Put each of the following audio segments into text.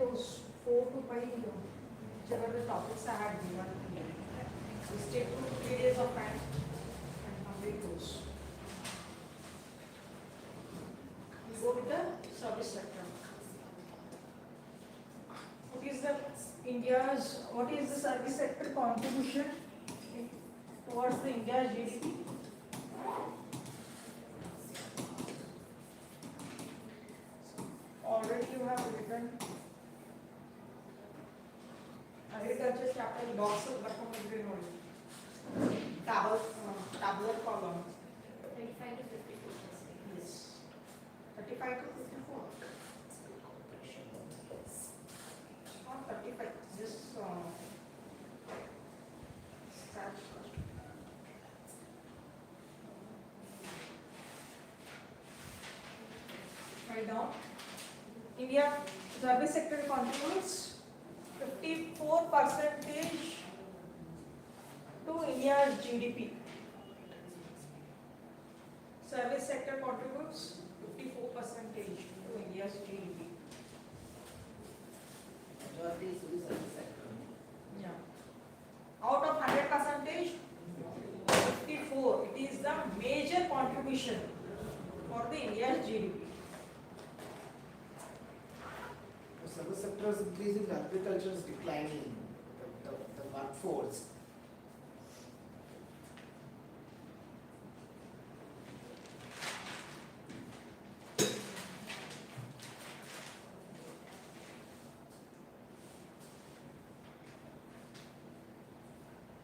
those 4 to 5, whichever the topics I had given. Just take 2 to 3 days of time and complete those. We go with the service sector. What is the service sector contribution towards the India's GDP? Already you have written agriculture chapter box tabular column. 35 to 54%. Yes. 35 to 54. Not 35. Just start first. Write down. India service sector contributes 54% to India's GDP. Service sector contributes 54% to India's GDP. Majority is the service sector. Yeah. Out of 100%, 54. It is the major contribution for the India's GDP. The service sector is increasing, agriculture is declining, the workforce.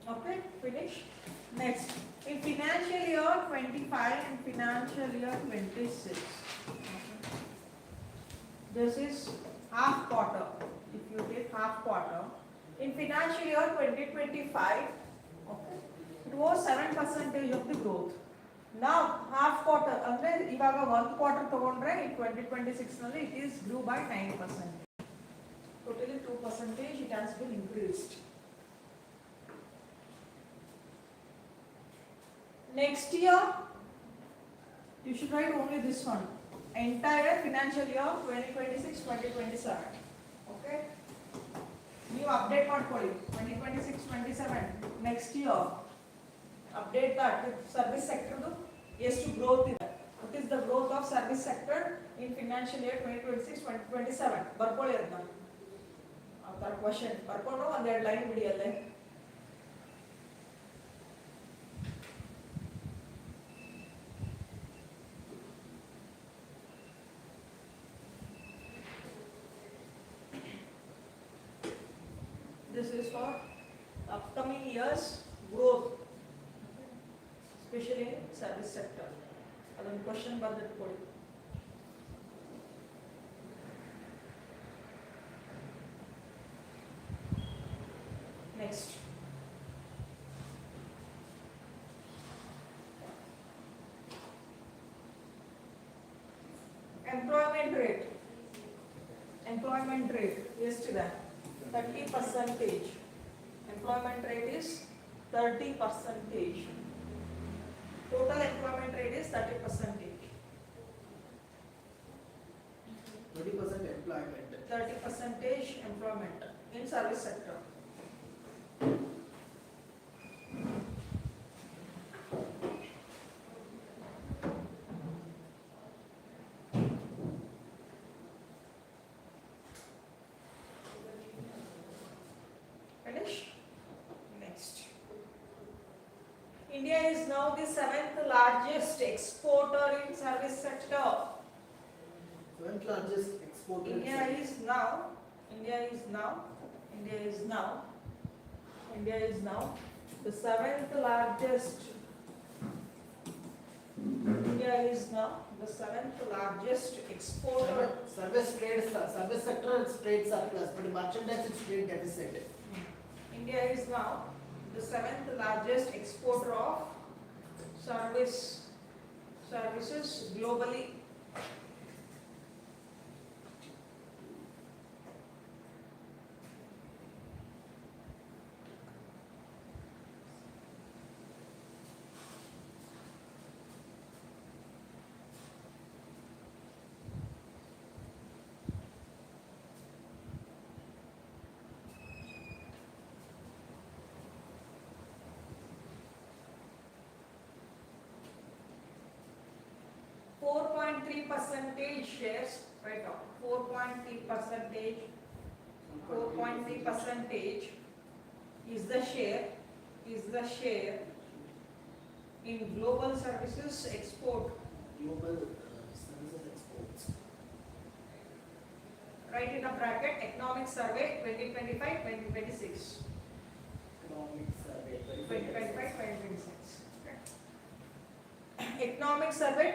Okay, finish. Next, in financial year 25 and financial year 26, this is half quarter. If you take half quarter, in financial year 2025, okay, it was 7% of the growth. Now half quarter, ಅಂದ್ರೆ ಇವಾಗ one quarter ತಗೊಂಡ್ರೆ in 2026 ನಲ್ಲಿ it is grew by 9%. Totally 2% it has been increased. Next year, you should write only this one. Entire financial year 2026-2027. Okay? New update ಮಾಡ್ಕೊಳ್ಳಿ 2026-27 next year. Update that service sector ಎಷ್ಟು growth ಇದೆ. What is the growth of service sector in financial year 2026-2027? ಬರ್ಕೊಳ್ಳಿ ಅದನ್ನ. ಆ ತರ question ಬರ್ಕೊಂಡು ಒಂದೆರಡು line ಬಿಡಿ ಅಲ್ಲೇ. This is for upcoming years growth, especially in service sector. Adon question ಬರ್ದಿಟ್ಕೊಳ್ಳಿ. Next. Employment rate. Employment rate ಎಷ್ಟಿದೆ? 30%. Employment rate is 30%. Total employment rate is 30%. 30% employment. 30% employment in service sector. India is now the 7th largest exporter in service sector. 7th largest exporter. India is now the 7th largest. India is now the 7th largest exporter. Service sector is trade surplus, but merchandise is trade deficit. India is now the 7th largest exporter of services globally. 4.3% shares, right now, 4.3%, 4.3% is the share in global services export. Global services exports. Write in a bracket, economic survey 2025-2026. Economic survey 2025-2026. Economic survey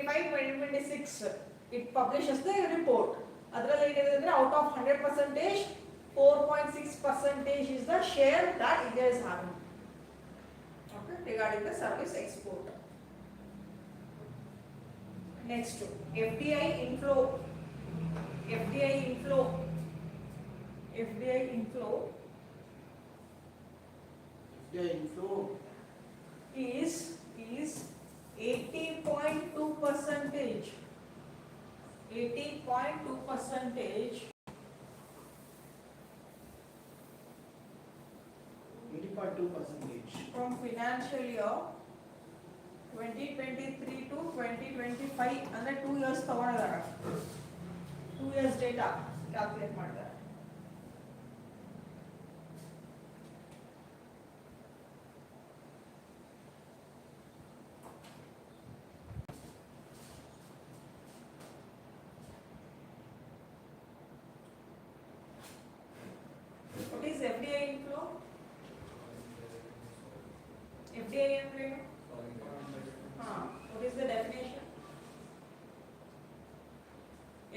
2025-2026. It publishes the report. Out of 100%, 4.6% is the share that India is having. Okay, regarding the service export. Next, FDI inflow. FDI inflow is 18.2%. 18.2% 80.2%. from financial year 2023 to 2025 ಅಂದ್ರೆ 2 years ತಗೊಂಡಿದ್ದಾರೆ. 2 years data calculate ಮಾಡಿದ್ದಾರೆ. What is FDI inflow? FDI inflow? What is the definition?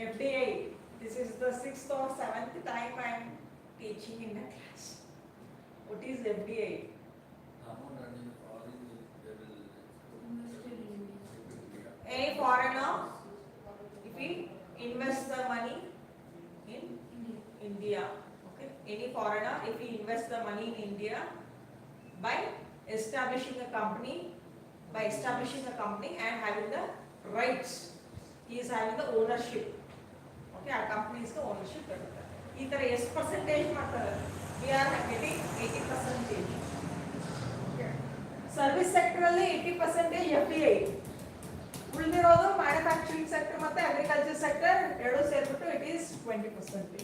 FDI. This is the 6th or 7th time I am teaching in the class. What is FDI? Any foreigner, if he invests the money in India, okay? Any foreigner, if he invests the money in India by establishing a company and having the rights, he is having the ownership. Okay, our company is the ownership. Either yes percentage matter, we are getting 80%. Okay. Service sector alli 80% FDI. ಉಳಿದಿರೋದು manufacturing sector ಮತ್ತೆ agriculture sector ಎರಡು ಸೇರಿಬಿಟ್ಟು it is 20%.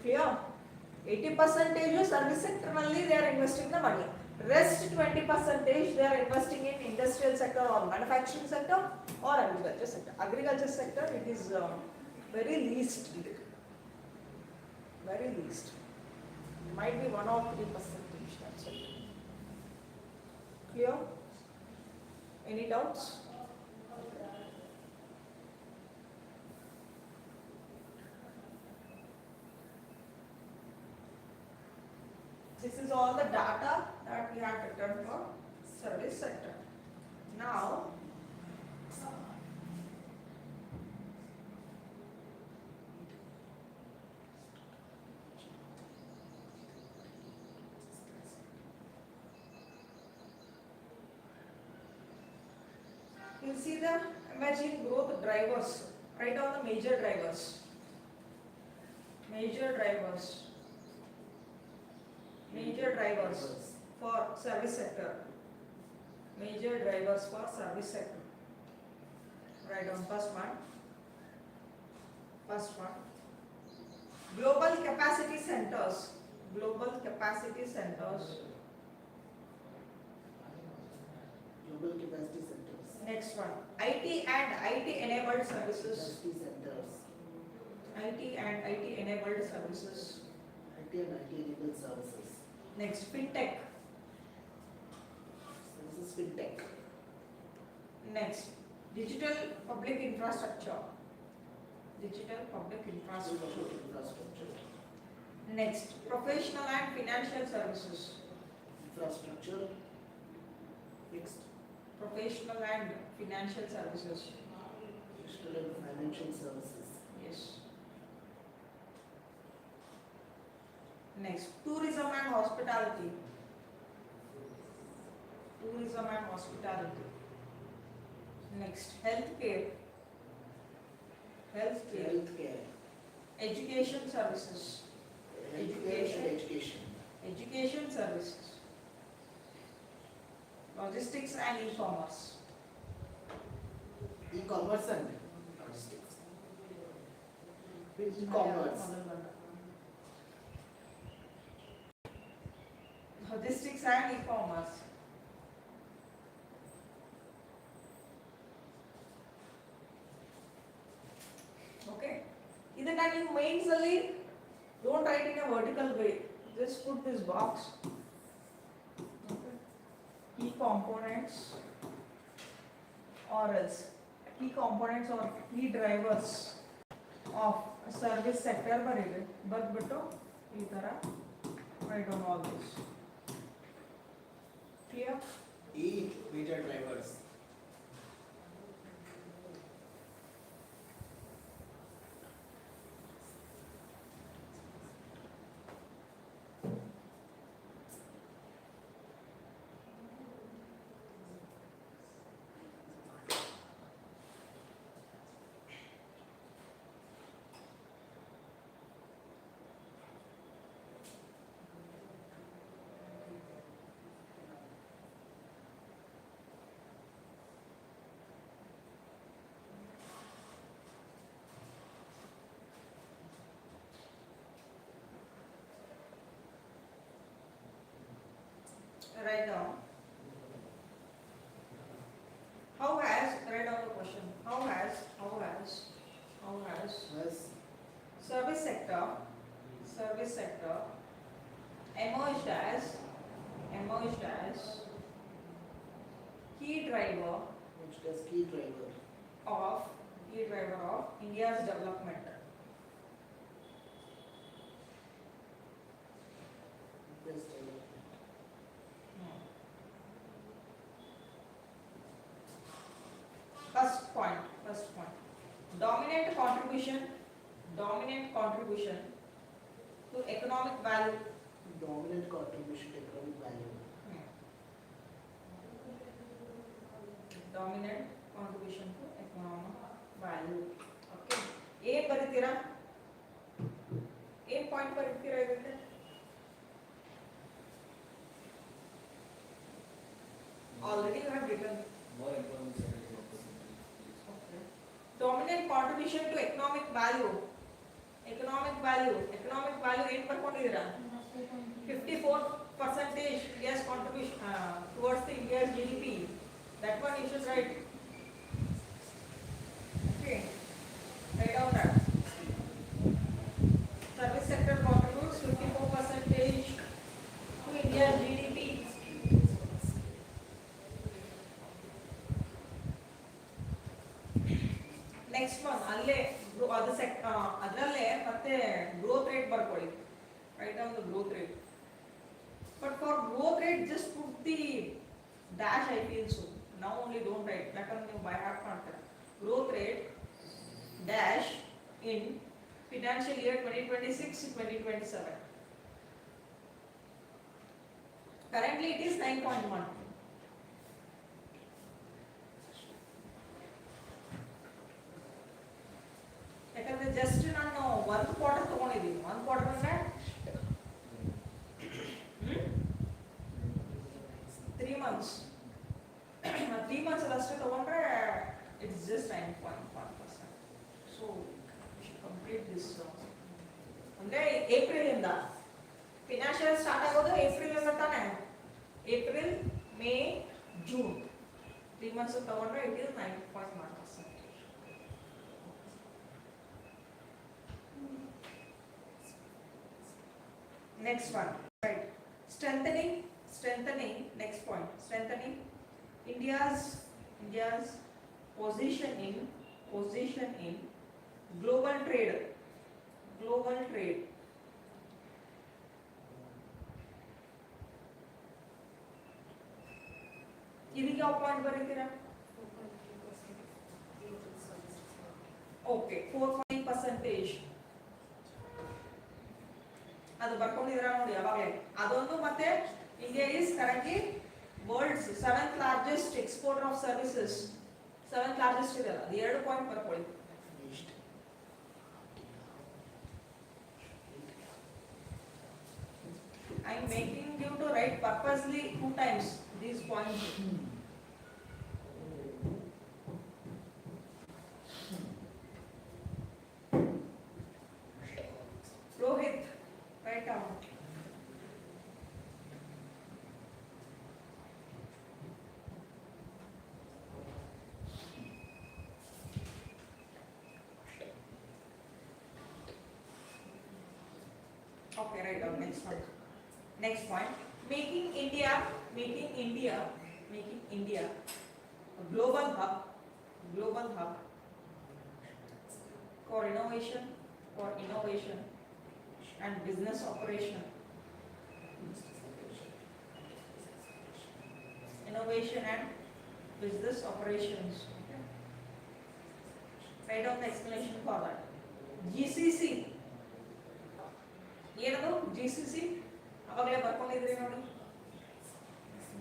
Clear? 80% service sector ನಲ್ಲಿ they are investing the money. Rest 20% they are investing in industrial sector or manufacturing sector or agriculture sector. Agriculture sector it is very least. Very least. It might be 1 or 3%. That's it. Clear? Any doubts? This is all the data that we have written for service sector. Now, you see the emerging growth drivers. Write down the major drivers. Major drivers for service sector. Major drivers for service sector. Write down first one. Global capacity centers. Global capacity centers. Next one. IT and IT enabled services. IT and IT enabled services. Next, fintech. Next, digital public infrastructure. Next, professional and financial services. Next, Professional and financial services. Yes. Next, tourism and hospitality. Next, healthcare. Education services. Education services. Logistics and e-commerce. E-commerce and logistics. E-commerce. Logistics and e-commerce. Okay. Either that you mainly don't write in a vertical way. Just put this box. Okay. Key components or else key components or key drivers of a service sector ಬರೀರಿ ಬರ್ಬಿಟ್ಟು ಈ ತರ write down all this. Clear? E major drivers. Write down. How has, write down the question. How has Yes. service sector emerged as key driver Which does key driver. of India's development. Best development. First point. Dominant contribution to economic value. Dominant contribution to economic value. Dominant contribution to economic value. Okay. ಏನ್ ಬರೀತೀರಾ? ಏನ್ point ಬರೀತೀರಾ ಇದಕ್ಕೆ? Already you have written. More information. Okay. Dominant contribution to economic value. Economic value ಏನ್ ಬರ್ಕೊಂಡಿದ್ದೀರಾ? 54% India's contribution towards the India's GDP. That one you should write. Okay. Write down that. Service sector contributes 54% to India's GDP. Next one, ಅದರಲ್ಲೇ ಮತ್ತೆ growth rate ಬರ್ಕೊಳ್ಳಿ. Write down the growth rate. But for growth rate, just put the dash. I feel so. Now only don't write. ಯಾಕಂದ್ರೆ ನೀವು by heart ಮಾಡ್ತೀರಾ. Growth rate dash in financial year 2026-2027. Currently it is 9.1. ಯಾಕಂದ್ರೆ just ನಾನು ಒಂದು quarter ತಗೊಂಡಿದ್ದೀನಿ. ಒಂದು quarter ಅಂದ್ರೆ 3 months. 3 months ಅಷ್ಟೇ ತಗೊಂಡ್ರೆ it's just 9.1%. So complete this. ಅಂದ್ರೆ ಏಪ್ರಿಲ್ ಇಂದ ಫಿನಾನ್ಷಿಯಲ್ ಸ್ಟಾರ್ಟ್ ಆಗೋದು ಏಪ್ರಿಲ್ ಇಂದ ತಾನೆ. ಏಪ್ರಿಲ್, ಮೇ, ಜೂನ್ 3 months ತಗೊಂಡ್ರೆ it is 9.1%. Next one, right? Strengthening. Next point. Strengthening India's position in global trade. ಇದಕ್ಕೆ ಯಾವ ಪಾಯಿಂಟ್ ಬರೀತೀರಾ? ಓಕೆ, 4.5%. ಅದು ಬರ್ಕೊಂಡಿದ್ದೀರಾ ನೋಡಿ ಯಾವಾಗಲೇ. ಅದೊಂದು ಮತ್ತೆ India is currently world's 7th largest exporter of services. 7th largest ಇದೆ. ಅದು 2 ಪಾಯಿಂಟ್ ಬರ್ಕೊಳ್ಳಿ. I am making you to write purposely 2 times these points. Okay, right down. Next one. Next point. Making India a global hub for innovation and business operation. Innovation and business operations. Okay. Write down the explanation for that. GCC. ಏನದು GCC? ಅವಾಗಲೇ ಬರ್ಕೊಂಡಿದ್ರಿ ನೋಡಿ.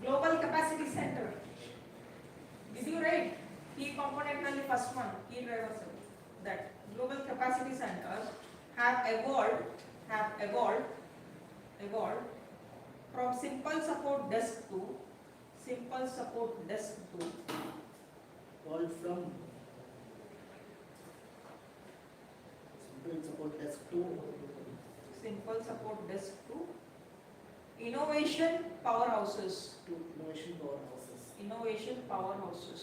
Global Capacity Center. Did you write? Key component ನಲ್ಲಿ first one, key drivers. That global capacity centers have evolved from simple support desk to Evolved from simple support desk to innovation powerhouses.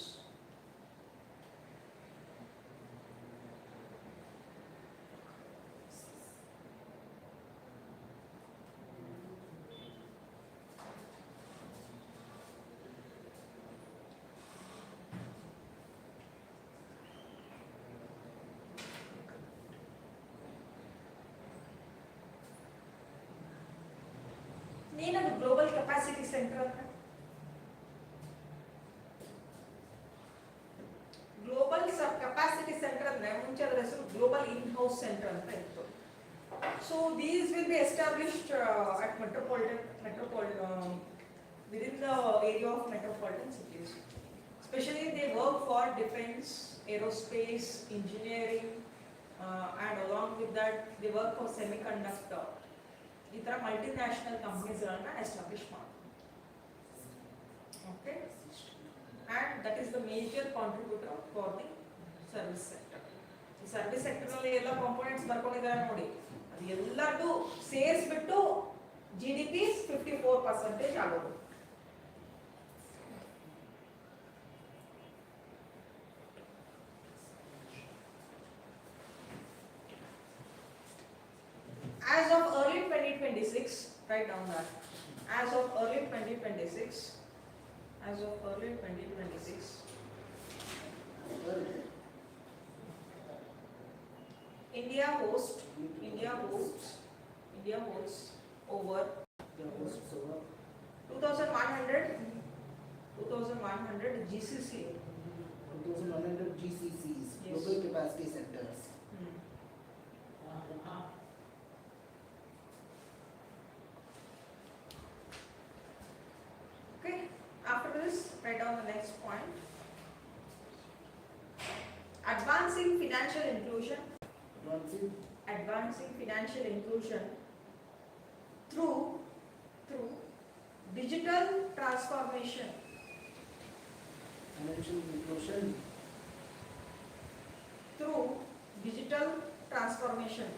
ಏನದು global capacity centre ಅಂತ? Global capacity centre ಅಂದ್ರೆ ಮುಂಚೆ ಅದರ ಹೆಸರು global in house centre ಅಂತ ಇತ್ತು. So these will be established at within the area of metropolitan cities. Especially they work for defense, aerospace, engineering, and along with that they work for semiconductor. ಈ ತರ multinational ಕಂಪನೀಸ್ಗಳನ್ನ establish ಮಾಡಿ. Okay, and that is the major contributor for the service sector. ಈ service ಸೆಕ್ಟರ್ನಲ್ಲಿ ಎಲ್ಲ components ಬರ್ಕೊಂಡಿದ್ದಾರೆ ನೋಡಿ, ಅದು ಎಲ್ಲದೂ ಸೇರಿಸ್ಬಿಟ್ಟು GDP 54% ಆಗೋದು. As of early 2026, write down that. As of early 2026, India hosts over 2,100 GCC. 2,100 GCCs, Yes. Global Capacity Centers. Okay, after this, write down the next point. Advancing financial inclusion through digital transformation. Financial inclusion Through digital transformation.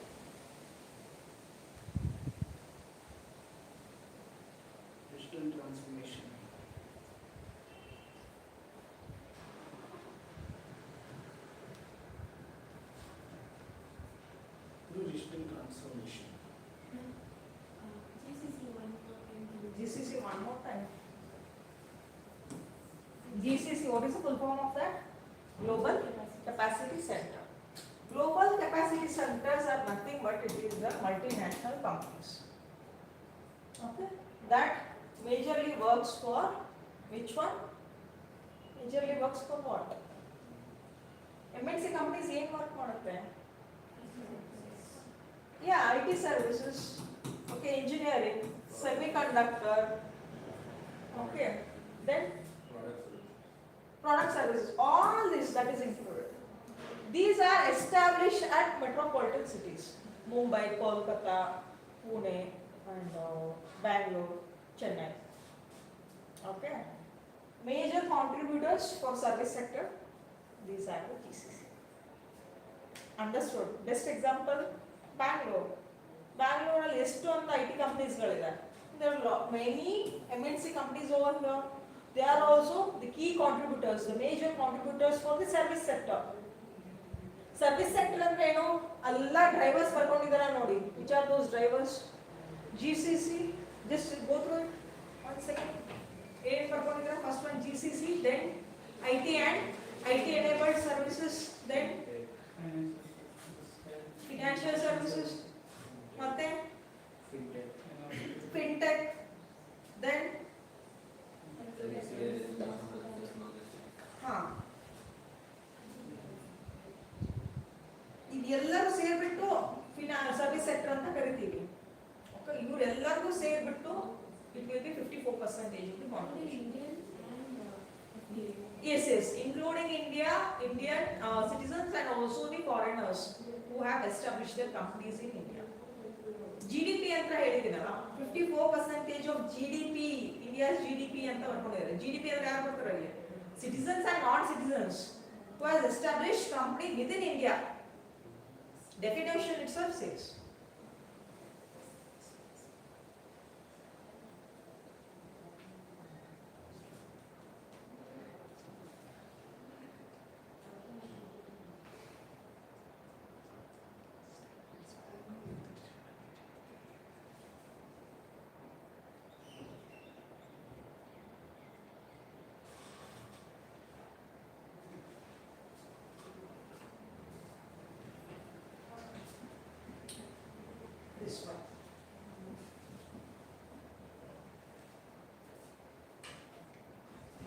GCC one more time. GCC, what is the full form of that? Global Capacity Center. Global Capacity Centers are nothing but it is the multinational companies. Okay, that majorly works for which one? Majorly works for what? MNC companies ಏನ್ work ಮಾಡುತ್ತೆ? Yeah, IT services, okay, engineering, semiconductor, okay, then product services, all this that is included. These are established at metropolitan cities, Mumbai, Kolkata, Pune, and Bangalore, Chennai. Okay, major contributors for service sector, these are the GCC. Understood? Best example, Bangalore. Bangalore ಅಲ್ಲಿ ಎಷ್ಟೊಂದು IT ಕಂಪನೀಸ್ಗಳಿದೆ. There are many MNC companies over here. They are also the key contributors, the major contributors for the service sector. Service sector ಅಂದ್ರೆ ಏನು? ಎಲ್ಲ drivers ಬರ್ಕೊಂಡಿದ್ದಾರೆ ನೋಡಿ. Which are those drivers? GCC, just go through it. 1 second. First one GCC, then IT and IT enabled services, then financial services, fintech, then ಇದೆಲ್ಲರೂ ಸೇರ್ಬಿಟ್ಟು service sector ಅಂತ ಕರಿತೀವಿ. Okay, ಇವರೆಲ್ಲರಿಗೂ ಸೇರ್ಬಿಟ್ಟು it will be 54% of the population. Yes, including Indian citizens and also the foreigners who have established their companies in India. GDP ಅಂತ ಹೇಳಿದಿನಲ್ಲ, 54% of GDP, India's GDP ಅಂತ ಬರ್ಕೊಂಡಿದ್ದಾರೆ. GDP ಅಂದ್ರೆ ಯಾರು ಬರ್ತಾರೆ ಇಲ್ಲಿ? Citizens and non-citizens who has established company within India. Definition itself says. This one.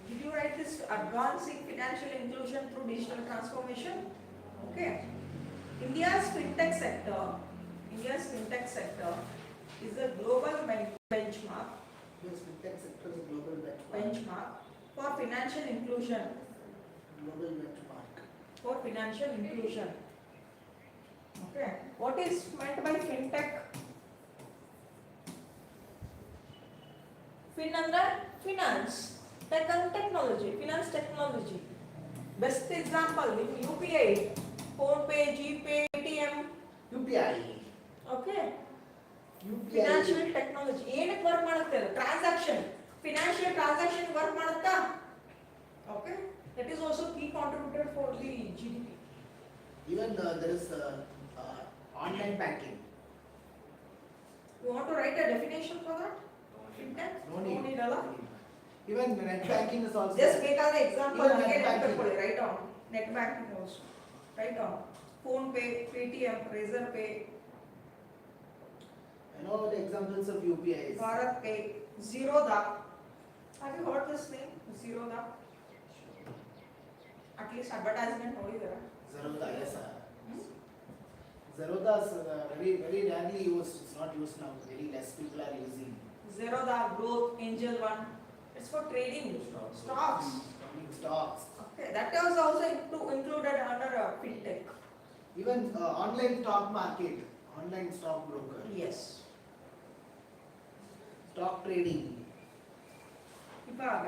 Did you write this advancing financial inclusion through digital transformation? Okay. India's fintech sector is a global benchmark. Yes, fintech sector is a global Benchmark for financial inclusion. Global benchmark. For financial inclusion. Okay. What is meant by fintech? Fin under finance. Tech and technology. Finance technology. Best example in UPI, PhonePe, GPay, ATM. UPI. Okay. UPI. Financial technology. ಏನಕ್ಕೆ work ಮಾಡುತ್ತೆ? Transaction. Financial transaction work ಮಾಡುತ್ತಾ? Okay. That is also key contributor for the GDP. Even there is online banking. You want to write a definition for that? Fintech? No need. Alla? Even net banking is also. Just make an example. Even net Again, banking. write down. Net banking also. Write down. PhonePe, Paytm, Razorpay, I know the examples of UPIs. BharatPay, Zerodha. Have you heard this name? Zerodha? At least advertisement ನೋಡಿದ್ದೀರಾ? Zerodha, yes sir. Zerodha is very rarely used. It's not used now. Very less people are using. Zerodha, Growth, Angel One. It's for trading stocks. Stocks. Okay, that was also included under fintech. Even online stock market, online stock broker, Yes. stock trading. ಇವಾಗ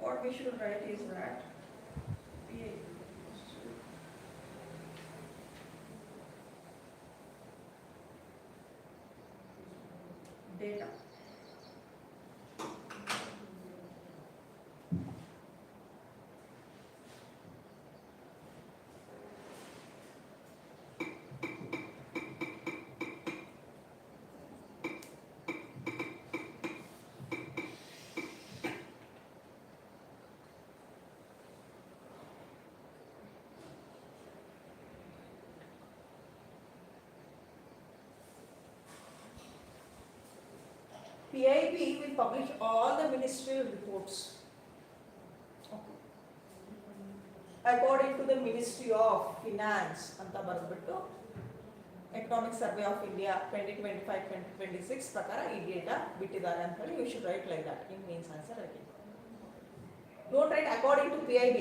what we should write is that data. PIB will publish all the ministerial reports according to the Ministry of Finance ಅಂತ ಬರೆದ್ಬಿಟ್ಟು Economic Survey of India 2025-2026 ಪ್ರಕಾರ ಈ data ಬಿಟ್ಟಿದ್ದಾರೆ ಅಂತ ಹೇಳಿ you should write like that in means answer again. Don't write according to PIB.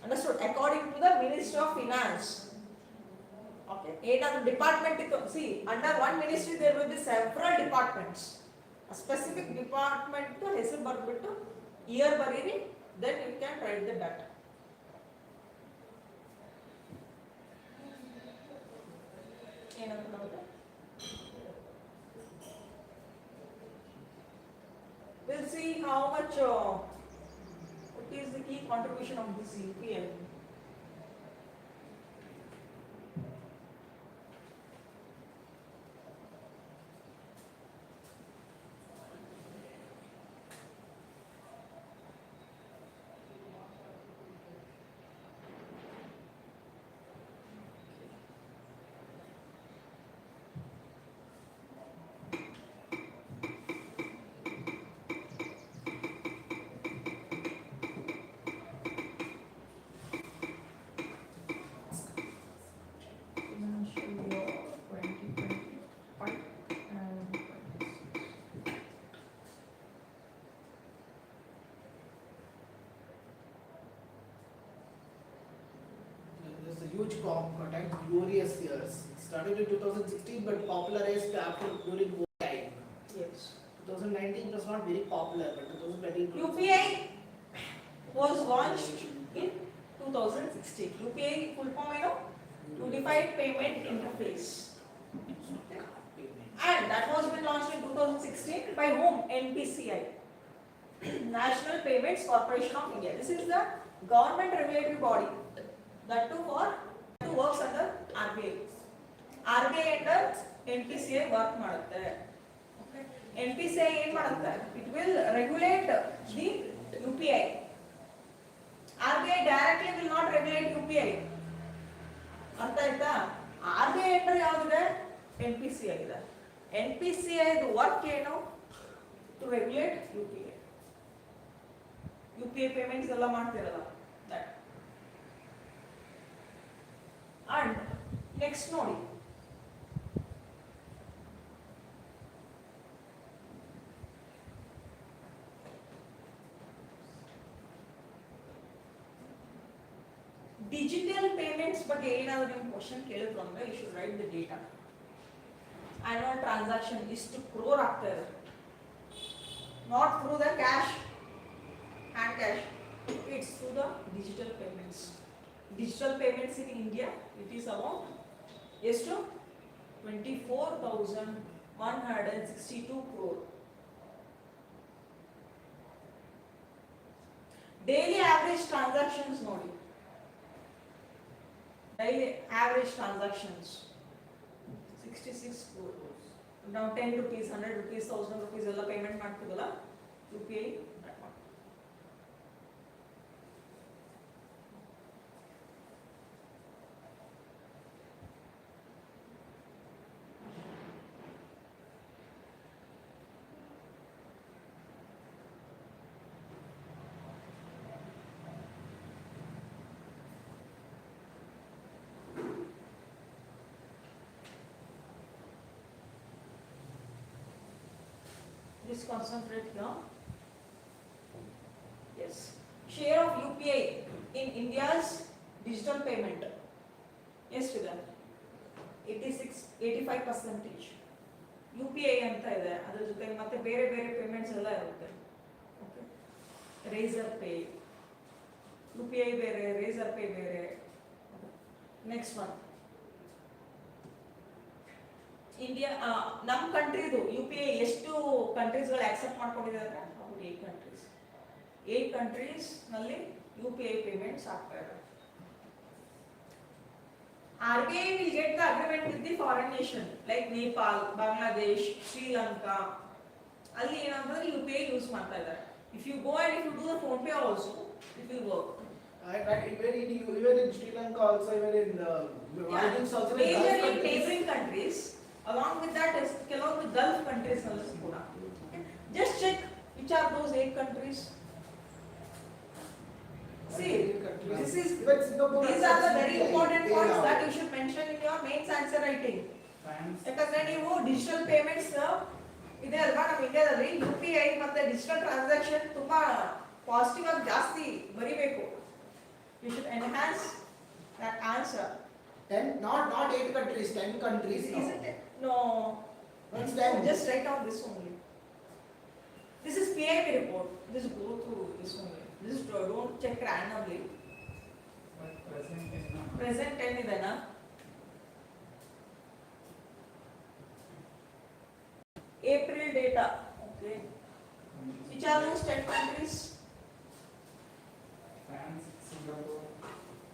Understood? According to the Ministry of Finance. Okay. ಏನಾದ್ರು department ಇತ್ತು, see under one ministry there will be several departments. A specific department ಹೆಸರು ಬರೆದ್ಬಿಟ್ಟು year ಬರೀರಿ, then you can write the data. ಏನಂತ ನೋಡಿದ್ರೆ we'll see how much what is the key contribution of this UPL. time, glorious years. It started in 2016 but popularized after during war time. Yes. 2019 was not very popular, but 2020. UPI was launched in 2016. UPI full form, Unified Payment Interface. And that was been launched in 2016 by whom? NPCI, National Payments Corporation of India. This is the government regulatory body that too works under RBI. RBI under NPCI work ಮಾಡುತ್ತೆ. Okay. NPCI ಏನು ಮಾಡುತ್ತೆ? It will regulate the UPI. RBI directly will not regulate UPI. ಅರ್ಥ ಆಯ್ತಾ? RBI under ಯಾವುದಿದೆ? NPCI ಇದೆ. NPCI work ಏನು? To regulate UPI. UPI payments ಎಲ್ಲ ಮಾಡ್ತಿರಲ್ಲ. That. And next ನೋಡಿ. Digital payments ಬಗ್ಗೆ ಏನಾದರೂ ನಿಮ್ಮ ಕ್ವಶನ್ ಕೇಳಿದ್ರು ಅಂದ್ರೆ you should write the data. Annual transaction ಇಷ್ಟು crore ಆಗ್ತಾ ಇದೆ. Not through the cash, hand cash. It's through the digital payments. Digital payments in India, it is about ಎಷ್ಟು 24,162 crore. Daily average transactions ನೋಡಿ. Daily average transactions 66 crore. Now 10 rupees, 100 rupees, 1000 rupees ಎಲ್ಲ payment ಮಾಡ್ತಿದಲ್ಲ UPI. Just concentrate here. Yes. Share of UPI in India's digital payment. Yes, Vidya. 85%. UPI ಅಂತ ಇದೆ. ಅದರ ಜೊತೆಗೆ ಮತ್ತೆ ಬೇರೆ ಬೇರೆ ಪೇಮೆಂಟ್ಸ್ ಎಲ್ಲ ಇರುತ್ತೆ. Okay. Razor Pay. UPI ಬೇರೆ, Razor Pay ಬೇರೆ. Next one. ಇಂಡಿಯಾ ನಮ್ಮ ಕಂಟ್ರಿದು UPI ಎಷ್ಟು ಕಂಟ್ರೀಸ್ಗಳು ಆಕ್ಸೆಪ್ಟ್ ಮಾಡ್ಕೊಂಡಿದ್ದಾರೆ ಅಂದ್ರೆ ಅಬೌಟ್ 8 ಕಂಟ್ರೀಸ್. 8 ಕಂಟ್ರೀಸ್ ನಲ್ಲಿ UPI ಪೇಮೆಂಟ್ಸ್ ಆಗ್ತಾ ಇದೆ. RBI will get the agreement with the foreign nation like Nepal, Bangladesh, Sri Lanka. ಅಲ್ಲಿ ಏನಂದ್ರೆ UPI ಯೂಸ್ ಮಾಡ್ತಾ ಇದ್ದಾರೆ. If you go and if you do the phone pay also, it will work. Even in Sri Lanka also, even in Maldives also. Majorly in neighboring countries. Along with that is ಕೆಲವೊಂದು Gulf countries ನಲ್ಲಿ ಕೂಡ. Just check which are those 8 countries. See, these are the very important points that you should mention in your mains answer writing. ಯಾಕಂದ್ರೆ ನೀವು digital payments ಇದೆ ಅಲ್ವಾ ನಮ್ಮ ಇಂಡಿಯಾದಲ್ಲಿ UPI ಮತ್ತೆ ಡಿಜಿಟಲ್ ಟ್ರಾನ್ಸಾಕ್ಷನ್ ತುಂಬಾ ಪಾಸಿಟಿವ್ ಆಗಿ ಜಾಸ್ತಿ ಬರಿಬೇಕು. You should enhance that answer. 10, not 8 countries, 10 countries. Isn't it? No. What's 10? Just write down this only. This is PIB report. Just go through this only. Just don't check randomly. But present is not. Present 10 ಇದೆ ನಾ? April data. Okay. Which are those 10 countries? France, Singapore,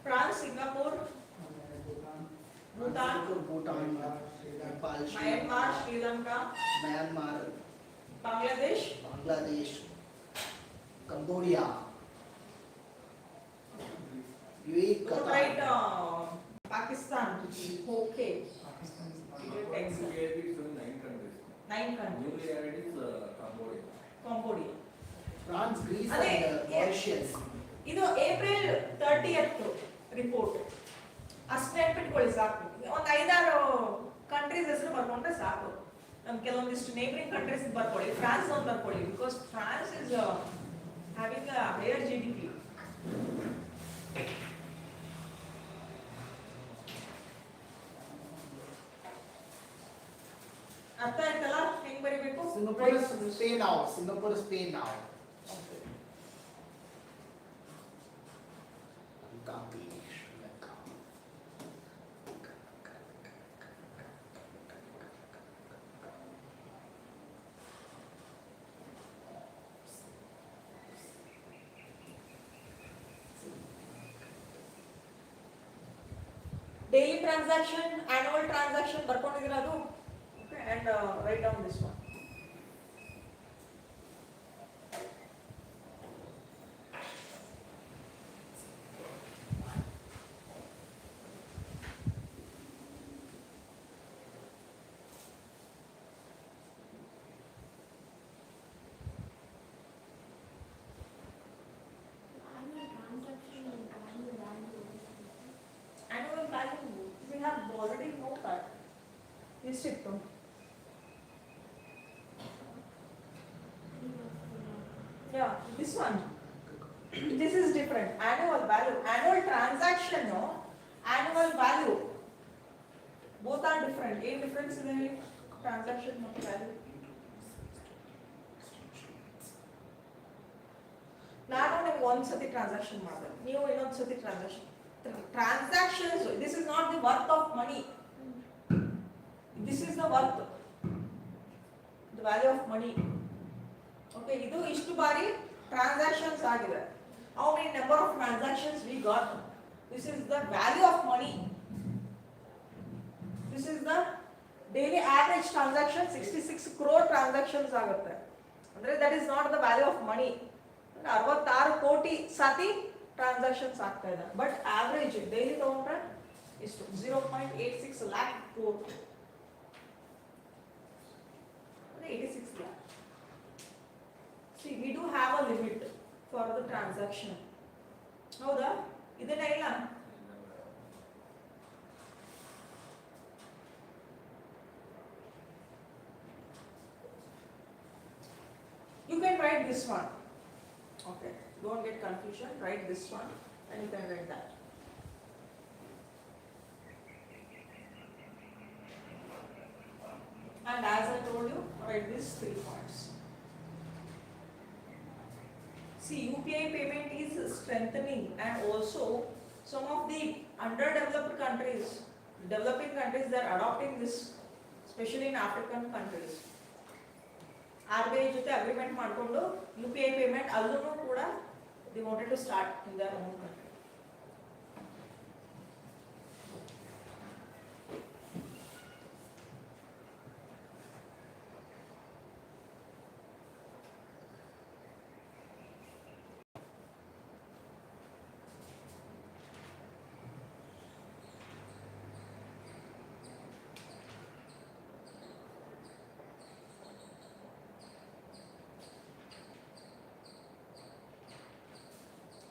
France, Singapore, Bhutan, Bhutan, Sri Lanka, Nepal, Myanmar, Sri Lanka, Myanmar, Bangladesh, Cambodia, UAE, don't Qatar. write Pakistan. Okay. Pakistan is not. Excellent. UPI is showing 9 countries. 9 countries. Newly added is Cambodia. Cambodia. France, Greece, ಅದೇ, and Mauritius. ಇದು April 30th report. ಅಷ್ಟು ನೆನ್ಪಿಟ್ಕೊಳ್ಳಿ ಸಾಕು. ಒಂದು 5-6 countries ಹೆಸರು ಬರ್ಕೊಂಡ್ರೆ ಸಾಕು. ನಮ್ಗೆ ಕೆಲವೊಂದಿಷ್ಟು ನೇಬರಿಂಗ್ ಕಂಟ್ರೀಸ್ ಬರ್ಕೊಳ್ಳಿ. ಫ್ರಾನ್ಸ್ ಒಂದು ಬರ್ಕೊಳ್ಳಿ because France is having a higher GDP. ಅರ್ಥ ಆಯ್ತಲ್ಲ ಹೆಂಗ್ ಬರಿಬೇಕು? Singapore is pay now. Singapore is pay now. Okay. Copy. Like. Daily transaction, annual transaction ಬರ್ಕೊಂಡಿದ್ದೀರಾ ಅದು? Okay, and write down this one. Annual value, we have already know that. This it too. Yeah, this one. This is different. Annual value, annual transaction, no? Annual value. Both are different. What difference is there? Transaction and value. ನಾನು ನೀವು ಒಂದ್ಸತಿ transaction ಮಾಡಿದೆ, ನೀವು ಇನ್ನೊಂದ್ಸತಿ transaction. Transactions, this is not the worth of money. This is the worth, the value of money. Okay, ಇದು ಇಷ್ಟು ಬಾರಿ transactions ಆಗಿದೆ. How many number of transactions we got? This is the value of money. This is the daily average transaction. 66 crore transactions ಆಗುತ್ತೆ. ಅಂದ್ರೆ that is not the value of money. 66 ಕೋಟಿ ಸತಿ transactions ಆಗ್ತಾ ಇದೆ. ಬಟ್ ಆವರೇಜ್ ಡೈಲಿ ತಗೊಂಡ್ರೆ ಇಷ್ಟು 0.86 lakh crore. 86 lakh. See, we do have a limit for the transaction. ಹೌದಾ? ಇದನ್ನ ಇಲ್ಲ. You can write this one. Okay, don't get confusion. Write this one and you can write that. And as I told you, write these 3 points. See, UPI payment is strengthening, and also some of the underdeveloped countries, developing countries, they are adopting this, especially in African countries. RBI ಜೊತೆ agreement ಮಾಡಿಕೊಂಡು UPI payment ಅಲ್ಲೂ ಕೂಡ they wanted to start in their own country.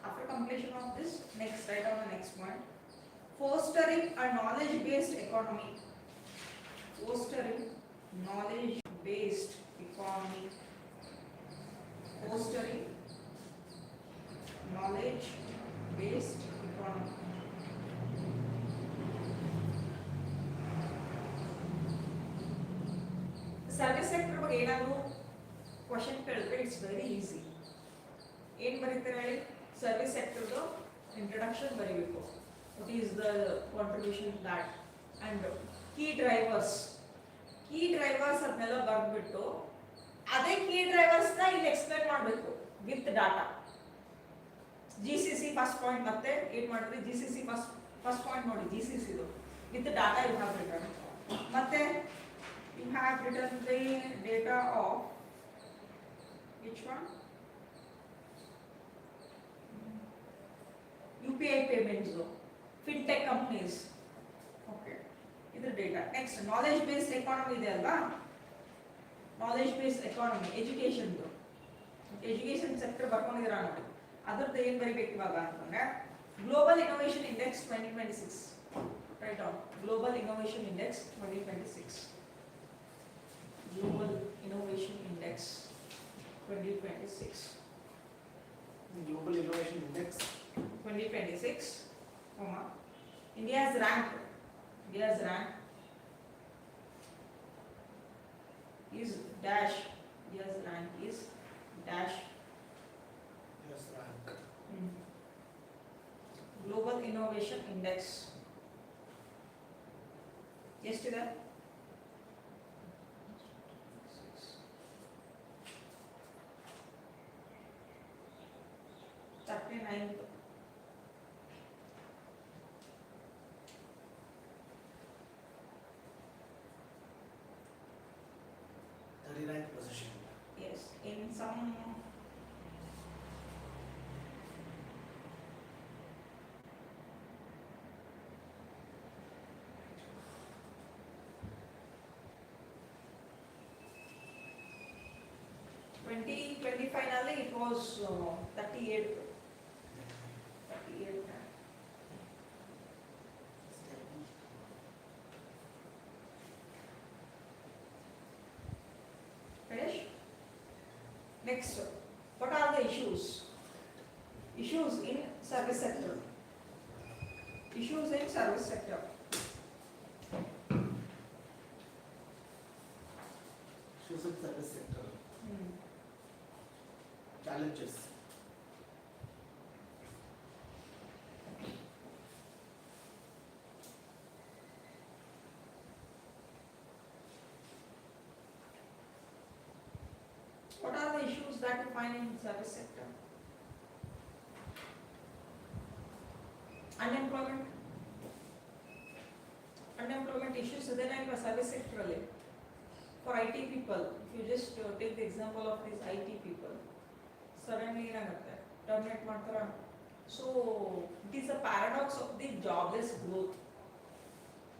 After completion of this, next write down the next one. Fostering a knowledge-based economy. Fostering knowledge-based economy. Fostering knowledge-based economy. Service sector ಬಗ್ಗೆ ಏನಾದರೂ question ಕೇಳಿದ್ರೆ it's very easy. ಏನು ಬರೀತಾರೆ ಹೇಳಿ? Service ಸೆಕ್ಟರ್ದು introduction ಬರೀಬೇಕು. What is the contribution that and key drivers ಅದನ್ನೆಲ್ಲ ಬರೆದ್ಬಿಟ್ಟು ಅದೇ ಕೀ ಡ್ರೈವರ್ಸ್ನ ಇಲ್ಲಿ ಎಕ್ಸ್ಪ್ಲೇನ್ ಮಾಡಬೇಕು with data. GCC first point ಮತ್ತೆ ಏನು ಮಾಡಿದ್ರಿ? GCC ಫಸ್ಟ್ ಪಾಯಿಂಟ್ ನೋಡಿ, GCCದು with data you have return. ಮತ್ತೆ you have return the data of which one? UPI payments, fintech companies. Okay, this data. Next, knowledge based economy ಇದೆ ಅಲ್ವಾ? knowledge based economy, education sector ಬರ್ಕೊಂಡಿದ್ದೀರಾ ನೋಡಿ. ಅದರದ್ದು ಏನು ಬರೀಬೇಕು ಇವಾಗ ಅಂತಂದ್ರೆ global innovation index 2026. Write down global innovation index 2026. Global innovation index 2026. Global Innovation Index 2026, India's rank is dash. Yes, rank is dash. Yes, rank. Global Innovation Index. Yes to that? 39th. Thirty-ninth position. Yes, in some finally it was 38. 38. Finish? Next, what are the issues? Issues in service sector. Issues in service sector. Issues in service sector. Challenges. What are the issues that you find in service sector? Unemployment. Unemployment issues is in service sector. For IT people, if you just take the example of these IT people, suddenly terminate ಮಾಡ್ತಾರ. So it is a paradox of the jobless growth.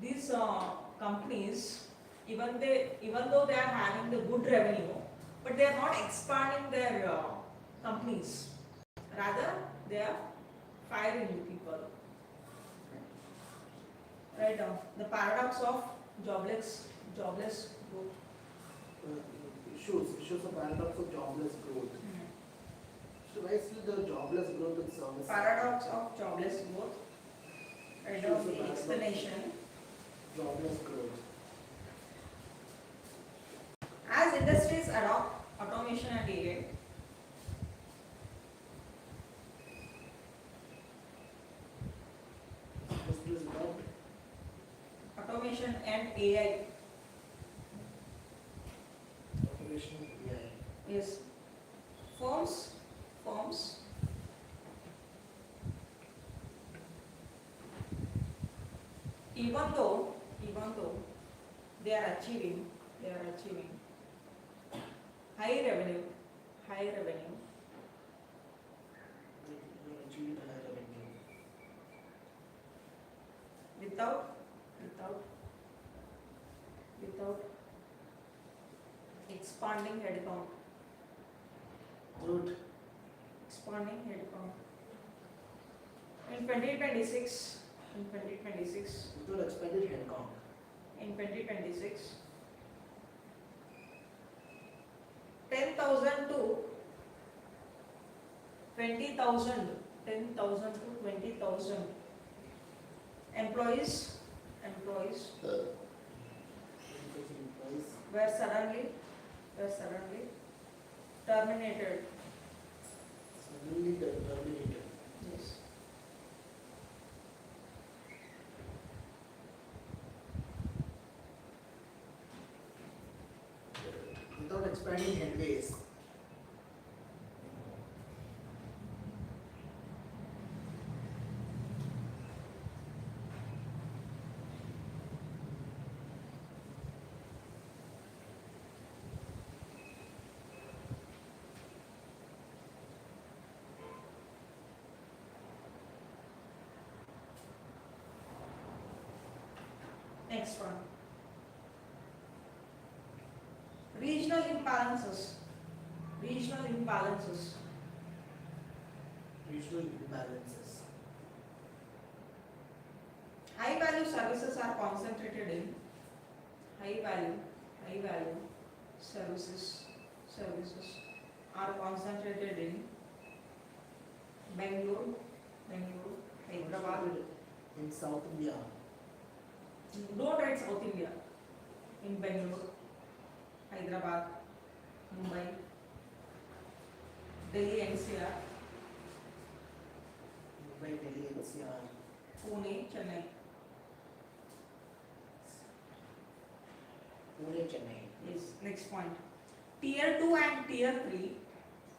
These companies, even though they are having the good revenue, but they are not expanding their companies. Rather, they are firing the people. Right now, the paradox of jobless growth. Issues of paradox of jobless growth. So why is the jobless growth in service? Paradox of jobless growth. Right now, the explanation. Jobless growth. As industries adopt automation and AI, Industries adopt automation and AI automation and AI. is firms even though they are achieving high revenue Achieving higher revenue. without expanding headcount. Good. Expanding headcount. In 2026, Without expanded headcount. in 2026, 10,000 to 20,000, 10,000 to 20,000 employees Employees. were suddenly terminated. Suddenly terminated. Yes. Without expanding headways. Next one. Regional imbalances. Regional imbalances. High value services are concentrated in high value services are concentrated in Bangalore, Hyderabad. In South India. Don't write South India. In Bangalore, Hyderabad, Mumbai, Delhi NCR, Mumbai, Delhi, NCR. Pune, Chennai. Pune, Chennai. Yes. Next point. Tier 2 and Tier 3.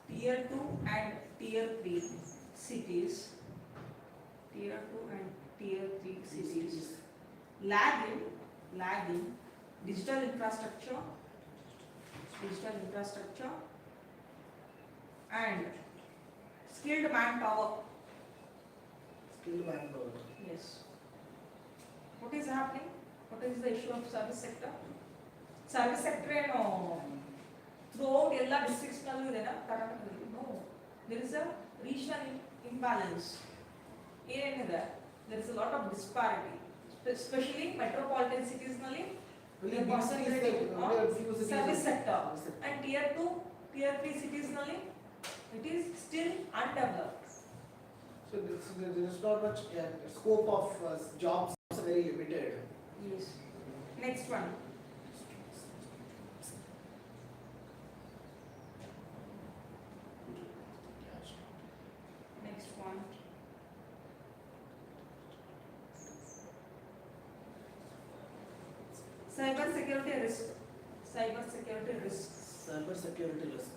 Tier 2 and Tier 3 cities. Tier 2 and Tier 3 cities. Lagging digital infrastructure and skilled manpower. Skilled manpower. Yes. What is happening? What is the issue of service sector? Service sector throughout ಎಲ್ಲ districts ನಲ್ಲೂ ಇದೆನಾ ಕರ್ನಾಟಕದಲ್ಲಿ? No. There is a regional imbalance. ಏನೇನಿದೆ? There is a lot of disparity, especially metropolitan cities ನಲ್ಲಿ. Only We are these concentrating cities, on only a few cities service only. sector. Service sector. And Tier 2, Tier 3 cities ನಲ್ಲಿ it is still undeveloped. So there is not much scope of jobs are very limited. Yes. Next one. Next one. Cyber security risk. Cyber security risk. Cyber security risk.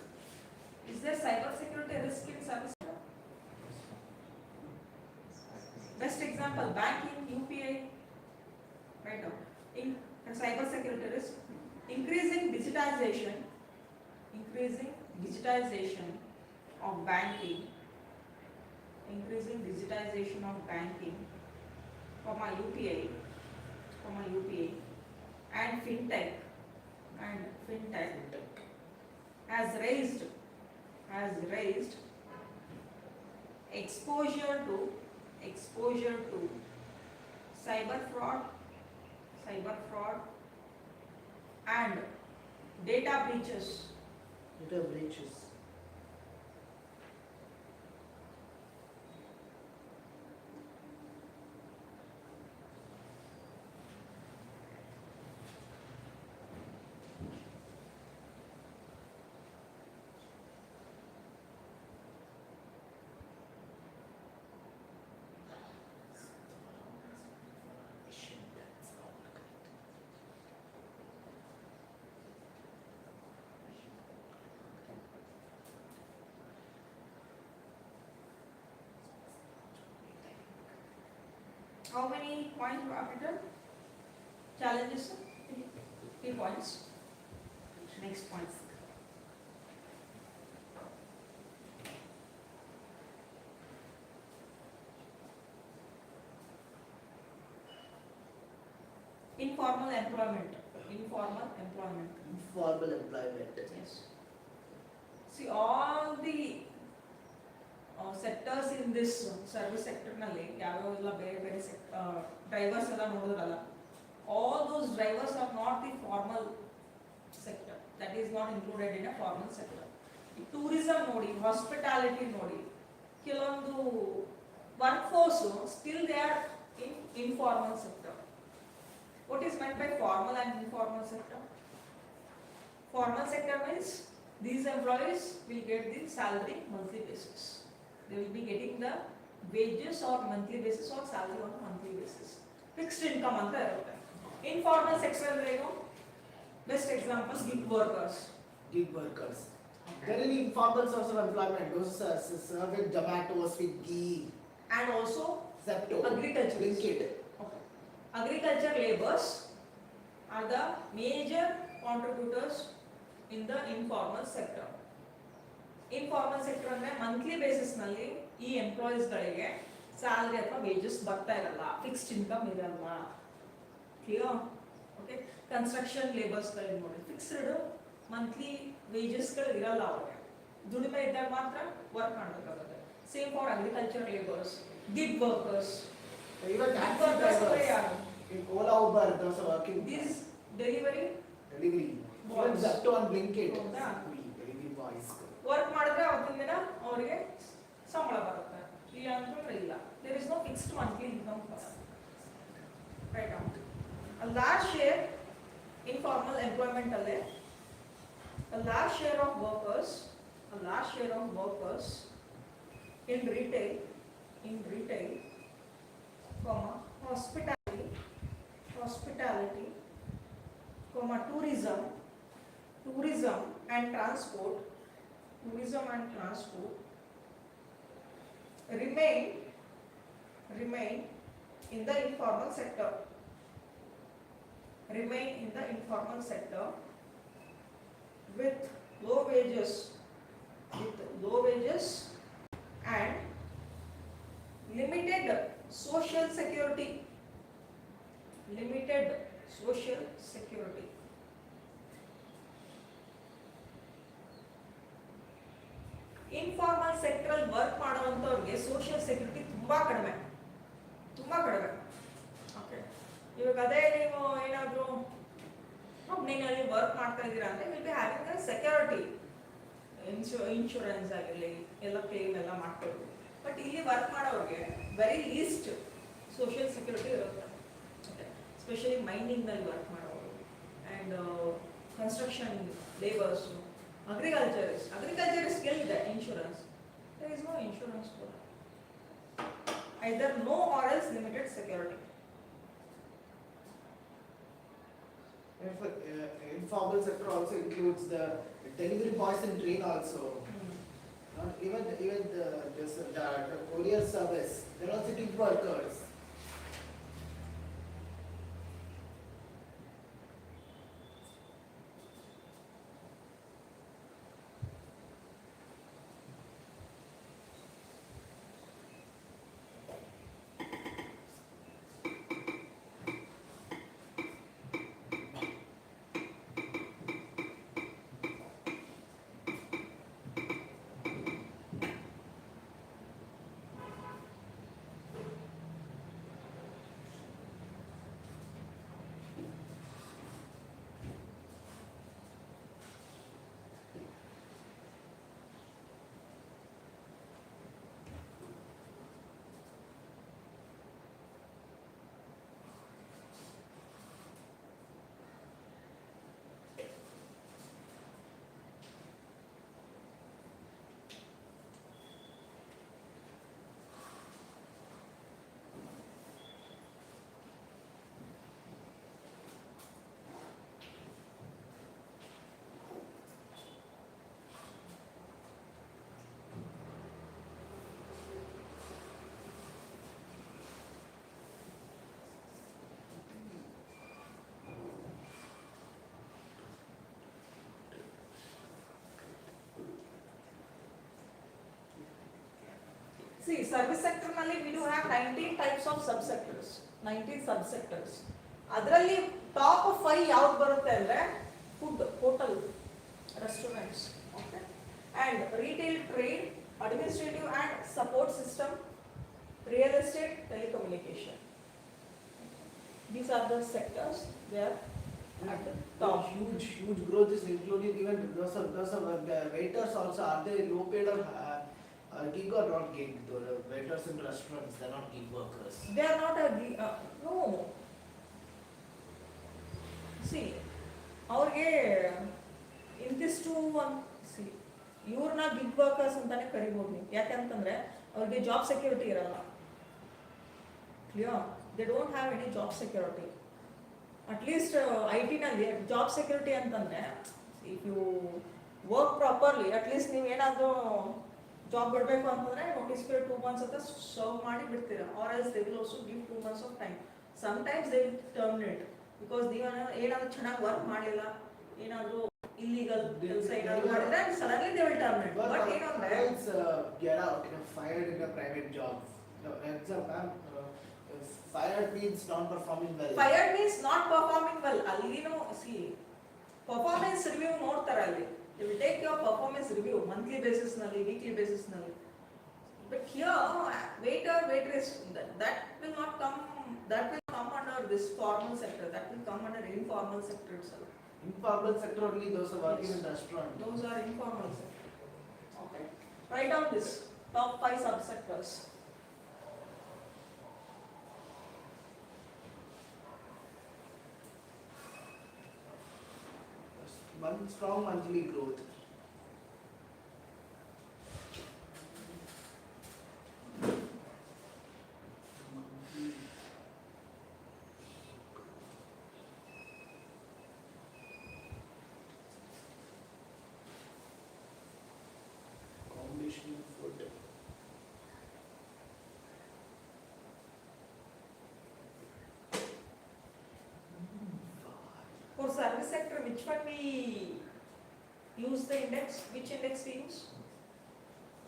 Is there cyber security risk in service sector? Best example, banking, UPI. Right now, in cyber security risk, increasing digitization of banking, UPI, and fintech has raised exposure to cyber fraud and data breaches. Data breaches. How many points you have written? Challenges? 3 points. Next points. Informal employment. Informal employment. Yes. See, all the sectors in this service sector nalli ಯಾವ್ಯಾವೆಲ್ಲ ಬೇರೆ ಬೇರೆ drivers ಎಲ್ಲ ನೋಡಿದ್ರಲ್ಲ, all those drivers are not the formal sector, that is not included in a formal sector. Tourism ನೋಡಿ, hospitality ನೋಡಿ, ಕೆಲವೊಂದು workforce still they are in informal sector. What is meant by formal and informal sector? Formal sector means these employees will get the salary monthly basis. They will be getting the wages on monthly basis or salary on monthly basis. Fixed income anta irutte. Informal sector andre ಏನು? Best example, gig workers. There are informal source of employment. Those serve in Zomato, Swiggy, And also Zepto, agriculture. Blinkit. Okay. Agriculture laborers are the major contributors in the informal sector. Informal sector ಅಂದ್ರೆ monthly basis ನಲ್ಲಿ ಈ employees ಗಳಿಗೆ salary ಅಥವಾ wages ಬರ್ತಾ ಇರಲ್ಲ, fixed income ಇರಲ್ಲ. Clear? Okay. Construction labours ಗಳಿಗೆ ನೋಡಿ, ಫಿಕ್ಸ್ಡ್ ಮಂತ್ಲಿ ವೇಜಸ್ ಗಳು ಇರಲ್ಲ ಅವ್ರಿಗೆ, ದುಡಿಮೆ ಇದ್ದಾಗ ಮಾತ್ರ ವರ್ಕ್ ಮಾಡಬೇಕಾಗುತ್ತೆ. Same for agriculture labours, gig workers. Even taxi Workers drivers. are In Ola, Uber, those are working. these delivery Delivery. Even boys. Zepto and Blinkit. ಹೌದಾ? Delivery boys. ವರ್ಕ್ ಮಾಡಿದ್ರೆ ಅವತ್ತಿನ ದಿನ ಅವರಿಗೆ ಸಂಬಳ ಬರುತ್ತೆ, ಇಲ್ಲ ಅಂತಂದ್ರೆ ಇಲ್ಲ. There is no fixed monthly income for right. Last share informal employment ಅಲ್ಲೇ a large share of workers in retail, comma, hospitality, comma, tourism and transport, remain in the informal sector, with low wages and limited social security. Informal sector ಅಲ್ಲಿ work ಮಾಡುವಂತವ್ರಿಗೆ social security ತುಂಬಾ ಕಡಿಮೆ. Okay, ಇವಾಗ ಅದೇ ನೀವು ಏನಾದರೂ ಕಂಪ್ನಿನಲ್ಲಿ work ಮಾಡ್ತಾ ಇದ್ದೀರಾ ಅಂದ್ರೆ will be having a security, insurance ಆಗಿರಲಿ ಎಲ್ಲ ಕ್ಲೇಮ್ ಎಲ್ಲ ಮಾಡ್ಕೊಳ್ಬೋದು. ಬಟ್ ಇಲ್ಲಿ ವರ್ಕ್ ಮಾಡೋರಿಗೆ ವೆರಿ ಲೀಸ್ಟ್ ಸೋಷಿಯಲ್ ಸೆಕ್ಯೂರಿಟಿ ಇರುತ್ತೆ. ಓಕೆ, ಎಸ್ಪೆಷಲಿ ಮೈನಿಂಗ್ನಲ್ಲಿ ವರ್ಕ್ ಮಾಡೋರು ಆ್ಯಂಡ್ ಕನ್ಸ್ಟ್ರಕ್ಷನ್ ಲೇಬರ್ಸು, agriculturist ಗೆಲ್ಲಿದೆ insurance. there is no insurance for that. Either no or else limited security. Informal sector also includes the delivery boys in train also. Not even the courier service. They are also gig workers. See, service sector ನಲ್ಲಿ we do have 19 types of subsectors. ಅದರಲ್ಲಿ top 5 ಯಾವ್ದು ಬರುತ್ತೆ ಅಂದ್ರೆ food, hotel, restaurants, okay, and retail, trade, administrative and support system, real estate, telecommunication. These are the sectors where at the top. Huge growth is including even those of waiters also. Are they low paid or gig or not gig? The waiters in restaurants, they are not gig workers. They are not a no. See, ಅವ್ರಿಗೆ ಇಂತಿಷ್ಟು C ಇವ್ರನ್ನ gig workers ಅಂತಾನೆ ಕರಿಬೋದು ನೀವು. ಯಾಕಂತಂದ್ರೆ ಅವ್ರಿಗೆ job security ಇರಲ್ಲ. Clear? They don't have any job security. At least IT ನಲ್ಲಿ ಜಾಬ್ ಸೆಕ್ಯೂರಿಟಿ ಅಂತಂದ್ರೆ if you work properly, at least ನೀವು ಏನಾದರೂ ಜಾಬ್ ಬಿಡಬೇಕು ಅಂತಂದ್ರೆ ನೋಟಿಸ್ ಪೀರಿಯಡ್ 2 months ಅಂತ ಸರ್ವ್ ಮಾಡಿ ಬಿಡ್ತೀರಾ. Or else they will also give 2 months of time. Sometimes they will terminate because ನೀವು ಏನಾದರೂ ಚೆನ್ನಾಗಿ ವರ್ಕ್ ಮಾಡಿಲ್ಲ, ಏನಾದರೂ ಇಲ್ಲಿಗಲ್ ಕೆಲಸ ಏನಾದರೂ ಮಾಡಿದ್ರೆ suddenly they will terminate. But ಏನಂದ್ರೆ get out, fired in a private job. Fired means not performing well. Fired means not performing well. ಅಲ್ಲಿನೂ ಸಿ ಪರ್ಫಾರ್ಮೆನ್ಸ್ ರಿವ್ಯೂ ನೋಡ್ತಾರೆ ಅಲ್ಲಿ. They will take your performance review monthly basis nalli, weekly basis nalli. But here waiter, waitress, that will not come, that will come under this formal sector, that will come under informal sector itself. Informal sector only those are working in restaurant. Those are informal sector. Okay, write down this top 5 subsectors. one strong monthly growth. Monthly. Combination food. For service sector, which one we use the index? Which index we use?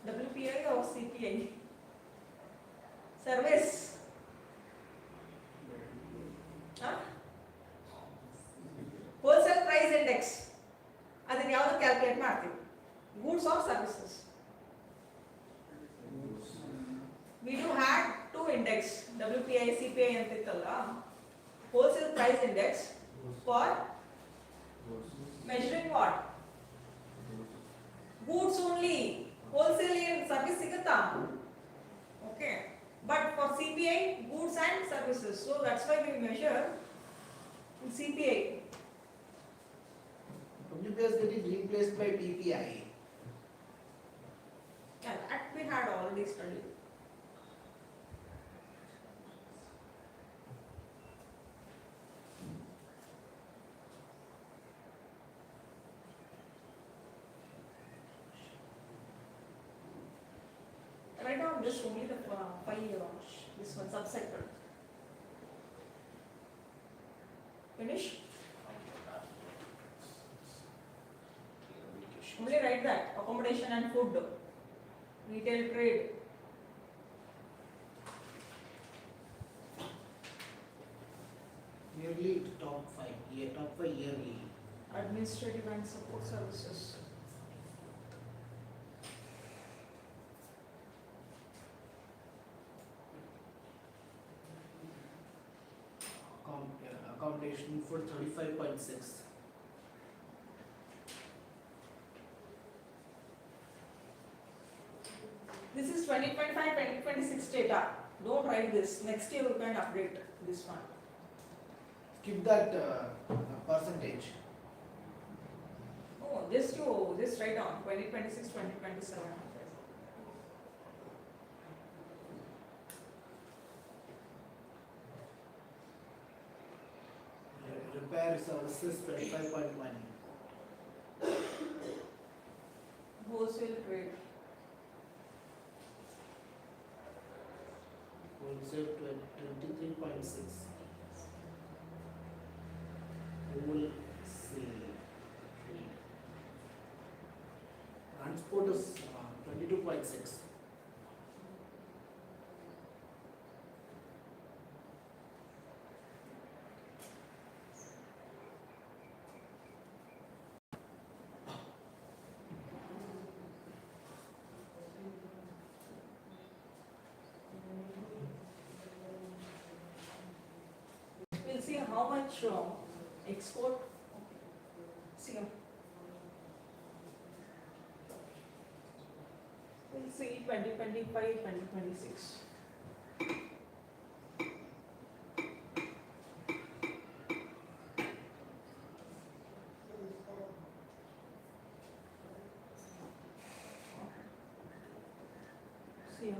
WPI or CPI? Service. Huh? Wholesale price index. ಅದನ್ನ ಯಾವುದು calculate ಮಾಡ್ತೀವಿ? Goods or services? We do had two index, WPI, CPI ಅಂತಿತ್ತಲ್ಲ. Wholesale price index for measuring what? Goods only. Wholesale and service sigutta. Okay. But for CPI, goods and services. So that's why we measure in CPI. WPS getting replaced by PPI. Yeah, that we had already studied. Right now, just only the this one subsector. Finish? Only write that accommodation and food, retail trade. Yearly top 5, top 5 yearly. Administrative and support services. Accommodation for 35.6. This is 2025-2026 data. Don't write this. Next year you can update this one. Skip that percentage. Oh, just write down 2026-2027. Repair services 25.1. Wholesale trade. Wholesale 23.6. Wholesale trade. Transport is 22.6. We'll see how much export. See. We'll see 2025-2026. See.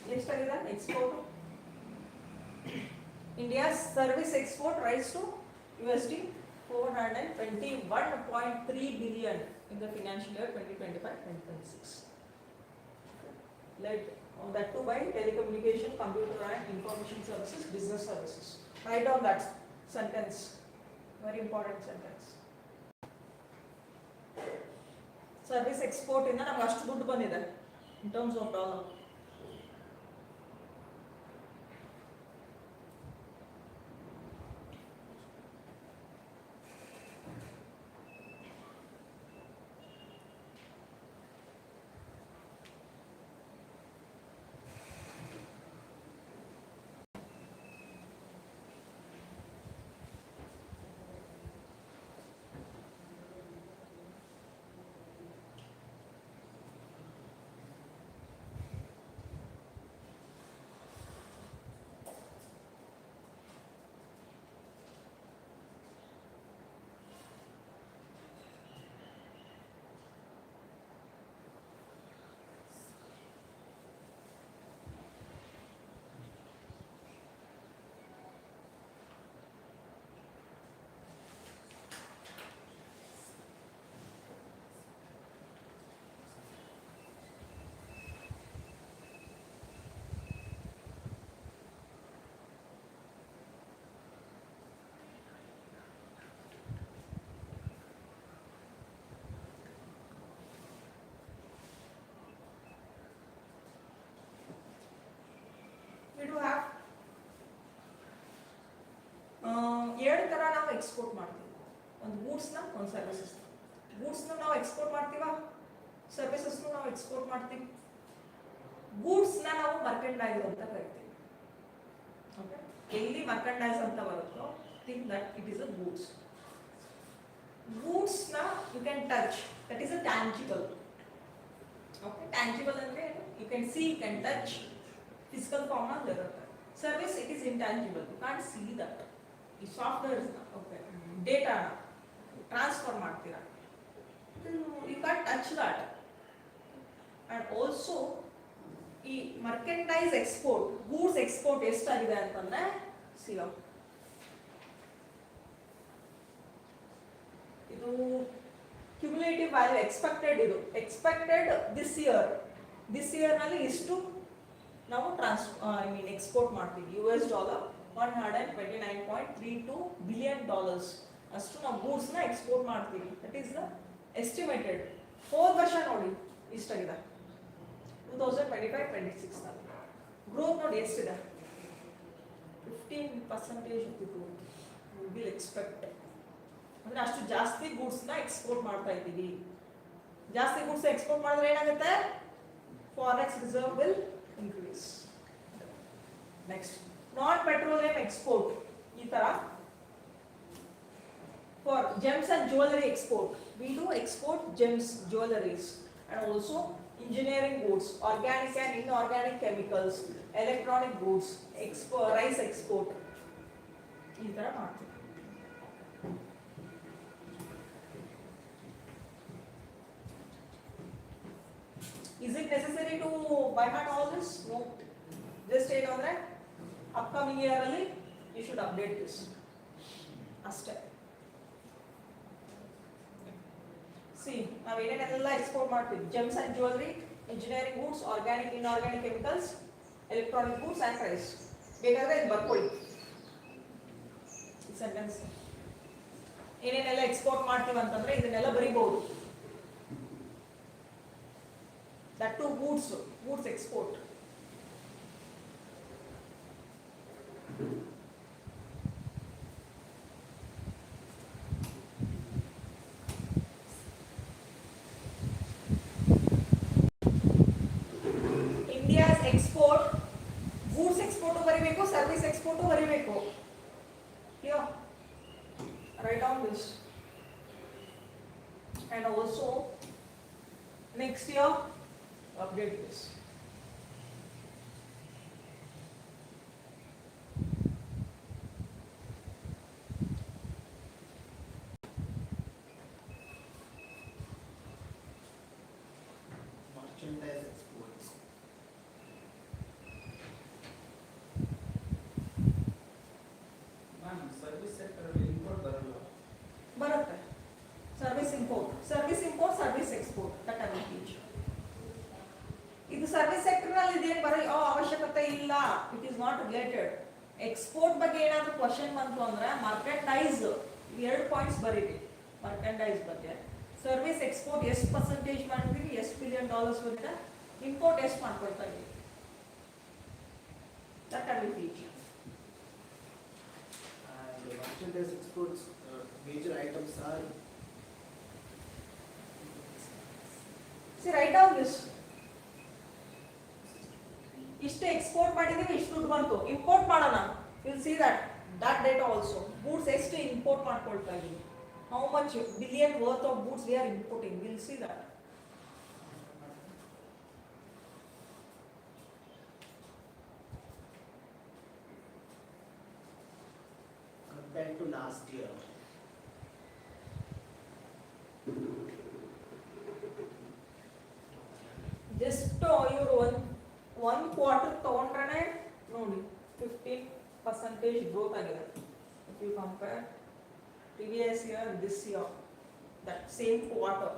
Next again, export. India's service export rise to USD 421.3 billion in the financial year 2025-2026. Led on that too by telecommunication, computer and information services, business services. Write down that sentence. Very important sentence. Service export in the first good one in terms of dollar. Export ಮಾಡ್ತೀವಿ, ಒಂದು ಗೂಡ್ಸ್ನ ಒಂದು services. ಗೂಡ್ಸ್ನ ನಾವು export ಮಾಡ್ತೀವ, ಸರ್ವಿಸಸ್ನು ನಾವು export ಮಾಡ್ತೀವಿ. ಗೂಡ್ಸ್ನ ನಾವು ಮರ್ಕೆಂಡೈಸ್ ಅಂತ ಕರಿತೀವಿ. ಓಕೆ, ಎಲ್ಲಿ ಮರ್ಕೆಂಡೈಸ್ ಅಂತ ಬರುತ್ತೋ think that it is a goods. ಗೂಡ್ಸ್ನ you can touch, that is a tangible. Okay, tangible ಅಂದರೆ you can see, you can touch, physical form ಅಲ್ಲಿ ಇರುತ್ತೆ. Service it is intangible, you can't see that. ಈ ಸಾಫ್ಟ್ವೇರ್ಸ್ನ, okay, ಡೇಟಾನ transfer ಮಾಡ್ತೀರಾ, you can't touch that. And also ಈ merchandise export, goods export ಎಷ್ಟಾಗಿದೆ ಅಂತಂದ್ರೆ ಸಿಯೋ ಇದು ಕ್ಯುಮುಲೇಟಿವ್ ವ್ಯಾಲ್ಯೂ ಎಕ್ಸ್ಪೆಕ್ಟೆಡ್, ಇದು ಎಕ್ಸ್ಪೆಕ್ಟೆಡ್ ದಿಸ್ ಇಯರ್ ನಲ್ಲಿ ಇಷ್ಟು ನಾವು ಎಕ್ಸ್ಪೋರ್ಟ್ ಮಾಡ್ತೀವಿ. US ಡಾಲರ್ $129.32 ಬಿಲಿಯನ್ ಅಷ್ಟು ನಾವು ಗೂಡ್ಸ್ ನ ಎಕ್ಸ್ಪೋರ್ಟ್ ಮಾಡ್ತೀವಿ. That is the estimated. ಹೋದ ವರ್ಷ ನೋಡಿ ಇಷ್ಟಾಗಿದೆ 2025-26 ನಲ್ಲಿ ಗ್ರೋತ್ ನೋಡಿ ಎಷ್ಟಿದೆ, 15% ಗ್ರೋತ್ ವಿಲ್ ಎಕ್ಸ್ಪೆಕ್ಟ್. ಅಂದ್ರೆ ಅಷ್ಟು ಜಾಸ್ತಿ ಗೂಡ್ಸ್ ನ ಎಕ್ಸ್ಪೋರ್ಟ್ ಮಾಡ್ತಾ ಇದ್ದೀವಿ. ಜಾಸ್ತಿ ಗೂಡ್ಸ್ ಎಕ್ಸ್ಪೋರ್ಟ್ ಮಾಡಿದ್ರೆ ಏನಾಗುತ್ತೆ, forex reserve will increase. Next non petroleum export. ಈ ತರ for gems and jewellery export, we do export gems, jewelleries, and also engineering goods, organic and inorganic chemicals, electronic goods, rice export. ಈ ತರ ಮಾಡ್ತೀವಿ. Is it necessary to by heart all this? No. Just ಏನು ಅಂದ್ರೆ upcoming year ಅಲ್ಲಿ you should update this. ಅಷ್ಟೇ. See, ನಾವು ಏನೇನೆಲ್ಲ export ಮಾಡ್ತೀವಿ, gems and jewellery, engineering goods, organic inorganic chemicals, electronic goods and rice. ಬೇಕಾದ್ರೆ ಇದು ಬರ್ಕೊಳ್ಳಿ ಈ ಸೆಂಟೆನ್ಸ್. ಏನೇನೆಲ್ಲ ಎಕ್ಸ್ಪೋರ್ಟ್ ಮಾಡ್ತೀವಿ ಅಂತಂದ್ರೆ ಇದನ್ನೆಲ್ಲ ಬರೀಬಹುದು. That to goods export. Export, goods export ಬರೀಬೇಕು, ಸರ್ವಿಸ್ ಎಕ್ಸ್ಪೋರ್ಟ್ ಬರೀಬೇಕು. Write down this. And also next year update this. Merchandise exports. Ma'am service sector import ಬರಲ್ಲ. ಬರುತ್ತೆ. Service import, service export, that I will teach. ಇದು service sector ನಲ್ಲಿ ಇದೇನು ಬರೋ ಅವಶ್ಯಕತೆ ಇಲ್ಲ, it is not related. Export ಬಗ್ಗೆ ಏನಾದರೂ ಕ್ವಶನ್ ಬಂತು ಅಂದ್ರೆ ಮರ್ಕೆಂಡೈಸ್ 2 ಪಾಯಿಂಟ್ಸ್ ಬರೀರಿ ಮರ್ಕೆಂಡೈಸ್ ಬಗ್ಗೆ. ಸರ್ವಿಸ್ ಎಕ್ಸ್ಪೋರ್ಟ್ ಎಷ್ಟು ಪರ್ಸೆಂಟೇಜ್ ಮಾಡಿದ್ವಿ, ಎಷ್ಟು $1 billion ಬಂದಿದೆ, ಇಂಪೋರ್ಟ್ ಎಷ್ಟು ಮಾಡ್ಕೊಳ್ತಾ ಇದ್ದೀವಿ, that I will teach. And merchandise exports, major items are. See, write down this. ಇಷ್ಟೇ ಎಕ್ಸ್ಪೋರ್ಟ್ ಮಾಡಿದೀವಿ, ಇಷ್ಟು ದುಡ್ಡು ಬಂತು. ಇಂಪೋರ್ಟ್ ಮಾಡೋಣ, will see that data also. Goods ಎಷ್ಟು ಇಂಪೋರ್ಟ್ ಮಾಡ್ಕೊಳ್ತಾ ಇದೀವಿ, how much billion worth of goods we are importing, will see that. Compared to last year. Just ಇವರು ಒನ್ ಕ್ವಾರ್ಟರ್ ತಗೊಂಡ್ರೆ ನೋಡಿ 15% ಗ್ರೋತ್ ಆಗಿದೆ. If you compare previous year this year, that same quarter.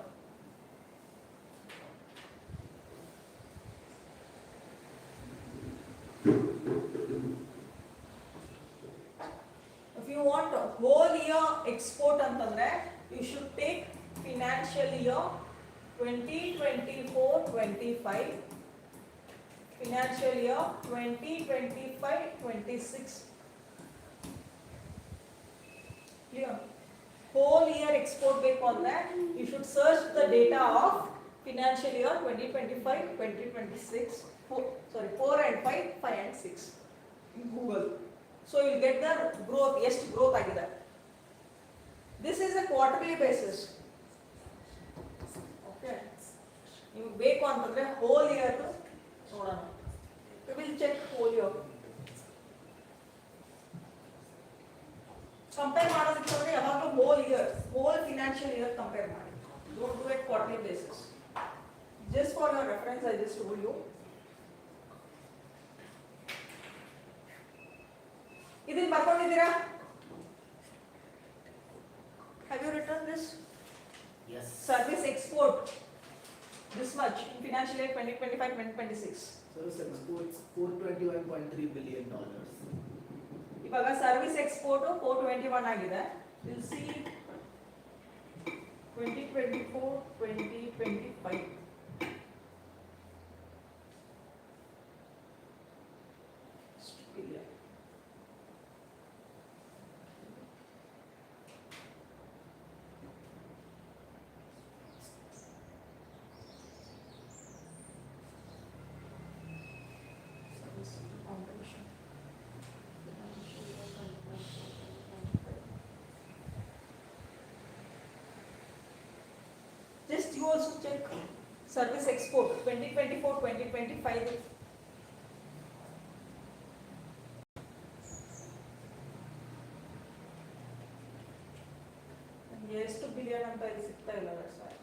If you want whole year export ಅಂತಂದ್ರೆ you should take financial year 2024-25, financial year 2025-26. Clear? Whole year export based on that, you should search the data of financial year 2025, 2026, 4 and 5, 5 and 6 in Google. So you will get the growth, growth agide. This is a quarterly basis. Okay. You bake on the whole year. We will check whole year. Compare ಮಾಡೋದಕ್ಕೆ ಯಾವಾಗಲೂ whole year, whole financial year compare ಮಾಡಿ. Don't do it quarterly basis. Just for your reference, I just told you. ಇದನ್ನ ಬರ್ಕೊಂಡಿದ್ದೀರಾ? Have you written this? Yes. Service export this much in financial year 2025-2026. Service exports $421.3 billion. ಇವಾಗ service export 421 ಆಗಿದೆ. Will see 2024 2025 Just you also check service export 2024-2025. ಎಷ್ಟು billion ಅಂತ ಇಲ್ಲಿ ಸಿಗ್ತಾ ಇಲ್ಲ sir.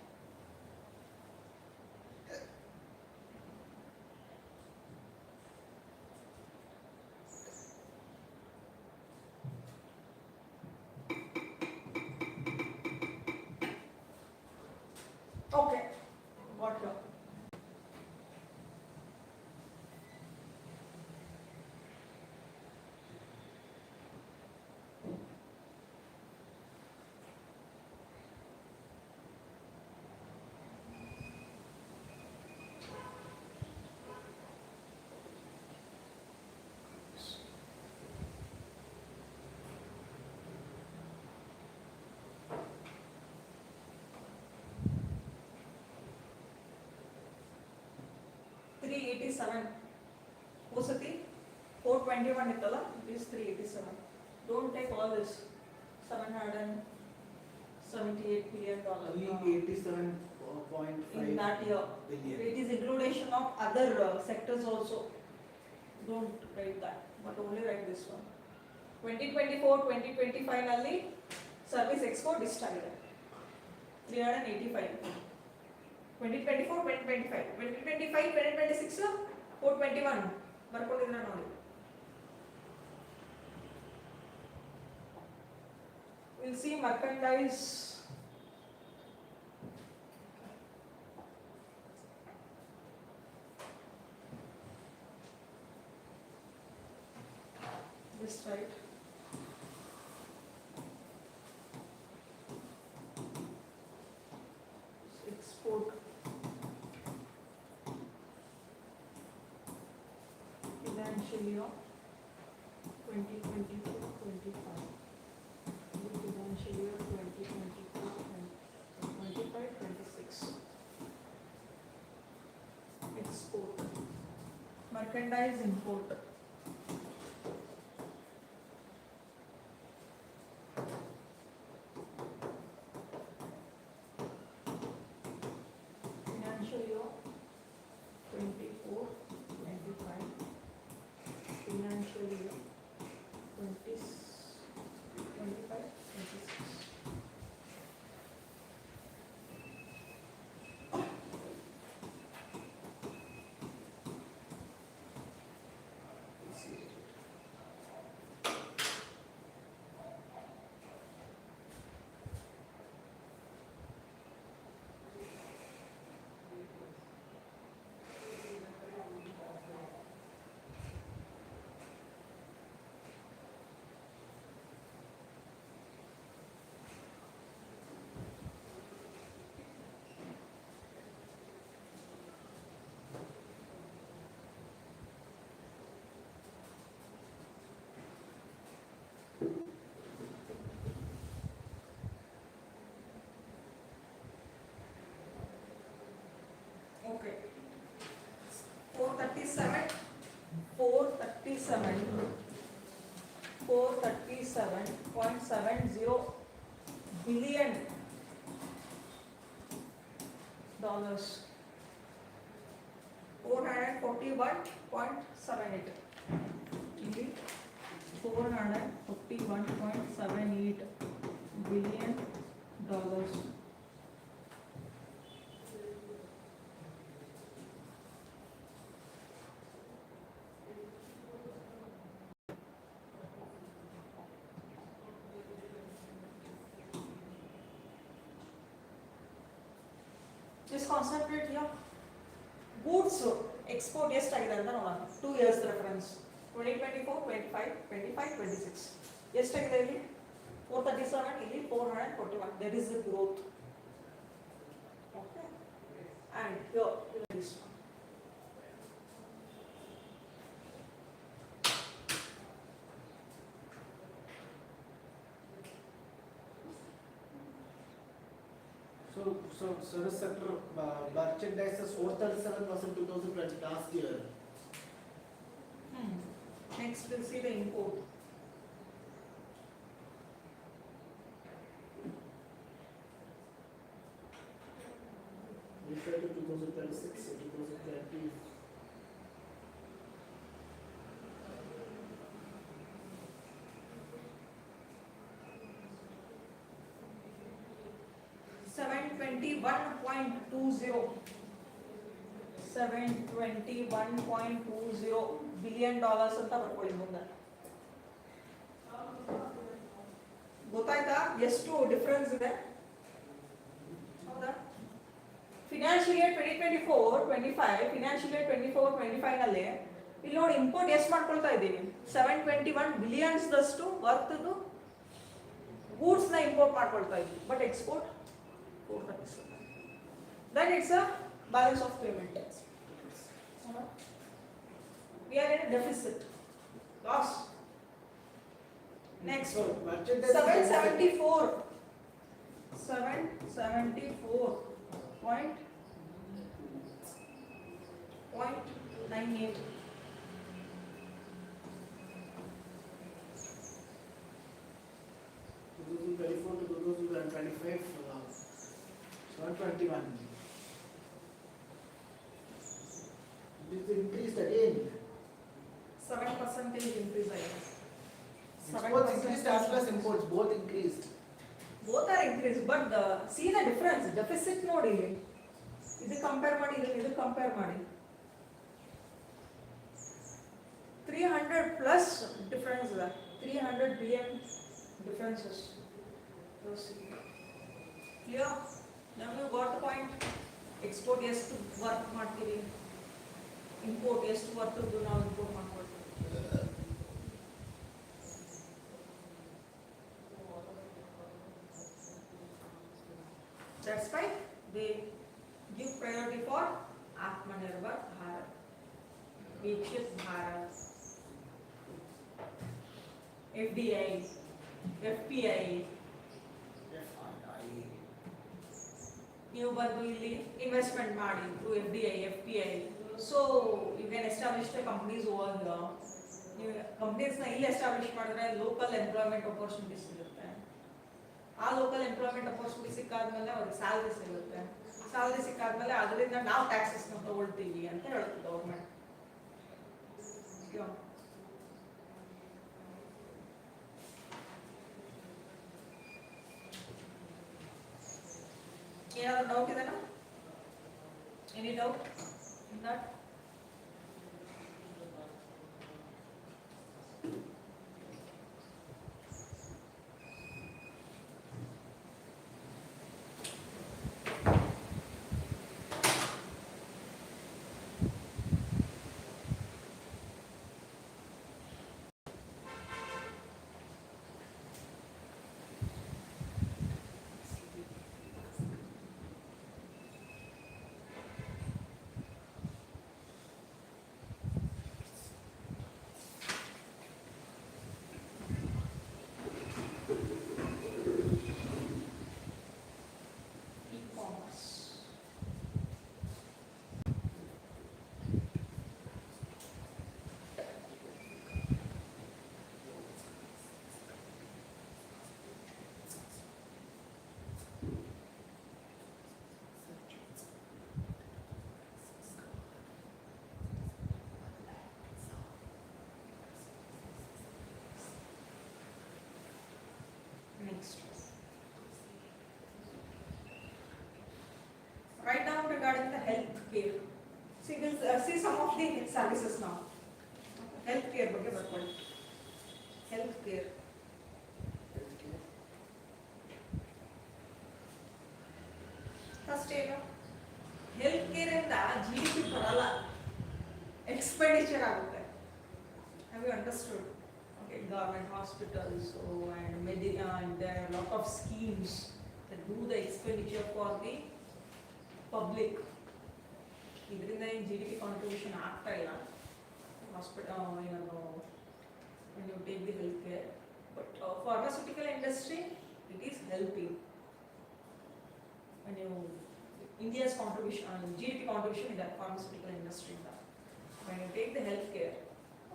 Okay, got you. Usati 421 ittala, it is 387. Don't take all this $778 billion Only 87.5 in that year. billion. It is inclusion of other sectors also. Don't write that, but only write this one. 2024-2025 ನಲ್ಲಿ service export ಇಷ್ಟಾಗಿದೆ 385. 2024-2025, 2025-2026 421 ಬರ್ಕೊಂಡಿದ್ರೆ ನೋಡಿ. We'll see merchandise. This right. Export. Financial year 2024-25. Financial year 2024-25-26. Export. Merchandise import. Financial year 24-25. Financial year 2025-26. $427.70 billion. $441.78. ಇಲ್ಲಿ $441.78 billion. Just concentrate here. Goods export ಎಷ್ಟಾಗಿದೆ ಅಂತ ನೋಡೋಣ. 2 years reference. 2024, 25, 25, 26. ಎಷ್ಟಾಗಿದೆ ಇಲ್ಲಿ? 437, ಇಲ್ಲಿ 441. There is a growth. Okay. And here this one. So service sector merchandise is 437% 2020 last year. Next we'll see the import. Refer to 2026 or 2020. $721.20 billion ಅಂತ ಬರ್ಕೊಳ್ಳಿ ಮುಂದೆ. ಗೊತ್ತಾಯ್ತಾ ಎಷ್ಟು ಡಿಫರೆನ್ಸ್ ಇದೆ? ಹೌದಾ? ಫಿನಾನ್ಷಿಯಲ್ ಇಯರ್ 2024-25 ಫಿನಾನ್ಷಿಯಲ್ ಇಯರ್ 24-25 ನಲ್ಲಿ ಇಲ್ಲಿ ನೋಡಿ ಇಂಪೋರ್ಟ್ ಎಷ್ಟು ಮಾಡ್ಕೊಳ್ತಾ ಇದ್ದೀವಿ? 721 ಬಿಲಿಯನ್ಸ್ ದಷ್ಟು ವರ್ತ್ದು ಗೂಡ್ಸ್ ನ ಇಂಪೋರ್ಟ್ ಮಾಡ್ಕೊಳ್ತಾ ಇದ್ದೀವಿ. But export 437. Then it's a balance of payment. We are in a deficit. Loss. Next. So merchandise 774. 774.98. to 2025, 721. It is increased again. 7% increase ಆಗಿದೆ. Exports increased as well as imports, both increased. Both are increased, but see the difference. Deficit ನೋಡಿ ಇಲ್ಲಿ. ಇದು compare ಮಾಡಿ ಇದು compare ಮಾಡಿ. 300 plus difference ಇದೆ. 300 billion differences. Clear? Now you got the point. Export ಎಷ್ಟು work ಮಾಡ್ತೀವಿ, ಇಂಪೋರ್ಟ್ ಎಷ್ಟು ವರ್ಕ್ ನಾವು ಇಂಪೋರ್ಟ್ ಮಾಡ್ಕೊಳ್ತೀವಿ. That's why they give priority for Atmanirbhar Bharat, Vikshit Bharat, FDI, FPI. ನೀವು ಬಂದು ಇಲ್ಲಿ ಇನ್ವೆಸ್ಟ್ಮೆಂಟ್ ಮಾಡಿ through FDI, FPI. So you can establish the companies over here. ನೀವು ಕಂಪ್ನೀಸ್ನ ಇಲ್ಲಿ ಎಸ್ಟಾಬ್ಲಿಷ್ ಮಾಡಿದ್ರೆ ಲೋಕಲ್ ಎಂಪ್ಲಾಯ್ಮೆಂಟ್ ಅಪರ್ಚುನಿಟೀಸ್ ಸಿಗುತ್ತೆ. ಆ ಲೋಕಲ್ ಎಂಪ್ಲಾಯ್ಮೆಂಟ್ ಅಪರ್ಚುನಿಟಿ ಸಿಕ್ಕಾದ್ಮೇಲೆ ಅವ್ರಿಗೆ ಸ್ಯಾಲ್ರಿ ಸಿಗುತ್ತೆ. ಸ್ಯಾಲ್ರಿ ಸಿಕ್ಕಾದ್ಮೇಲೆ ಅದರಿಂದ ನಾವು ಟ್ಯಾಕ್ಸಸ್ನ ತಗೊಳ್ತೀವಿ ಅಂತ ಹೇಳುತ್ತೆ ಗೌರ್ಮೆಂಟ್. ಏನಾದರೂ ಡೌಟ್ ಇದೆನಾ? Any doubt in that? health care. See, we'll see some of the services now. Health care ಬಗ್ಗೆ ಬರ್ಕೊಳ್ಳಿ. Health care. ಫಸ್ಟ್ ಏನು ಹೆಲ್ತ್ ಕೇರ್ ಇಂದ GDP ಬರಲ್ಲ, ಎಕ್ಸ್ಪೆಂಡಿಚರ್ ಆಗುತ್ತೆ. Have you understood? Okay, government hospitals and there are a lot of schemes that do the expenditure for the public. ಇದರಿಂದ ಏನು GDP contribution ಆಗ್ತಾ ಇಲ್ಲ hospital when you take the health care, but pharmaceutical industry it is helping. When you India's contribution GDP contribution in the pharmaceutical industry, when you take the health care,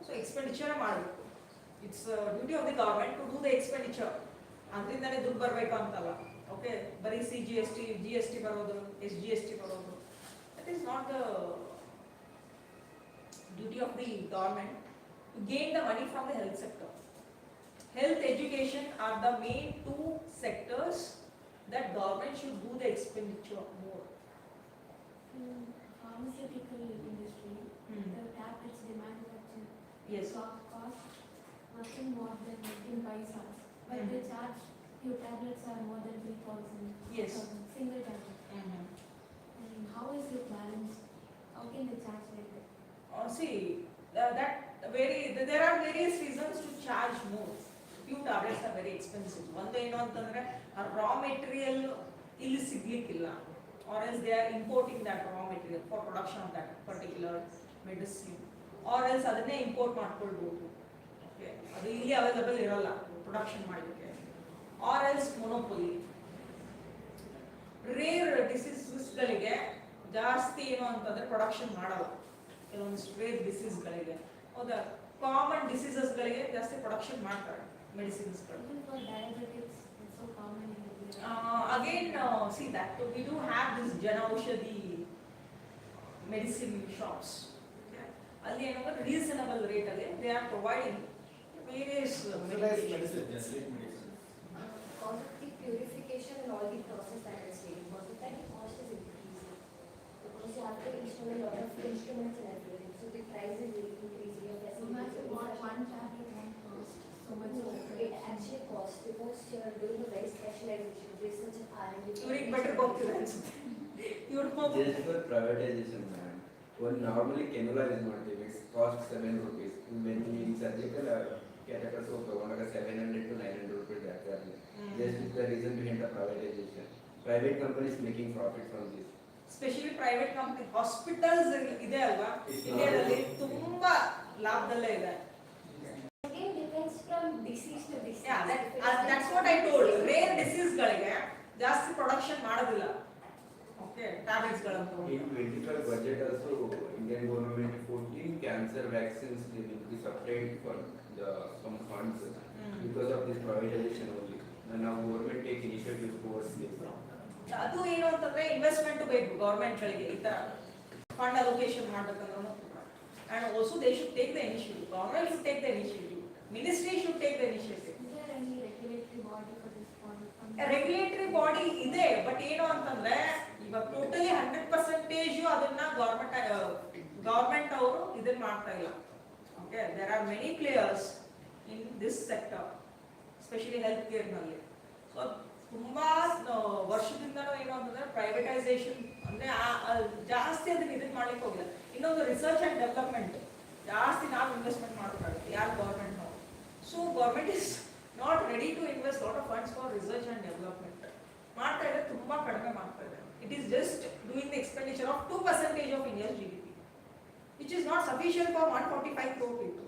so expenditure ಮಾಡಬೇಕು. It's duty of the government to do the expenditure. ಅದರಿಂದನೇ ದುಡ್ಡು ಬರಬೇಕು ಅಂತಲ್ಲ. Okay, ಬರೀ GST ಬರೋದು, SGST ಬರೋದು, that is not the duty of the government to gain the money from the health sector. Health education are the main two sectors that government should do the expenditure more. Pharmaceutical industry, the tablets they manufacture, Yes. cost nothing more than 15 paisas, but they charge few tablets are more than 3,000. Yes. Single tablet. And how is it balanced? How can they charge like that? See, there are various reasons to charge more. Few tablets are very expensive. ಒಂದು ಏನು ಅಂತಂದ್ರೆ raw material ಇಲ್ಲಿ ಸಿಗ್ಲಿಕ್ಕಿಲ್ಲ, or else they are importing that raw material for production of that particular medicine, or else ಅದನ್ನೇ import ಮಾಡ್ಕೊಳ್ಬಹುದು. Okay, ಅದು ಇಲ್ಲಿ available ಇರಲ್ಲ production ಮಾಡಲಿಕ್ಕೆ, or else monopoly. ರೇರ್ ಡಿಸೀಸಸ್ಗಳಿಗೆ ಜಾಸ್ತಿ ಏನು ಅಂತಂದ್ರೆ ಪ್ರೊಡಕ್ಷನ್ ಮಾಡಲ್ಲ, ಕೆಲವೊಂದು ರೇರ್ ಡಿಸೀಸ್ಗಳಿಗೆ. ಹೌದಾ, ಕಾಮನ್ ಡಿಸೀಸಸ್ಗಳಿಗೆ ಜಾಸ್ತಿ ಪ್ರೊಡಕ್ಷನ್ ಮಾಡ್ತಾರೆ ಮೆಡಿಸಿನ್ಸ್ಗಳು. Even for diabetics, it's so common in India. Again, see that we do have this Janaushadhi medicine shops. ಅಲ್ಲಿ ಏನಂದ್ರೆ ರೀಸನಬಲ್ ರೇಟ್ ಅಲ್ಲಿ they are providing various medications. Generic medicine. Because of the purification and all the process that is taking, because of that the cost is increasing. Because you have to install a lot of instruments and everything, so the price is increasing. Your So much facilities what are one tablet won't cost so much. no, it actually costs because you are doing a very specialization, research and R&D. ಇವ್ರಿಗೆ better ಹೋಗ್ತಿದೆ ಅನ್ಸುತ್ತೆ. ಇವ್ರು ಹೋಗಿ Just for privatization, man. One normally cannula is not if it costs 7 rupees. When in surgical catheter so one 700 to 900 rupees exactly. Just is the reason behind the privatization. Private companies making profit from this. Specially private company hospitals ಇದೆ ಅಲ್ವಾ, ಇಂಡಿಯಾದಲ್ಲಿ ತುಂಬಾ ಲಾಭದಲ್ಲೇ ಇದೆ. Again depends from disease to disease. That's what I told. Rare ಡಿಸೀಸ್ಗಳಿಗೆ ಜಾಸ್ತಿ production ಮಾಡೋದಿಲ್ಲ. Okay, tablets ಗಳಂತೂ In 25 budget also Indian government 14 cancer vaccines they will be supplied for the some funds because of this privatization only. And now government take initiative towards this. ಅದು ಏನು ಅಂತಂದ್ರೆ investment ಬೇಕು government ಗಳಿಗೆ, ಈ ತರ fund allocation ಮಾಡ್ಬೇಕಂದ್ರೆ. And also they should take the initiative. Government should take the initiative, ministry should take the initiative. Is there any regulatory body for this fund? Regulatory body ಇದೆ, but ಏನು ಅಂತಂದ್ರೆ ಇವಾಗ totally 100% ಅದನ್ನ government ಅವರು ಇದನ್ನ ಮಾಡ್ತಾ ಇಲ್ಲ. Okay, there are many players in this sector, especially health care ನಲ್ಲಿ. ಸೊ ತುಂಬಾ ವರ್ಷದಿಂದನೂ ಏನು ಅಂತಂದ್ರೆ ಪ್ರೈವೇಟೈಸೇಷನ್ ಅಂದ್ರೆ ಜಾಸ್ತಿ ಅದನ್ನ ಇದನ್ನ ಮಾಡ್ಲಿಕ್ಕೆ ಹೋಗಿಲ್ಲ. ಇನ್ನೊಂದು ರಿಸರ್ಚ್ ಅಂಡ್ ಡೆವಲಪ್ಮೆಂಟ್ ಜಾಸ್ತಿ ನಾವು ಇನ್ವೆಸ್ಟ್ಮೆಂಟ್ ಮಾಡಬೇಕಾಗುತ್ತೆ, ಯಾರು ಗವರ್ಮೆಂಟ್ ನಾವು. So government is not ready to invest lot of funds for research and development. ಮಾಡ್ತಾ ಇದೆ, ತುಂಬಾ ಕಡಿಮೆ ಮಾಡ್ತಾ ಇದೆ. It is just doing the expenditure of 2% of India's GDP, which is not sufficient for 145 crore people.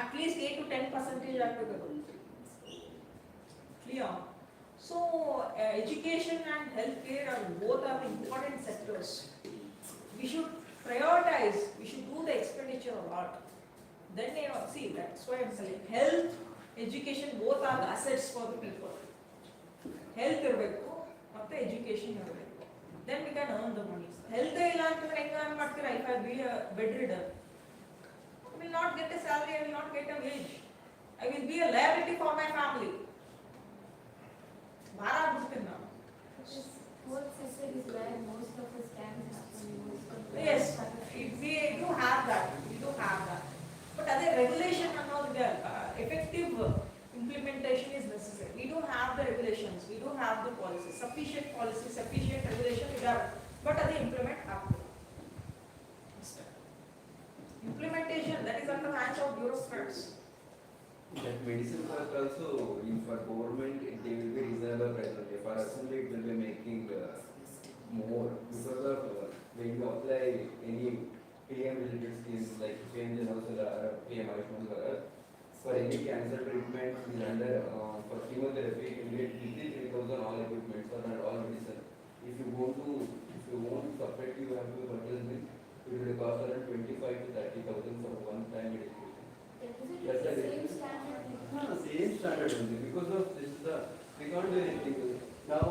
At least 8 to 10% ಆಗಬೇಕು. Clear? So education and healthcare are both are important sectors. We should prioritize. We should do the expenditure a lot. Then see that's why I'm saying health, education both are assets for the people. Health ಇರಬೇಕು ಮತ್ತೆ education ಇರಬೇಕು. Then we can earn the money. Health ಇಲ್ಲ ಅಂತಂದ್ರೆ ಹೆಂಗ earn ಮಾಡ್ತೀರಾ? If I be a bedridden, I will not get a salary. I will not get a wage. I will be a liability for my family. ಭಾರ ಆಗ್ಬಿಡ್ತೀನಿ ನಾನು. This fourth sector is where most of have the policy, sufficient policy, sufficient regulation ಇದಾವೆ, but ಅದು implement ಆಗ್ತದೆ ಅಷ್ಟೇ. Implementation, that is under the hands of bureaucrats. That medicine product also, in for government, they will be reasonable price. Okay, for assembly, it will be making more because of when you apply any PM related schemes like PM General or PM Ayushman Bharat, for any cancer treatment is under for chemotherapy, you will get 3,000 all equipment or all medicine. If you want separate, you have to purchase it. It will cost around 25 to 30,000 for one time medication. Is it the same standard? No, same standard only because of this we can't do anything. Now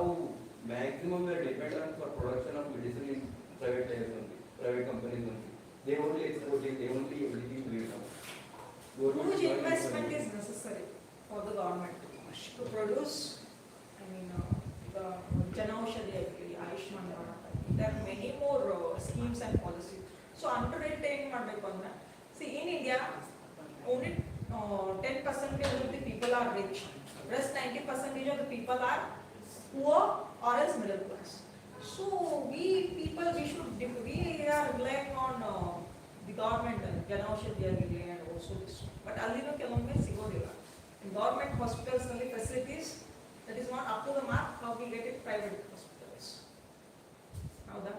maximum we are dependent for production of medicine in private players only, private companies only. They only exporting, they only everything doing now. Huge investment is necessary for the government to produce, I mean, the Janaushadhi Academy, Ayushman Bharat. There are many more schemes and policies. So, until ಏನು ಮಾಡಬೇಕು ಅಂದ್ರೆ, see in India, only 10% of the people are rich. Rest 90% of the people are poor or else middle class. So, we are relying on the government, Janaushadhi Academy and also this. But allino ಕೆಲವೊಮ್ಮೆ ಸಿಗೋದಿಲ್ಲ. In government hospitals ನಲ್ಲಿ facilities that is not up to the mark, how we get it private hospitals. Now that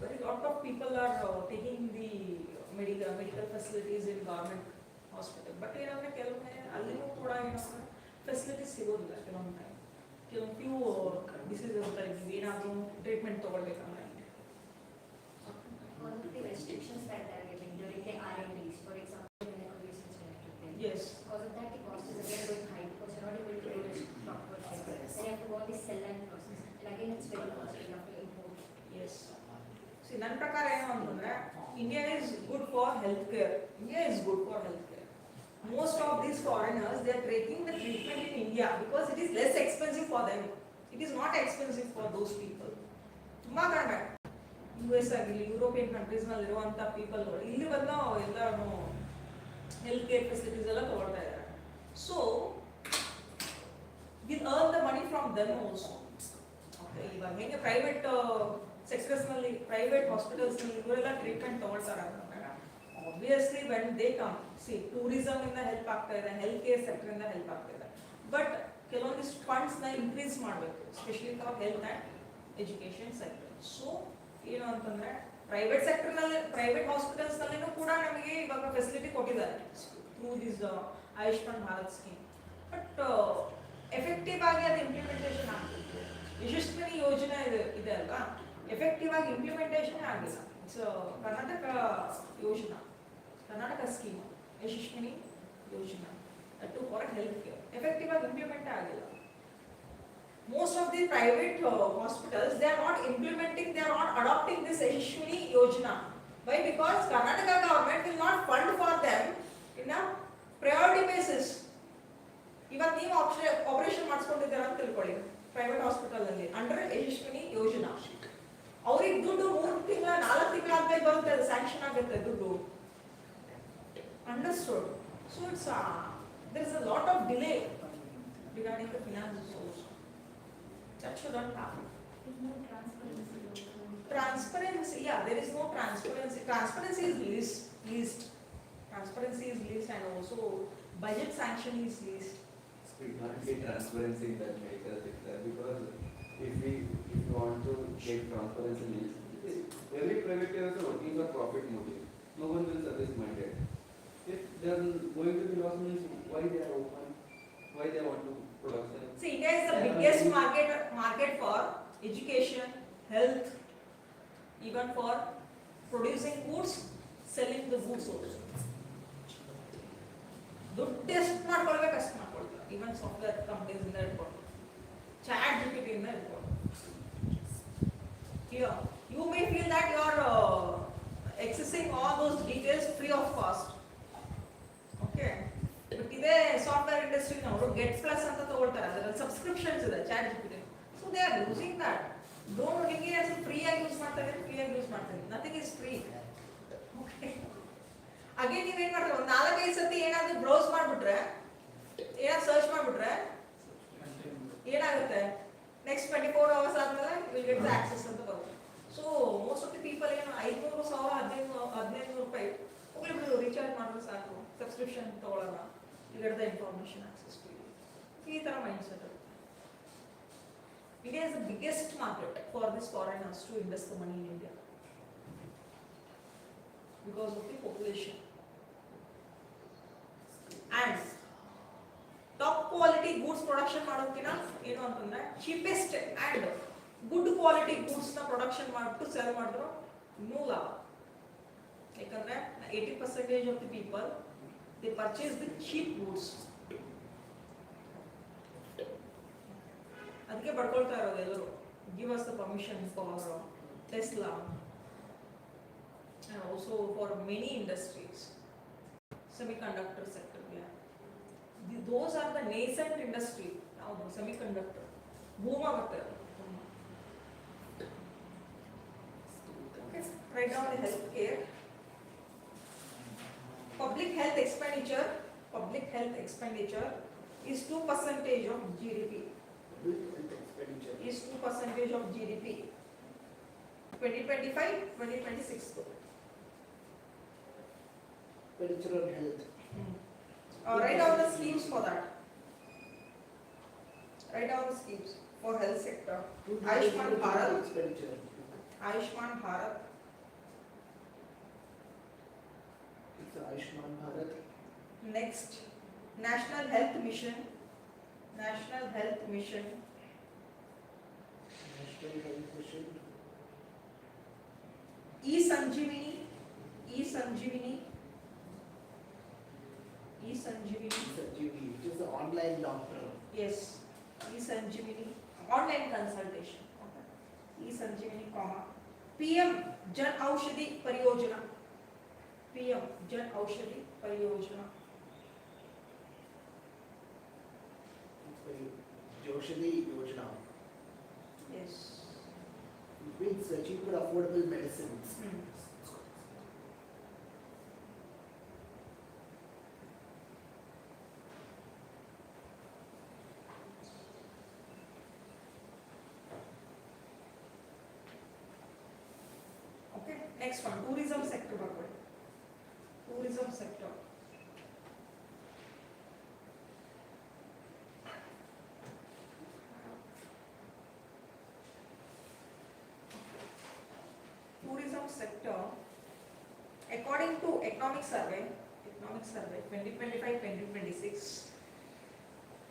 very lot of people are taking the medical facilities in government hospital. But ಏನಂದ್ರೆ ಕೆಲವೊಮ್ಮೆ ಅಲ್ಲಿನೂ ಕೂಡ ಏನಂದ್ರೆ facilities ಸಿಗೋದಿಲ್ಲ ಕೆಲವೊಂದು time. ಕೆಲವೊಂದು few diseases ಇರ್ತಾರೆ, ಏನಾದರೂ treatment ತಗೊಳ್ಬೇಕಂದ್ರೆ. One of the restrictions that they are giving during the R&Ds, for example, clinical research and everything. Yes. Because of that, the cost is again going high because you're not able to do this proper check. Then you have to go on the cell line process. And again, it's very costly. You have to import. Yes. See, ನನ್ನ ಪ್ರಕಾರ ಏನು ಅಂತಂದ್ರೆ, India is good for healthcare. India is good for healthcare. Most of these foreigners, they are taking the treatment in India because it is less expensive for them. It is not expensive for those people. ತುಂಬಾ ಕಡಿಮೆ. US ಆಗಲಿ European countries ನಲ್ಲಿ ಇರುವಂತ people ಇಲ್ಲಿ ಬಂದು ಎಲ್ಲಾನು health care facilities ಎಲ್ಲ ತಗೊಳ್ತಾ ಇದ್ದಾರೆ. So we earn the money from them also. Okay, ಇವಾಗ ಹೇಗೆ ಪ್ರೈವೇಟ್ ಸೆಕ್ಟರ್ಸ್ ನಲ್ಲಿ ಪ್ರೈವೇಟ್ ಹಾಸ್ಪಿಟಲ್ಸ್ ನಲ್ಲಿ ಇವರೆಲ್ಲ ಟ್ರೀಟ್ಮೆಂಟ್ ತಗೊಳ್ತಾರೆ ಅಂತಂದಾಗ obviously when they come C tourism ಇಂದ ಹೆಲ್ಪ್ ಆಗ್ತಾ ಇದೆ, ಹೆಲ್ತ್ ಕೇರ್ ಸೆಕ್ಟರ್ ಇಂದ ಹೆಲ್ಪ್ ಆಗ್ತಾ ಇದೆ. ಬಟ್ ಕೆಲವೊಂದಿಷ್ಟು ಫಂಡ್ಸ್ ನ ಇನ್ಕ್ರೀಸ್ ಮಾಡಬೇಕು, especially for health and education sector. So ಏನು ಅಂತಂದ್ರೆ ಪ್ರೈವೇಟ್ ಸೆಕ್ಟರ್ ನಲ್ಲಿ ಪ್ರೈವೇಟ್ ಹಾಸ್ಪಿಟಲ್ಸ್ ನಲ್ಲಿನೂ ಕೂಡ ನಮಗೆ ಇವಾಗ ಫೆಸಿಲಿಟಿ ಕೊಟ್ಟಿದ್ದಾರೆ through this Ayushman Bharat scheme. But effective ಆಗಿ ಅದು ಇಂಪ್ಲಿಮೆಂಟೇಷನ್ ಆಗ್ತಿದೆ. ಯಶಸ್ವಿನಿ ಯೋಜನೆ ಇದೆ ಅಲ್ವಾ, ಎಫೆಕ್ಟಿವ್ ಆಗಿ ಇಂಪ್ಲಿಮೆಂಟೇಷನ್ ಆಗಿಲ್ಲ. It's Karnataka Yojana, Karnataka scheme Yeshasvini Yojana too for health care effective ಆಗಿ ಇಂಪ್ಲಿಮೆಂಟ್ ಆಗಿಲ್ಲ. Most of the private hospitals, they are not implementing, they are not adopting this Yashashwini Yojana. Why? Because Karnataka government will not fund for them in a priority basis. Even ನೀವು operation ಮಾಡಿಸ್ಕೊಂಡಿದ್ದೀರಾ ಅಂತ ತಿಳ್ಕೊಳ್ಳಿ private hospital ಅಲ್ಲಿ under Yashasvini ಯೋಜನಾ, ಅವ್ರಿಗೆ ದುಡ್ಡು 3 ತಿಂಗಳ 4 ತಿಂಗಳ ಆದ್ಮೇಲೆ ಬರುತ್ತೆ, ಅದು ಸ್ಯಾಂಕ್ಷನ್ ಆಗುತ್ತೆ ದುಡ್ಡು. Understood? So it's there is a lot of delay regarding the finances also. That should not happen. There's no transparency. Transparency, yeah, there is no transparency. Transparency is least. Transparency is least, and also budget sanction is least. We can't get transparency in that medical sector because if we want to get transparency, every private is working for profit motive. No one will service minded. If they are going to be loss, means why they are open? Why they want to production? See, India is the biggest market for education, health, even for producing goods, selling the goods also. ದುಡ್ಡು ಎಷ್ಟು ಮಾಡ್ಕೊಳ್ಬೇಕು ಅಷ್ಟು ಮಾಡ್ಕೊಳ್ತಾರೆ. Even software companies ಇಂದ ಇಟ್ಕೊಂಡು chat GPT ಇಂದ ಇಟ್ಕೊಂಡು. Here, you may feel that you are accessing all those details free of cost. Okay. But ಇದೇ ಸಾಫ್ಟ್ವೇರ್ ಇಂಡಸ್ಟ್ರಿ ಅವರು ಗೆಟ್ ಪ್ಲಸ್ ಅಂತ ತಗೊಳ್ತಾರೆ, ಅದರಲ್ಲಿ ಸಬ್ಸ್ಕ್ರಿಪ್ಷನ್ಸ್ ಇದೆ chat GPT. So they are using that. Don't ನಿಮಗೆ free ಆಗಿ ಯೂಸ್ ಮಾಡ್ತಾರೆ, nothing is free. Okay, again ನೀವೇನ್ ಮಾಡ್ತಾರೆ, ಒಂದು 4-5 ಸತಿ ಏನಾದ್ರು ಬ್ರೌಸ್ ಮಾಡ್ಬಿಟ್ರೆ, ಏನಾದ್ರು ಸರ್ಚ್ ಮಾಡ್ಬಿಟ್ರೆ ಏನಾಗುತ್ತೆ ನೆಕ್ಸ್ಟ್ 24 ಅವರ್ಸ್ ಆದ್ಮೇಲೆ ವಿಲ್ ಗೆಟ್ ದ ಆಕ್ಸೆಸ್ ಅಂತ ಬರುತ್ತೆ. So most of the people ಏನು 500 1500 ರೂಪಾಯಿ ಹೋಗ್ಲಿ ಬಿಡು ರೀಚಾರ್ಜ್ ಮಾಡಿದ್ರೆ ಸಾಕು, ಸಬ್ಸ್ಕ್ರಿಪ್ಷನ್ ತಗೊಳ್ಳೋಣ, you get the information access to you. ಈ ತರ mind set. India is the biggest market for these foreigners to invest the money in India because of the population. And top quality goods production ಮಾಡೋದಕ್ಕಿಂತ ಏನು ಅಂತಂದ್ರೆ cheapest and good quality goods ನ production ಮಾಡ್ಬಿಟ್ಟು cell ಮಾಡಿದ್ರು ಇನ್ನೂ ಲಾಭ. ಯಾಕಂದ್ರೆ 80% of the people they purchase the cheap goods. ಅದಕ್ಕೆ ಪಡ್ಕೊಳ್ತಾ ಇರೋದು ಎಲ್ಲರೂ. Give us the permission for Tesla and also for many industries, semiconductor sector. Those are the nascent industry. Now the semiconductor boom ಆಗುತ್ತೆ. Okay, write down the healthcare. Public health expenditure is 2% of GDP. Is 2% of GDP. 2025, 2026. Expenditure on health. Write down the schemes for that. Write down the schemes for health sector. Ayushman Bharat. Expenditure. Ayushman Bharat. It's Ayushman Bharat. Next, National Health Mission. National Health Mission. National Health Mission. E-Sanjeevani. E-Sanjeevani. E-Sanjeevani. Sanjeevani. It is the online doctor. Yes. E-Sanjeevani. Online consultation. Okay. E-Sanjeevani, comma. PM Jan Aushadhi Pariyojana. PM Jan Aushadhi Pariyojana. Joshadi Yojana. Yes. It means cheaper affordable medicines. Okay, next one, tourism sector. Tourism sector. Tourism sector, according to economic survey 2025-2026,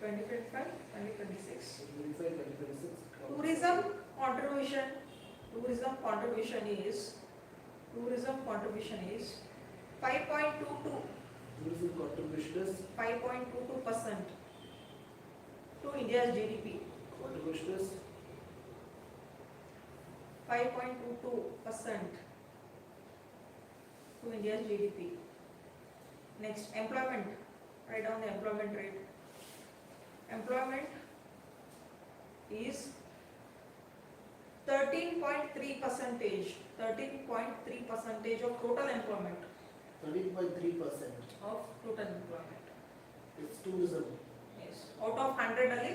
2025-2026. 2025-2026. Tourism contribution is 5.22% Tourism contribution is 5.22% to India's GDP. contribution is 5.22% to India's GDP. Next, employment. Write down the employment rate. Employment is 13.3%. 13.3% of total employment. 13.3%. Of total employment. It's tourism. Yes. Out of 100 only,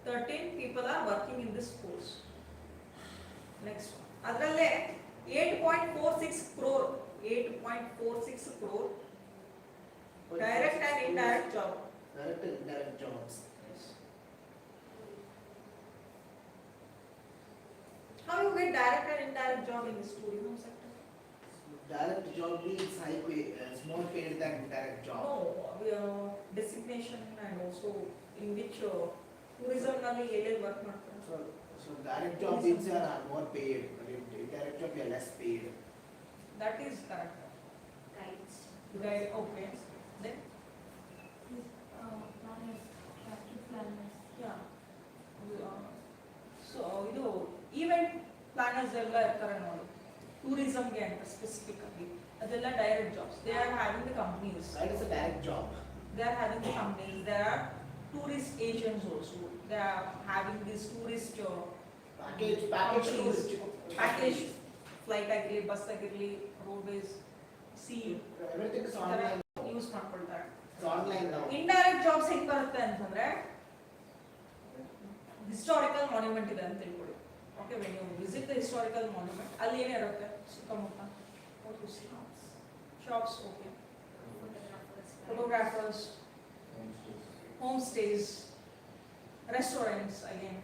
13 people are working in this course. Next one. ಅದರಲ್ಲೇ 8.46 crore direct and indirect job. Direct and indirect jobs. Yes. How you get direct and indirect job in this tourism sector? Direct job means high pay, small paid than indirect job. No, designation and also in which tourism ನಲ್ಲಿ ಎಲ್ಲೆಲ್ಲಿ work ಮಾಡ್ತಾರೆ. So direct job means you are more paid, but in indirect job you are less paid. That is correct. Guides. Right, okay. Then planners, traffic planners. yeah. So ಇದು event planners ಎಲ್ಲ ಇರ್ತಾರೆ ನೋಡಿ, tourismಗೆ ಅಂತ specifically ಅದೆಲ್ಲ direct jobs. They are having the companies. That is a direct job. They are having the companies. There are tourist agents also. They are having these tourist Package companies, tourist. package flight ಆಗಿರಲಿ, bus ಆಗಿರಲಿ, roadways, sea, Everything is online. Use ಮಾಡ್ಕೊಳ್ತಾರೆ. It's online now. Indirect jobs ಹೆಂಗ್ ಬರುತ್ತೆ ಅಂತಂದ್ರೆ historical monument ಇದೆ ಅಂತ ತಿಳ್ಕೊಳ್ಳಿ. Okay, when you visit the historical monument ಅಲ್ಲಿ ಏನಿರುತ್ತೆ ಸುತ್ತಮುತ್ತ shops, okay, photographers, home stays, restaurants again,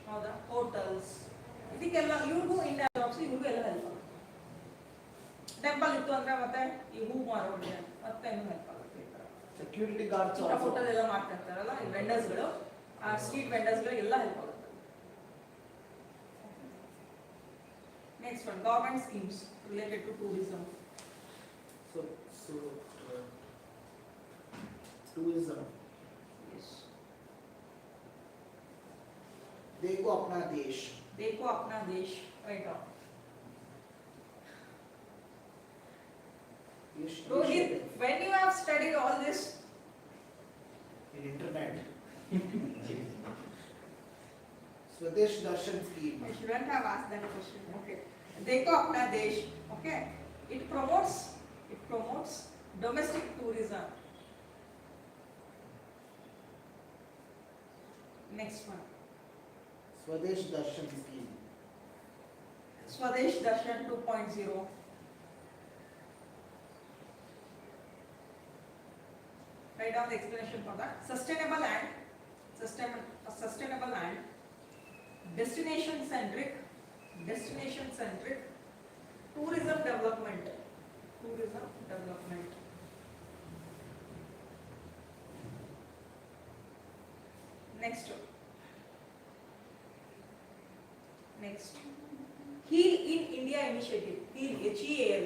ಹೌದಾ, ಹೋಟೆಲ್ಸ್, ಇದಕ್ಕೆಲ್ಲ ಇವ್ರಿಗೂ ಇಂಡಿಯಾ ಜಾಬ್ಸ್ ಇವ್ರಿಗೂ ಎಲ್ಲ ಹೆಲ್ಪ್ ಆಗುತ್ತೆ. ಟೆಂಪಲ್ ಇತ್ತು ಅಂದ್ರೆ ಮತ್ತೆ ಈ ಹೂ ಮಾರೋರಿಗೆ ಮತ್ತೆ ಇನ್ನೂ ಹೆಲ್ಪ್ ಆಗುತ್ತೆ. ಈ ಥರ Security guards ಚಿಕ್ಕ also. ಪುಟ್ಟದ ಎಲ್ಲ ಮಾಡ್ತಾ ಇರ್ತಾರಲ್ಲ ಈ ವೆಂಡರ್ಸ್ಗಳು, ಆ ಸ್ಟ್ರೀಟ್ ವೆಂಡರ್ಸ್ಗಳು ಎಲ್ಲ ಹೆಲ್ಪ್ ಆಗುತ್ತೆ. Next one, government schemes related to tourism. So, tourism. देखो अपना देश. देखो अपना देश, right on. Rohit, when you have studied all this In internet. Swadesh Darshan scheme. I shouldn't have asked that question. Okay. Dekho apna desh. Okay. It promotes domestic tourism. Next one. Swadesh Darshan scheme. Swadesh Darshan 2.0. Write down the explanation for that. Sustainable and destination centric tourism development. Next. Heal in India initiative. Heal, H-E-A-L.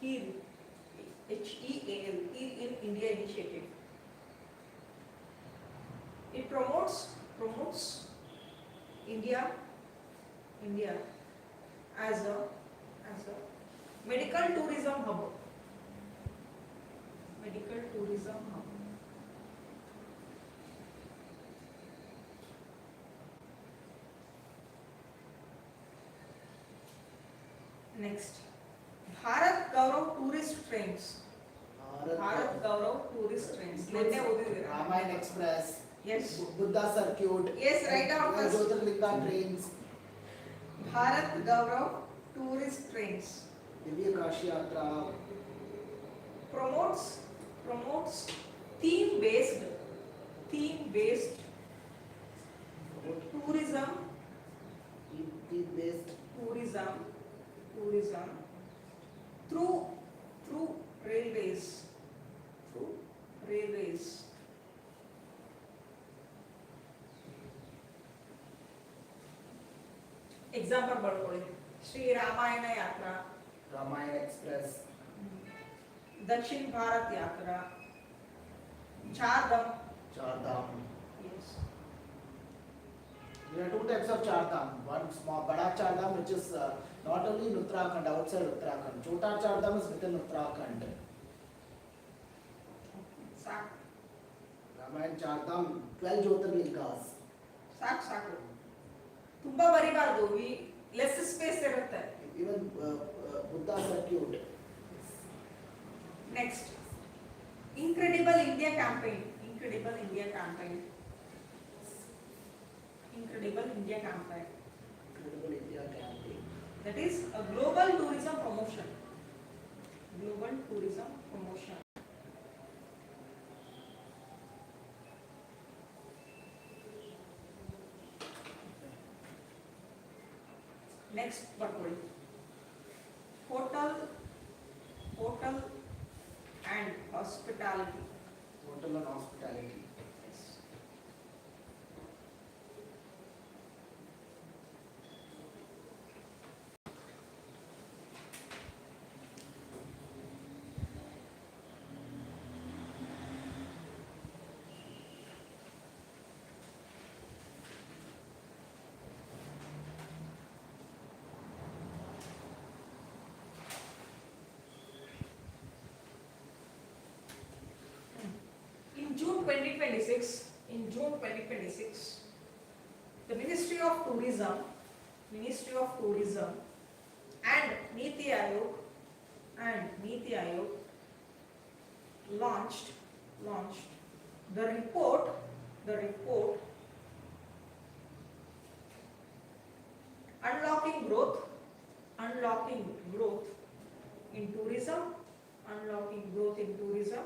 Heal in India initiative. It promotes India as a medical tourism hub. Next, Bharat Gaurav tourist trains. Bharat Gaurav tourist trains. Nenne odidira. Ramayana Express. Yes. Buddha Circuit. Yes, right now first. Jyotirlinga trains. Bharat Gaurav tourist trains. Divya Kashi Yatra. Promotes theme based tourism through railways. Example ಬರ್ಕೊಳ್ಳಿ. ಶ್ರೀ ರಾಮಾಯಣ ಯಾತ್ರಾ, Ramayana Express. ದಕ್ಷಿಣ ಭಾರತ್ ಯಾತ್ರಾ, Chardham. Chardham. Yes. There are two types of Chardham. One small Bada Chardham, which is not only in Uttarakhand, outside Uttarakhand. Chota Chardham is within Uttarakhand. ಸಾಕು Ramayana Chardham, 12 Jyotirlingas. ಸಾಕು ತುಂಬಾ ಬರಿಬಾರ್ದು, less space ಇರುತ್ತೆ. Even Buddha Circuit. Next, Incredible India campaign. Incredible India campaign. That is a global tourism promotion. Next, ಬರ್ಕೊಳ್ಳಿ. Hotel and hospitality. Hotel and hospitality. Yes. In June 2026, the Ministry of Tourism and Nittur Aayog launched the report growth, unlocking growth in tourism, unlocking growth in tourism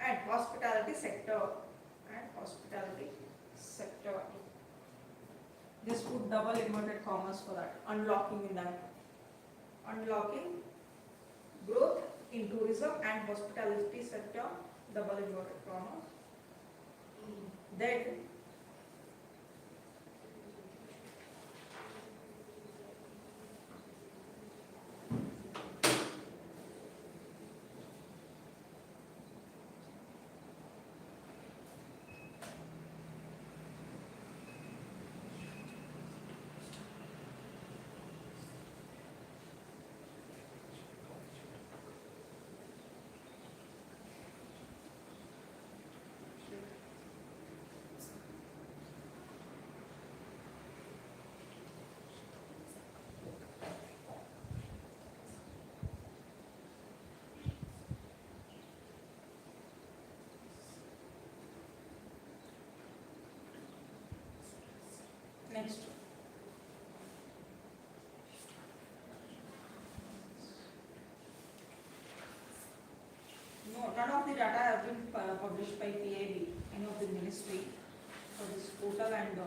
and hospitality sector, and hospitality sector. This put double inverted commas for that, unlocking in that. Unlocking growth in tourism and hospitality sector, double inverted commas. Then next. No, none of the data have been published by PAB, any of the ministry for this hotel and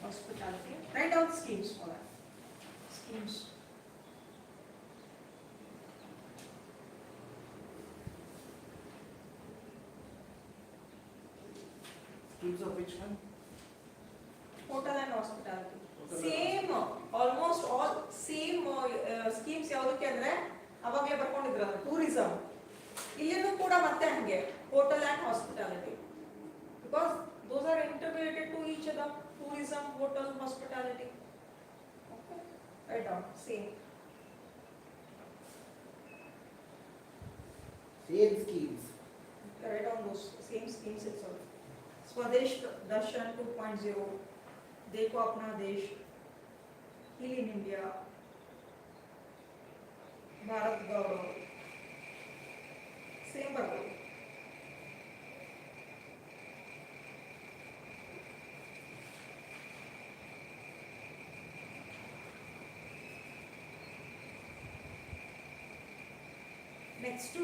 hospitality. Write down schemes for that. Schemes. Schemes of which one? Hotel and hospitality. Hotel and Same, almost all same schemes ಯಾವುದಕ್ಕೆ ಅಂದ್ರೆ ಅವಾಗಲೇ ಬರ್ಕೊಂಡಿದ್ರಲ್ಲ tourism, ಇಲ್ಲಿನೂ ಕೂಡ ಮತ್ತೆ ಹಂಗೆ hotel and hospitality, because those are interrelated to each other, tourism, hotel, hospitality. Okay, write down same. Same schemes. Write down those same schemes itself. Swadesh Darshan 2.0, देखो अपना देश, Heal in India, Bharat Gaurav, same बराबर. Next to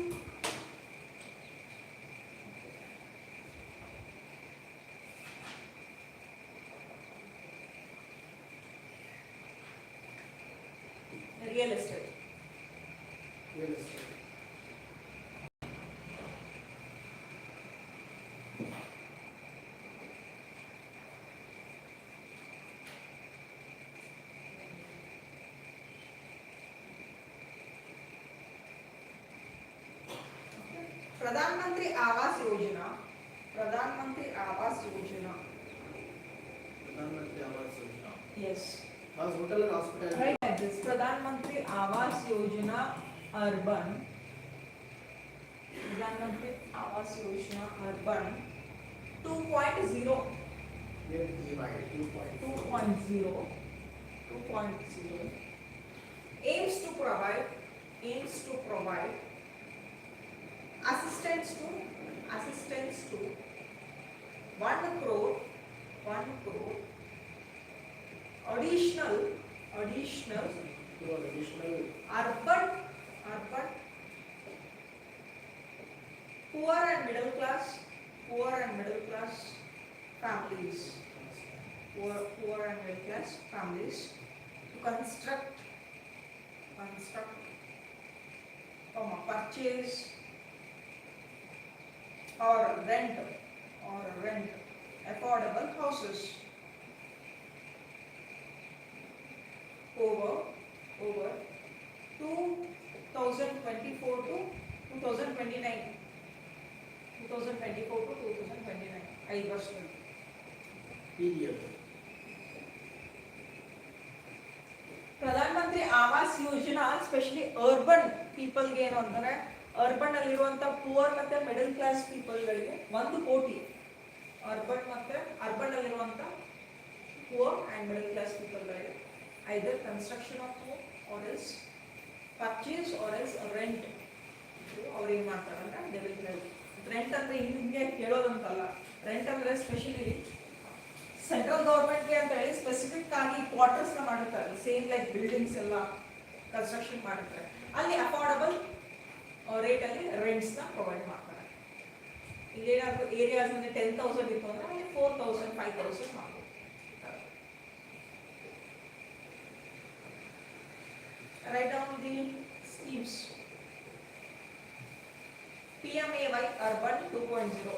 real estate. Real estate. प्रधानमंत्री आवास योजना, प्रधानमंत्री आवास योजना. प्रधानमंत्री Awas Yojana. Yes. House, hotel and hospitality. Right like this. प्रधानमंत्री Awas Yojana urban, प्रधानमंत्री Awas Yojana urban 2.0, Here EY 2.0. 2.0 aims to provide assistance to 1 crore additional Because additional urban poor and middle class families, poor and middle class families to construct purchase or rent affordable houses over 2024 to 2029. 2024 to 2029 5 ವರ್ಷಗಳು. period. ಪ್ರಧಾನಮಂತ್ರಿ Awas Yojana specially urban ಪೀಪಲ್ಗೆ ಏನು ಅಂತಾರೆ, urban ಅಲ್ಲಿರುವಂತ poor ಮತ್ತೆ middle class ಪೀಪಲ್ಗಳಿಗೆ 1 ಕೋಟಿ. Urban ಅಲ್ಲಿರುವಂತ poor and middle class ಪೀಪಲ್ಗಳಿಗೆ either construction of home or else purchase or else rent. ಅವ್ರು ಏನು ಮಾಡ್ತಾರಂದ್ರೆ ದೇ ವಿಲ್ ಹೆಲ್ಪ್. ರೆಂಟ್ ಅಂದ್ರೆ ಹಿಂಗೆ ಕೇಳೋದಂತಲ್ಲ, ರೆಂಟ್ ಅಂದ್ರೆ ಸ್ಪೆಷಲಿ ಸೆಂಟ್ರಲ್ ಗೌರ್ಮೆಂಟ್ಗೆ ಅಂತ ಹೇಳಿ ಸ್ಪೆಸಿಫಿಕ್ ಆಗಿ ಕ್ವಾರ್ಟರ್ಸ್ ಮಾಡಿರ್ತಾರೆ, ಸೇಮ್ ಲೈಕ್ ಬಿಲ್ಡಿಂಗ್ಸ್ ಎಲ್ಲ ಕನ್ಸ್ಟ್ರಕ್ಷನ್ ಮಾಡಿರ್ತಾರೆ, ಅಲ್ಲಿ ಅಫೋರ್ಡಬಲ್ ರೇಟಲ್ಲಿ ರೆಂಟ್ಸ್ನ ಪ್ರೊವೈಡ್ ಮಾಡ್ತಾರೆ. ಇಲ್ಲೇನಾದರೂ ಏರಿಯಾಸ್ ಅಂದರೆ 10,000 ಇತ್ತು ಅಂದರೆ ಅಲ್ಲಿ 4,000 5,000 ಮಾಡ್ಬೋದು. Write down the schemes. PMAY Urban 2.0.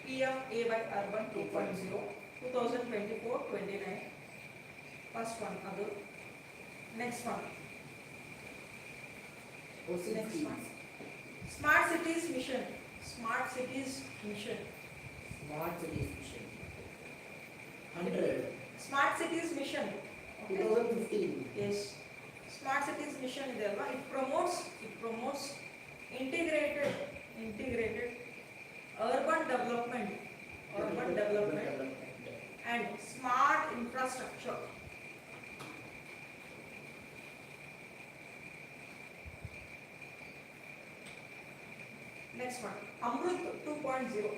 PMAY Urban 2.0 2024-29. First one, Adu. Next one. Next one. Smart Cities Mission. Smart Cities Mission. Smart cities mission. 100. Smart Cities Mission. Okay. 2015. Yes. Smart Cities Mission is there. It promotes integrated urban development and smart infrastructure. Next one, Amrut 2.0.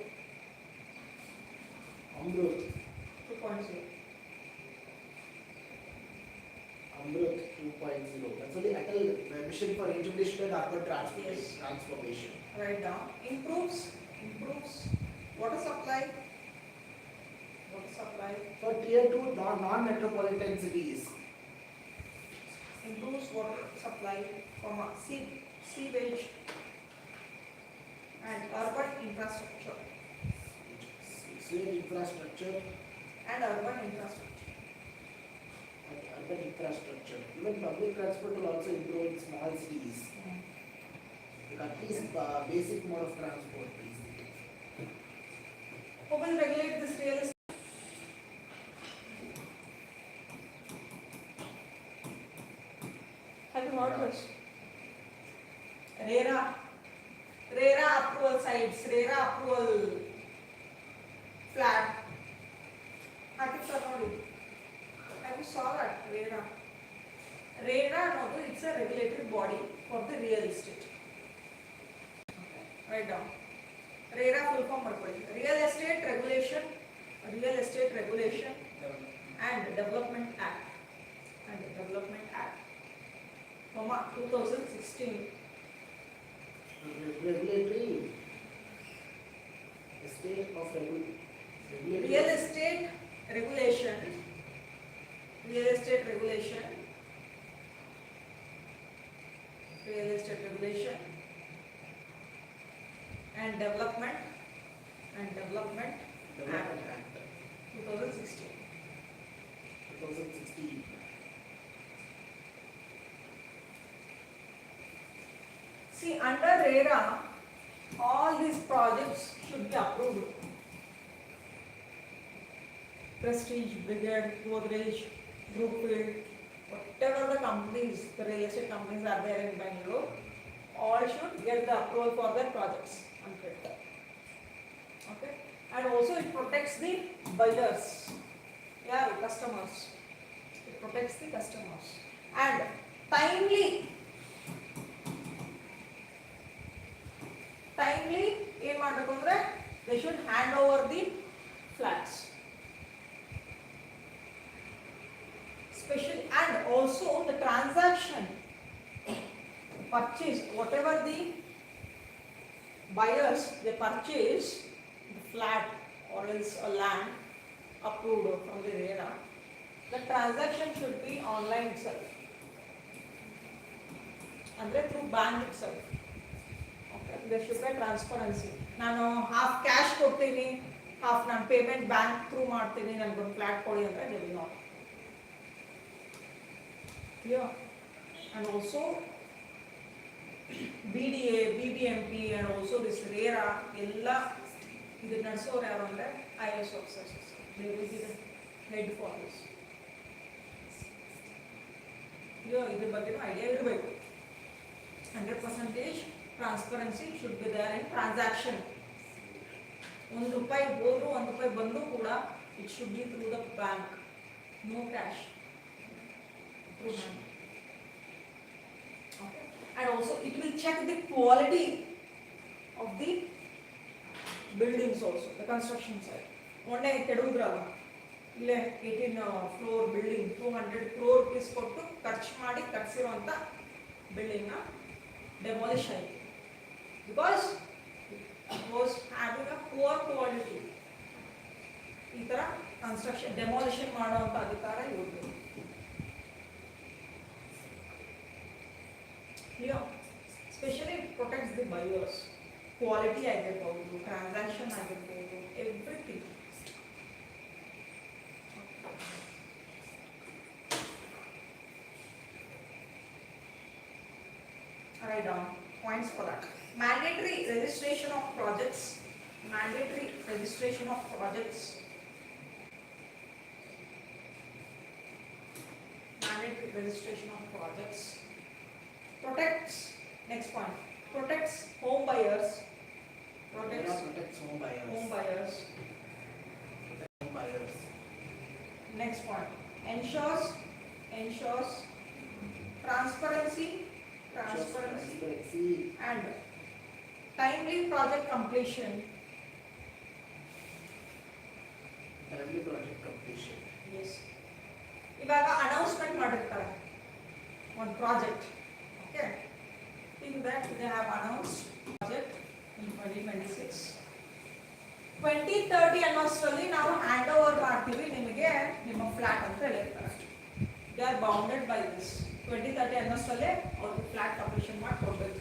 Amrut 2.0. Amrut 2.0. That's only Atal mission for education and urban transformation. Write down. Improves water supply. For tier 2 non-metropolitan cities. Improves water supply, sewage and urban infrastructure. Sewage infrastructure. And urban infrastructure. Urban infrastructure. Even public transport will also improve in small cities. At least basic mode of transport. Who will regulate this real estate? Have you heard this? RERA approval sites, RERA approval flat. Have you saw that? RERA. RERA, no, it's a regulatory body for the real estate. Okay. Write down. RERA full form ಮಾಡ್ಕೊಳ್ಳಿ. Real Estate Regulation and Development Act. 2016. Regulatory estate of Real Estate Regulation and Development Act 2016. See, under RERA, all these projects should be approved. Prestige, Brigade, Godrej, Brookfield, whatever the companies, the real estate companies are there in Bangalore, all should get the approval for their projects. Okay, and also it protects the buyers, customers. It protects the customers and timely ಏನು ಮಾಡಬೇಕು ಅಂದ್ರೆ they should hand over the flats. Especially and also the transaction purchase, whatever the buyers they purchase the flat or else a land approved from the RERA, the transaction should be online itself, andre through bank itself. Okay, there should be transparency. ನಾನು half cash ಕೊಡ್ತೀನಿ, half ನಾನು payment bank through ಮಾಡ್ತೀನಿ, ನನಗೊಂದು flat ಕೊಡಿ ಅಂದರೆ they will not. Yeah, and also BDA, BBMP and also this RERA ಎಲ್ಲ ಇದು ನಡೆಸೋರು ಯಾರು ಅಂದರೆ IAS officers. They will be the head for this. ಇದ್ರ ಬಗ್ಗೆನೂ ಐಡಿಯಾ ಇರಬೇಕು. 100% transparency should be there in transaction. ₹1 ಹೋದ್ರು ₹1 ಬಂದು ಕೂಡ it should be through the bank, no cash, through bank. Okay, and also it will check the quality of the buildings also, the construction side. ಮೊನ್ನೆ ಕೆಡವಿದ್ರಲ್ಲ ಇಲ್ಲೇ 18 floor building 200 crore rupees ಕೊಟ್ಟು ಖರ್ಚು ಮಾಡಿ ಕಟ್ಸಿರುವಂತ building ನ demolish ಆಯಿತು because it was having a poor quality. ಈ ತರ construction demolition ಮಾಡುವಂತ ಅಧಿಕಾರ ಇವ್ರದ್ದು. Specially protects the buyers. Quality ಆಗಿರ್ಬೋದು, ಟ್ರಾನ್ಸಾಕ್ಷನ್ ಆಗಿರ್ಬೋದು, everything. Write down points for that. Mandatory registration of projects. Mandatory registration of projects. Mandatory registration of projects. Protects. Next point. Protects home buyers. Protects home buyers. home buyers. Home buyers. Next point. Ensures transparency and timely project completion. Timely project completion. Yes. ಇವಾಗ announcement ಮಾಡಿರ್ತಾರೆ ಒಂದು project. Okay, think that they have announced project in 2026. 2030 ಅನ್ನೋಷ್ಟರಲ್ಲಿ ನಾವು hand over ಮಾಡ್ತೀವಿ ನಿಮಗೆ ನಿಮ್ಮ flat ಅಂತ ಹೇಳಿರ್ತಾರೆ. They are bounded by this. 2030 ಅನ್ನೋಷ್ಟರಲ್ಲೇ ಅವ್ರಿಗೆ ಫ್ಲಾಟ್ ಕಂಪ್ಲೀಷನ್ ಮಾಡಿ ಕೊಡಬೇಕು.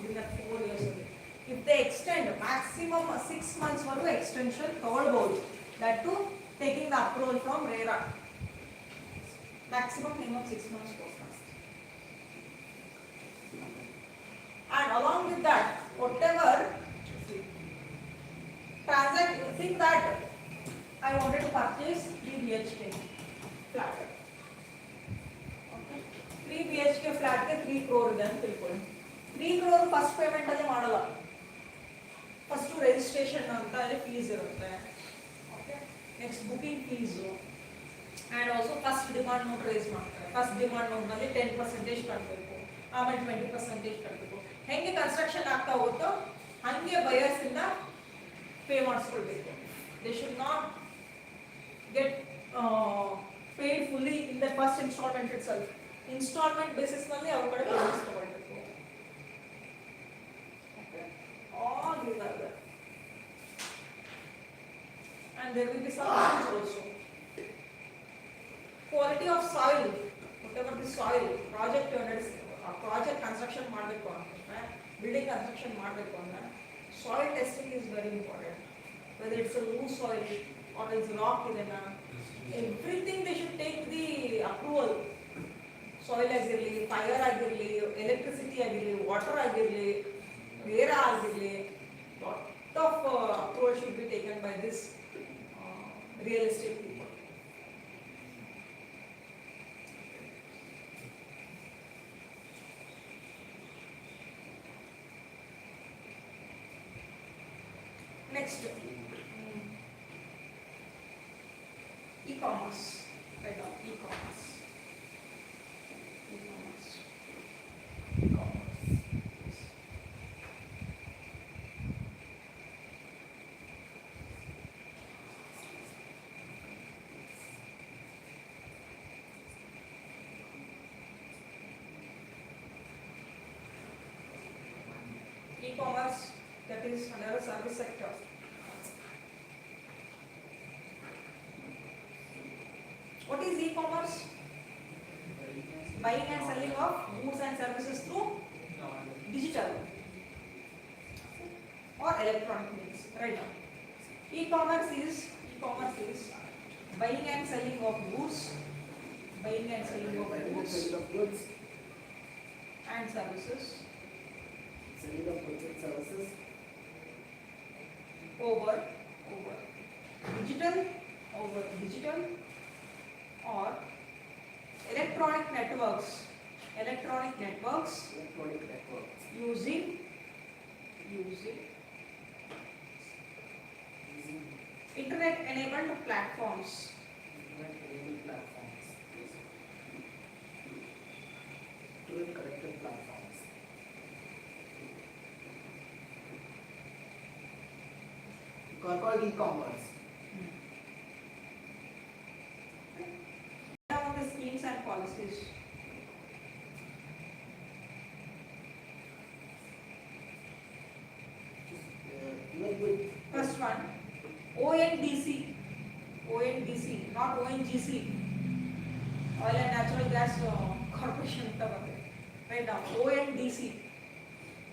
within 4 years ಅಲ್ಲಿ. If they extend maximum 6 months ವರೆಗೂ ಎಕ್ಸ್ಟೆನ್ಷನ್ ತಗೊಳ್ಬಹುದು. That too taking the approval from RERA. Maximum minimum 6 months course. And along with that, whatever transact, you think that I wanted to purchase 3 BHK flat. Okay, 3 BHK flat ke 3 crore ಇದೆ ಅಂತ ತಿಳ್ಕೊಳ್ಳಿ. 3 crore first payment ಅಲ್ಲಿ ಮಾಡಲ್ಲ. First registration ಅಂತ ಅಲ್ಲಿ fees ಇರುತ್ತೆ. Okay, next booking fees and also first demand note rise ಮಾಡ್ತಾರೆ. First demand note ನಲ್ಲಿ 10% ಕಟ್ಟಬೇಕು, ಆಮೇಲೆ 20% ಕಟ್ಟಬೇಕು. ಹೆಂಗೆ ಕನ್ಸ್ಟ್ರಕ್ಷನ್ ಆಗ್ತಾ ಹೋಗುತ್ತೋ ಹಂಗೆ ಬಯರ್ಸ್ ಇಂದ ಪೇ ಮಾಡಿಸ್ಕೊಳ್ಬೇಕು. They should not get paid fully in the first installment itself. Installment basis ನಲ್ಲಿ ಅವ್ರ ಕಡೆ ಪೇಮೆಂಟ್ಸ್ ತಗೊಳ್ಬೇಕು. All these are there. And there will be some rules also. Quality of soil, whatever the soil, project construction ಮಾಡಬೇಕು ಅಂದ್ರೆ, building construction ಮಾಡಬೇಕು ಅಂದ್ರೆ soil testing is very important. Whether it's a loose soil or it's rock ಇದೆನಾ, everything they should take the approval. Soil ಆಗಿರಲಿ, fire ಆಗಿರಲಿ, electricity ಆಗಿರಲಿ, water ಆಗಿರಲಿ, air ಆಗಿರಲಿ, lot of approval should be taken by this real estate people. Next, e-commerce. Right now, e-commerce. E-commerce. E-commerce. Yes. E-commerce, that is another service sector. What is e-commerce? Buying and selling of goods and services through digital or electronic means. Right now, e-commerce is buying and selling of goods, buying and selling of goods and services. Selling of goods and services over digital or electronic networks using internet enabled platforms. Internet connected platforms. Called e-commerce. is? Even with First one, ONDC. ONDC, not ONGC. Oil and Natural Gas Corporation ಅಂತ ಬರುತ್ತೆ. Right now, ONDC.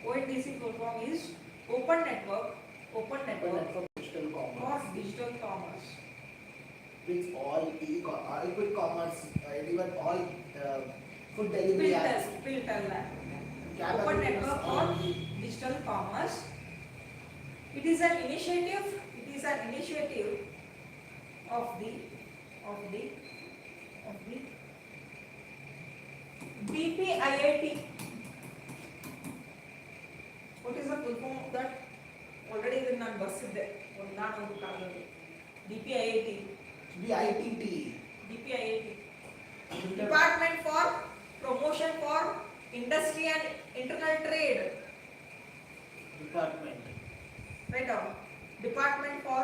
ONDC full form is Open Network open network digital for commerce, Digital Commerce. which all quick commerce, even all food delivery apps, Will tell that. Open capabilities Network for on Digital Commerce. It is an initiative. It is an initiative of the DPIIT. What is the full form of that? Already ಇದನ್ನ ನಾನು ಬರ್ಸಿದ್ದೆ ಒಂದು ಕಾಲದಲ್ಲಿ. DPIIT. BITT. DPIIT. Department for Promotion for Industry and Internal Trade. Department. Right down. Department for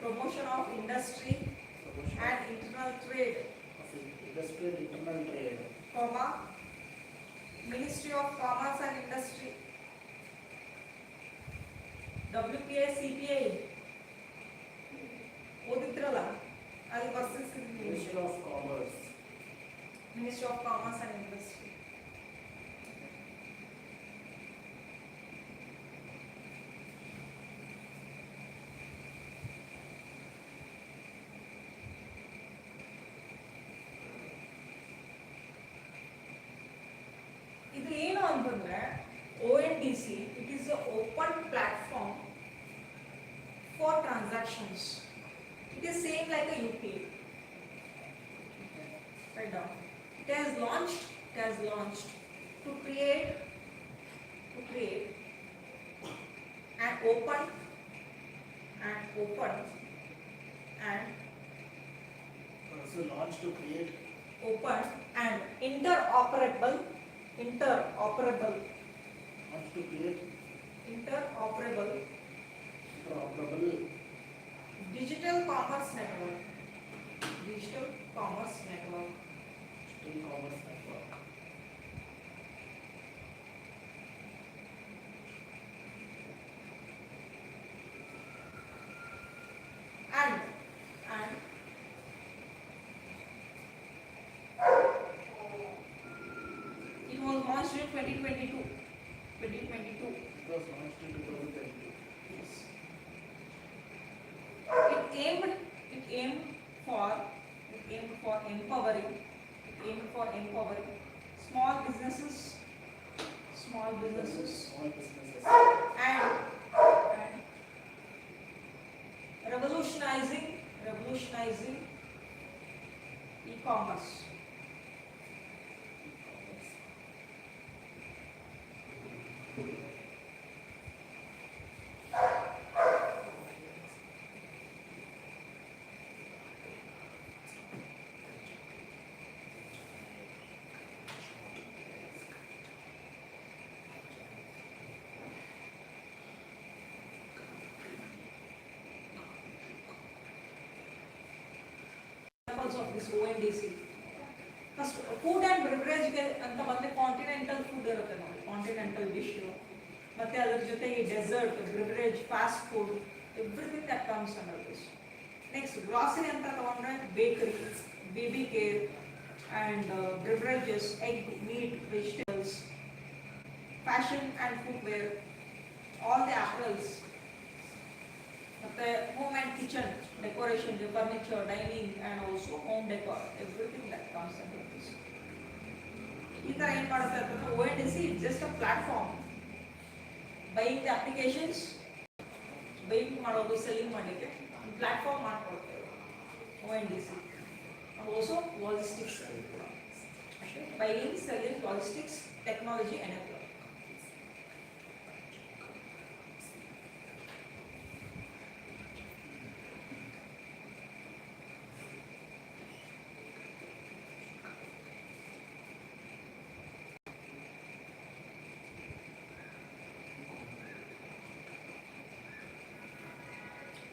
Promotion of Industry and Internal Trade, Of Industrial Internal Trade. comma, Ministry of Commerce and Industry, WPA CPA. ಓದಿದ್ರಲ್ಲ ಅಲ್ಲಿ versus Ministry of Commerce. Ministry of Commerce and Industry. ಇದು ಏನು ಅಂತಂದ್ರೆ ONDC, it is a open platform for transactions. It is same like a UPI. Right down. It has launched to create an open and Also launched to create open and interoperable launched to create interoperable interoperable digital commerce network. Digital commerce network. And it was launched in 2022. It was launched in 2022. Yes. It aimed for empowering small businesses and revolutionizing e-commerce. Of this ONDC. First, food and beverage ಅಂತ ಬಂದ್ರೆ continental food ಇರುತ್ತೆ ನೋಡಿ, continental dish ಮತ್ತೆ ಅದರ ಜೊತೆಗೆ dessert, beverage, fast food, everything that comes under this. Next grocery ಅಂತ ತಗೊಂಡ್ರೆ bakery, baby care and beverages, egg, meat, vegetables, fashion and footwear, all the apples, ಮತ್ತೆ home and kitchen, decoration, the furniture, dining, and also home decor, everything that comes under this. ಈ ತರ ಏನ್ ಮಾಡುತ್ತೆ ಅಂತಂದ್ರೆ ONDC is just a platform. Buying the applications, buying ಮಾಡೋದು, selling ಮಾಡಲಿಕ್ಕೆ platform ಮಾಡ್ಕೊಡ್ತೇವೆ ONDC. And also logistics, buying, selling, logistics, technology enabler.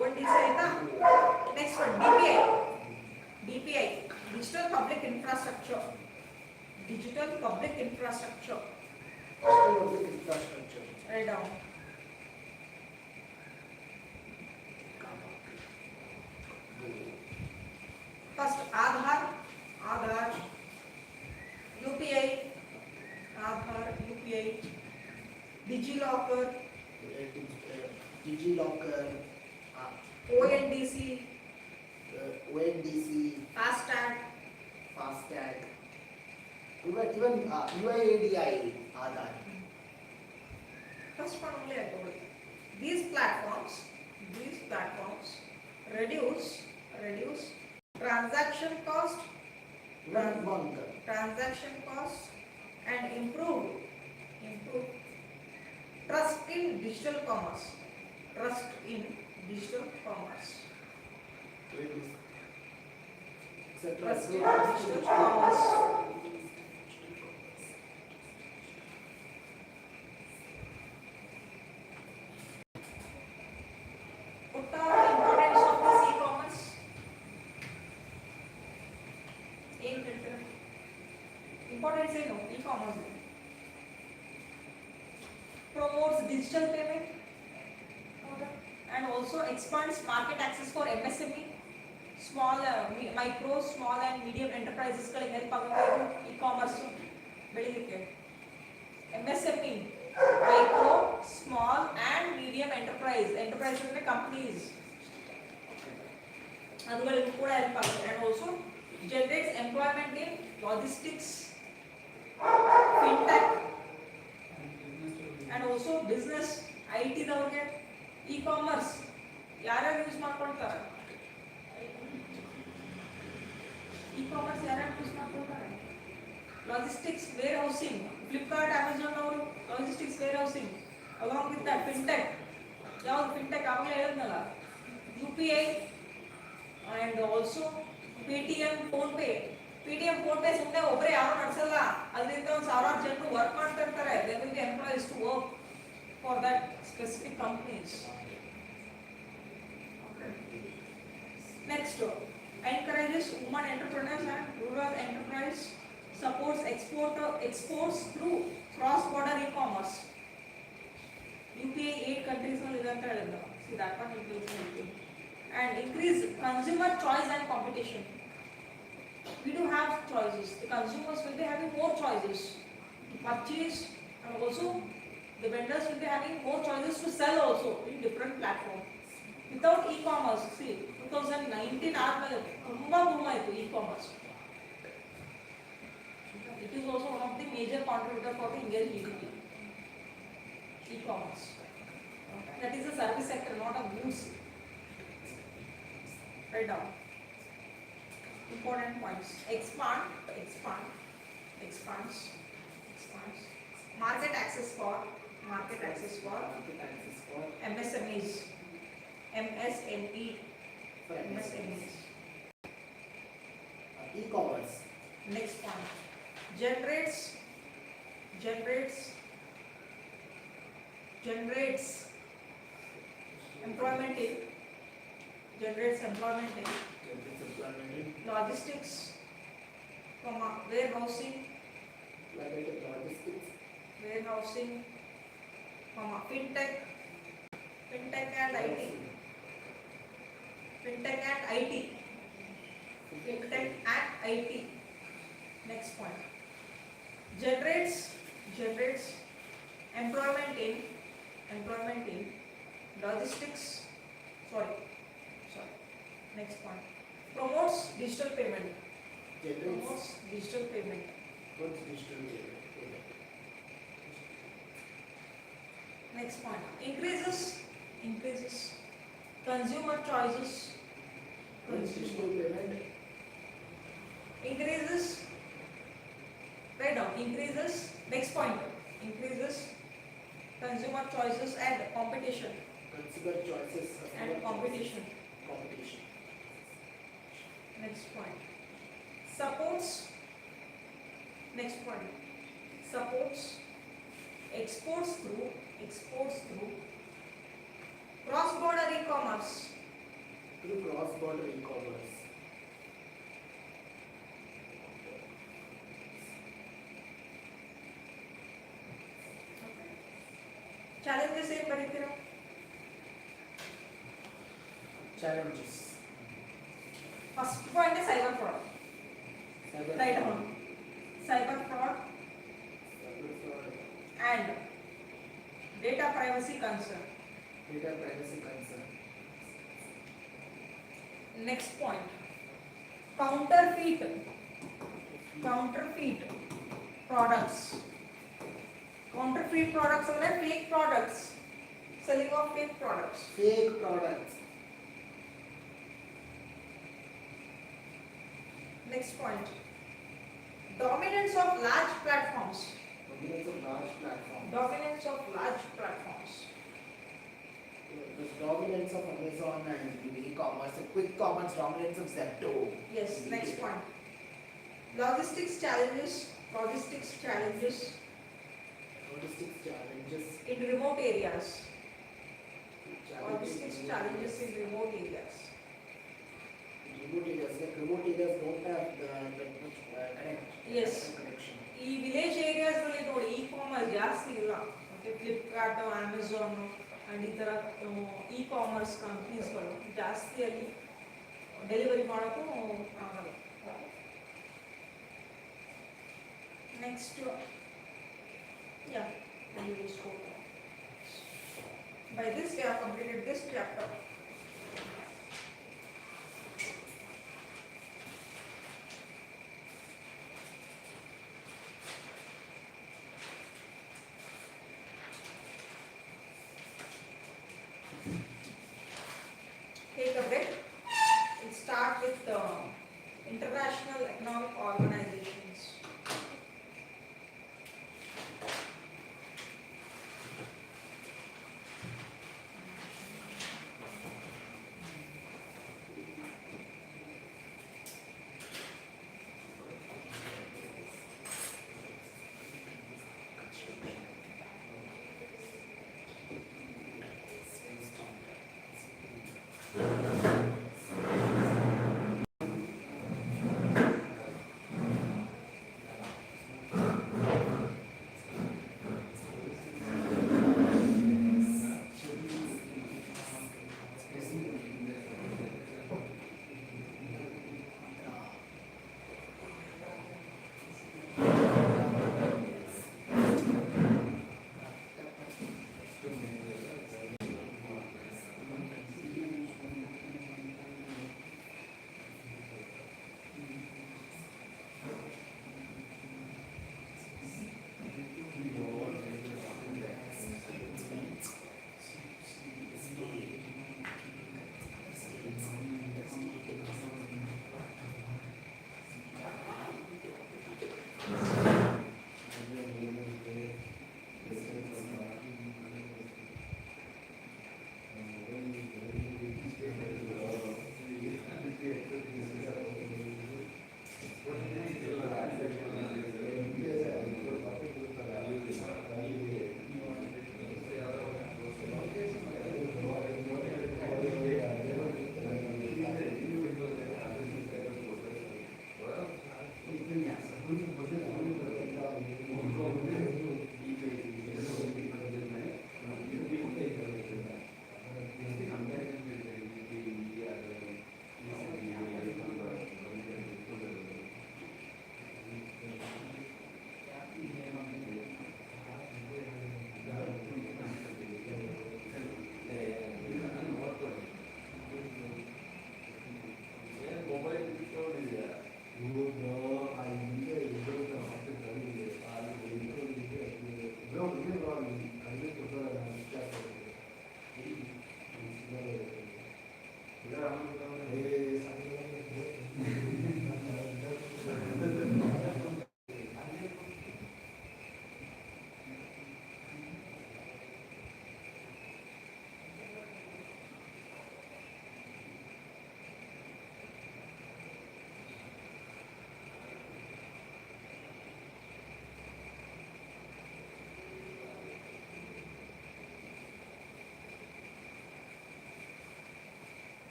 ONDC ಆಯ್ತಾ? Next one DPI, Digital Public Infrastructure. digital public infrastructure. Public infrastructure. Write down. First, Aadhaar, UPI, DigiLocker, DigiLocker, ONDC, ONDC, FASTag. FASTag, even UIADI, Aadhaar. First one only I told. These platforms reduce transaction cost and improve trust in digital commerce. Trust in digital commerce. What are the importance of this e-commerce? Importance ಏನು e-commerce? Promotes digital payment and also expands market access for MSME, small and medium enterprises ಗಳಿಗೆ help ಆಗಬೇಕು e-commerce ಬೆಳಿಲಿಕ್ಕೆ. MSME, micro, small and medium enterprise ಅಂದ್ರೆ companies ಅದುಗಳಿಗೂ ಕೂಡ help ಆಗುತ್ತೆ. And also generates employment in logistics, fintech and also business, IT ದವರಿಗೆ e-commerce ಯಾರ್ಯಾರು use ಮಾಡ್ಕೊಳ್ತಾರೆ? e-commerce ಯಾರ್ಯಾರು use ಮಾಡ್ಕೊಳ್ತಾರೆ? Logistics, warehousing, Flipkart, Amazon ಅವರು logistics, warehousing, along with that fintech. ಯಾವ್ದು fintech ಆಗಲೇ ಹೇಳಿದ್ನಲ್ಲ, UPI and also Paytm, PhonePe ಸುಮ್ಮನೆ ಒಬ್ಬರೇ ಯಾರು ನಡೆಸಲ್ಲ, ಅದರಿಂದ ಒಂದು ಸಾವಿರಾರು ಜನರು ವರ್ಕ್ ಮಾಡ್ತಾ ಇರ್ತಾರೆ. There will be employees to work for that specific companies. Next, encourages women entrepreneurs and rural enterprise, supports exports through cross-border e-commerce. UPI 8 countries ನಲ್ಲಿ ಇದೆ ಅಂತ ಹೇಳಿದ್ರು. See that one includes. And increase consumer choice and competition. We do have choices. The consumers will be having more choices to purchase, and also the vendors will be having more choices to sell also in different platforms. Without e-commerce, see 2019 ಆದ್ಮೇಲೆ ತುಂಬಾ boom ಆಯ್ತು e-commerce. It is also one of the major contributor for the Indian GDP. E-commerce. That is a service sector, not a goods. Write down. Important points. Expands. Market access for MSMEs. MSMEs. E-commerce. Next point. Generates employment in logistics, warehousing, fintech and IT. Next point. Generates employment in logistics. Sorry. Next point. Promotes digital payment. What's digital payment? Next point. Increases consumer choices. What's digital payment? Increases. Write down. Increases. Next point. Increases consumer choices and competition. Consumer choices And competition. Competition. Next point. Supports. Next point. Supports exports through cross-border e-commerce. Through cross-border e-commerce. challenges ಏನ್ ಬರೀತೀರಾ? Challenges. First point is cyber fraud. Cyber Write fraud. down. Cyber fraud Cyber fraud. and data privacy concern. Data privacy concern. Next point. Counterfeit products. Counterfeit products are like fake products. Selling of fake products. Fake products. Next point. Dominance of large platforms. Dominance of large platforms. Dominance of large platforms. The dominance of Amazon and the e-commerce, the quick commerce dominance of Zepto. Yes, next point. Logistics challenges. Logistics challenges. In remote areas. Logistics challenges in remote areas. Remote areas, like remote areas don't have that much Yes. connection. ಈ village areas ಅಲ್ಲಿ ನೋಡಿ e-commerce ಜಾಸ್ತಿ ಇಲ್ಲ. ಮತ್ತೆ Flipkart, Amazon and ಈ ತರ e-commerce ಕಂಪ್ನೀಸ್ಗಳು ಜಾಸ್ತಿ ಅಲ್ಲಿ ಡೆಲಿವರಿ ಮಾಡೋಕ್ಕೂ ಆಗಲ್ಲ. Next by this we have completed this chapter. Take a break. We'll start with international economic organizations.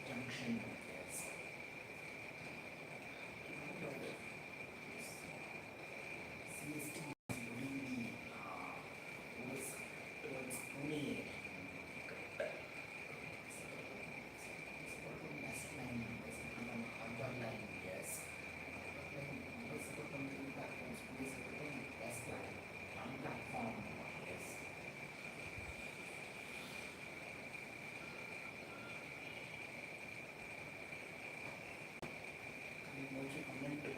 Junction. CST really was towards Pune. West line was on Harbour line, yes. Was on the platforms, was on West line, on platform, yes. Also comment to 4.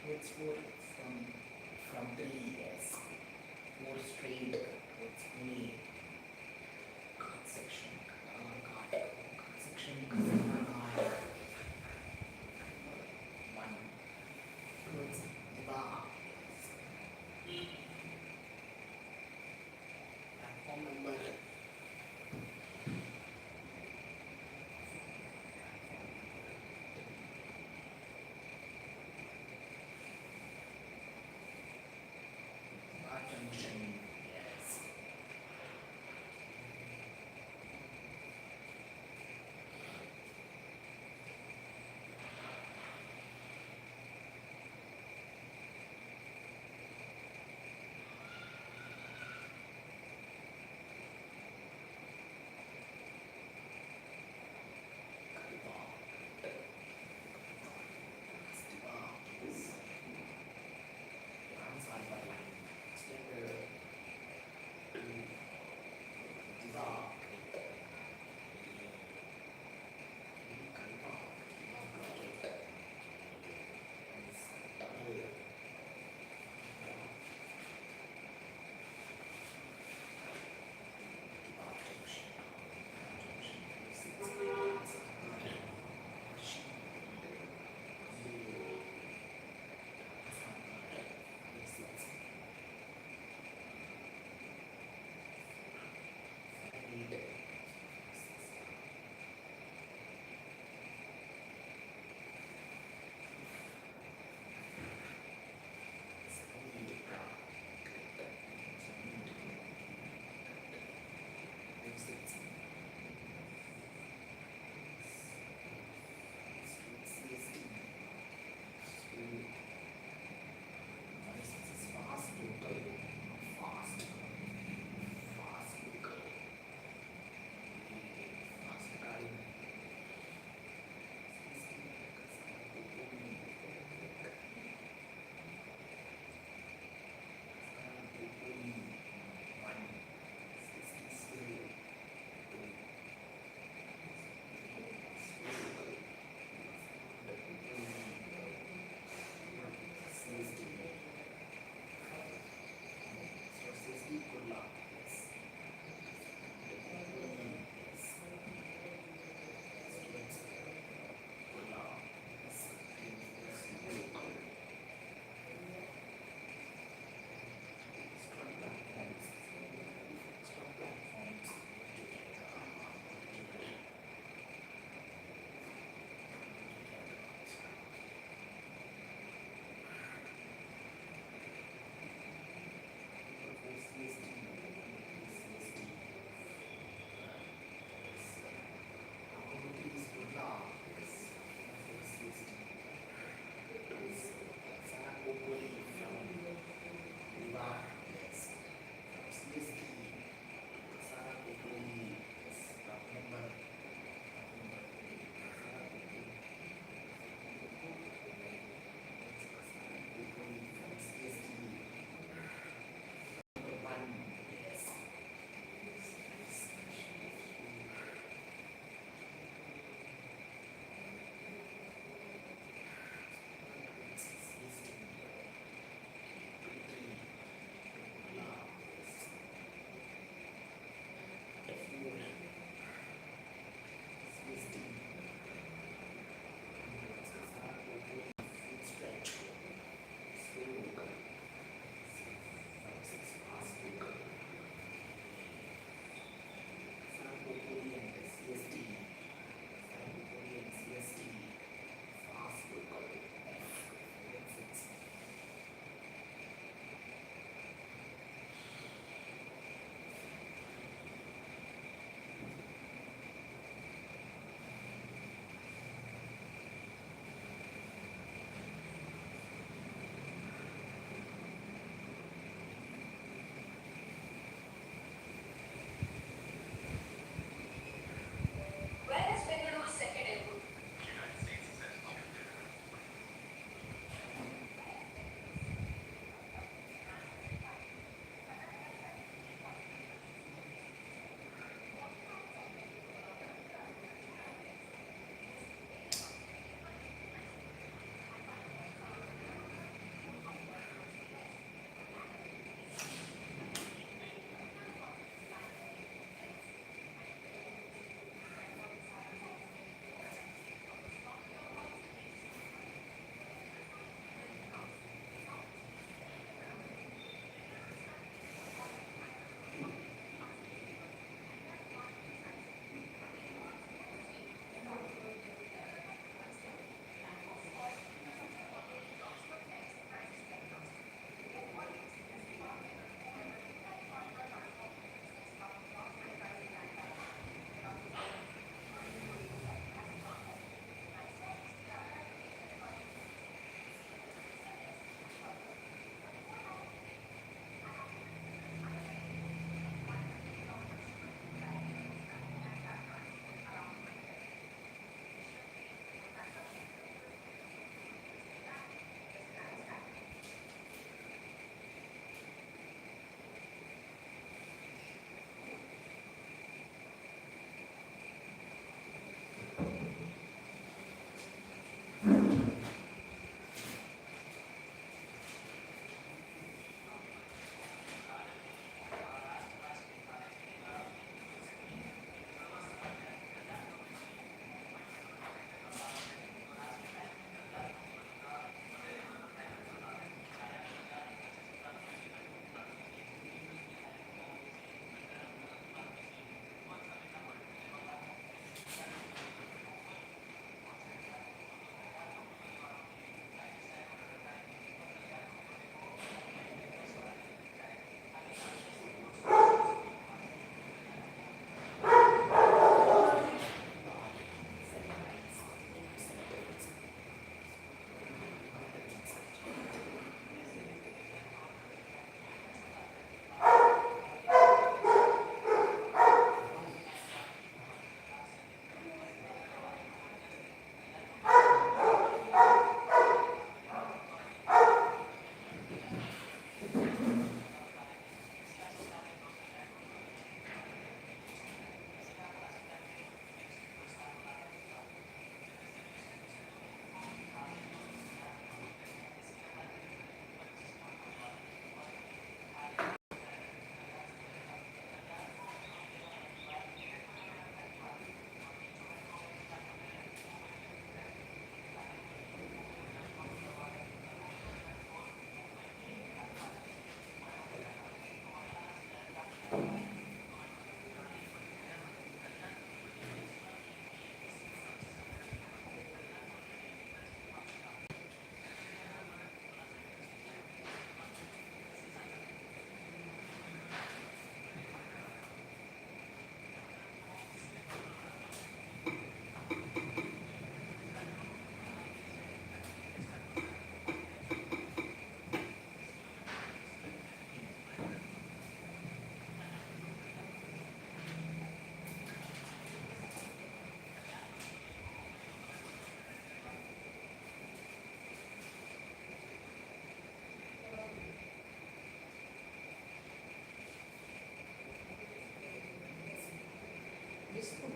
Towards 4 from Delhi, yes. 4 straight towards Pune. Card section, card section, customer card. 1 towards Diba. Platform number. Junction, yes.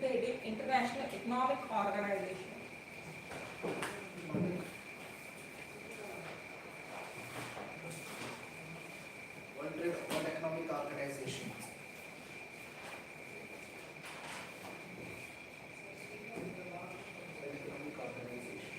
the heading International Economic Organization. World Economic Organization. World Economic Organization.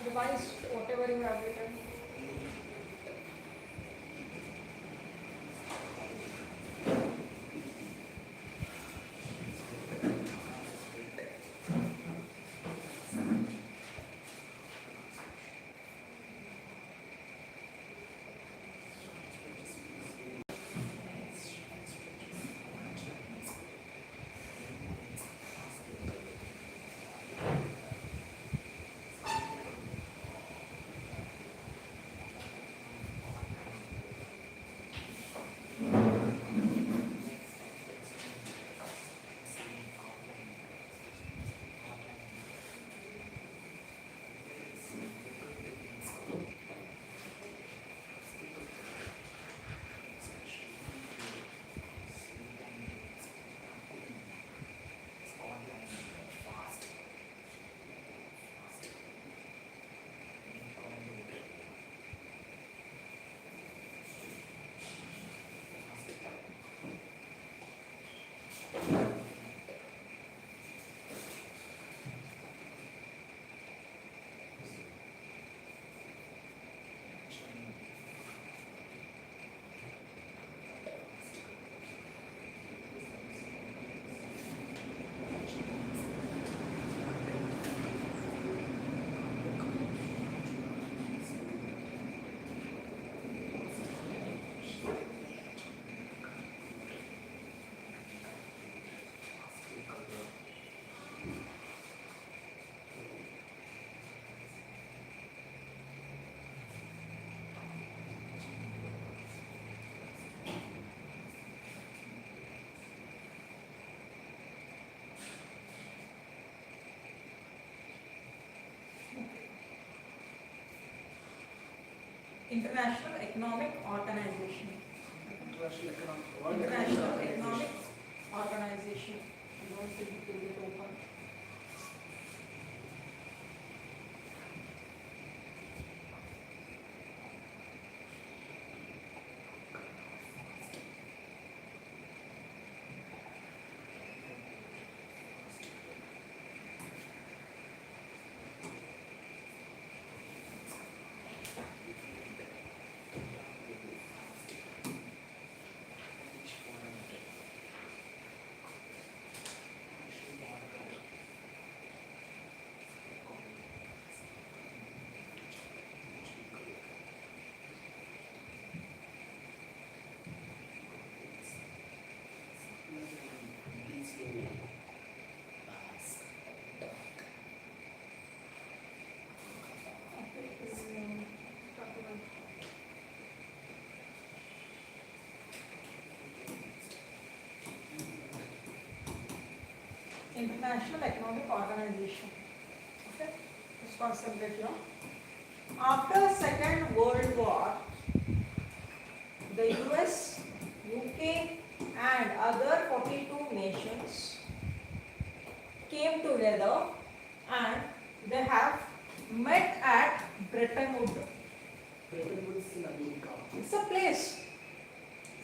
Revise whatever you have written. International Economic Organization. International Economic International Economic Organization. I don't think it will get open. International Economic Organization. Okay, just concentrate here. After Second World War, the US, UK, and other 42 nations came together and they have met at Bretton Woods. Bretton Woods in America. It's a place.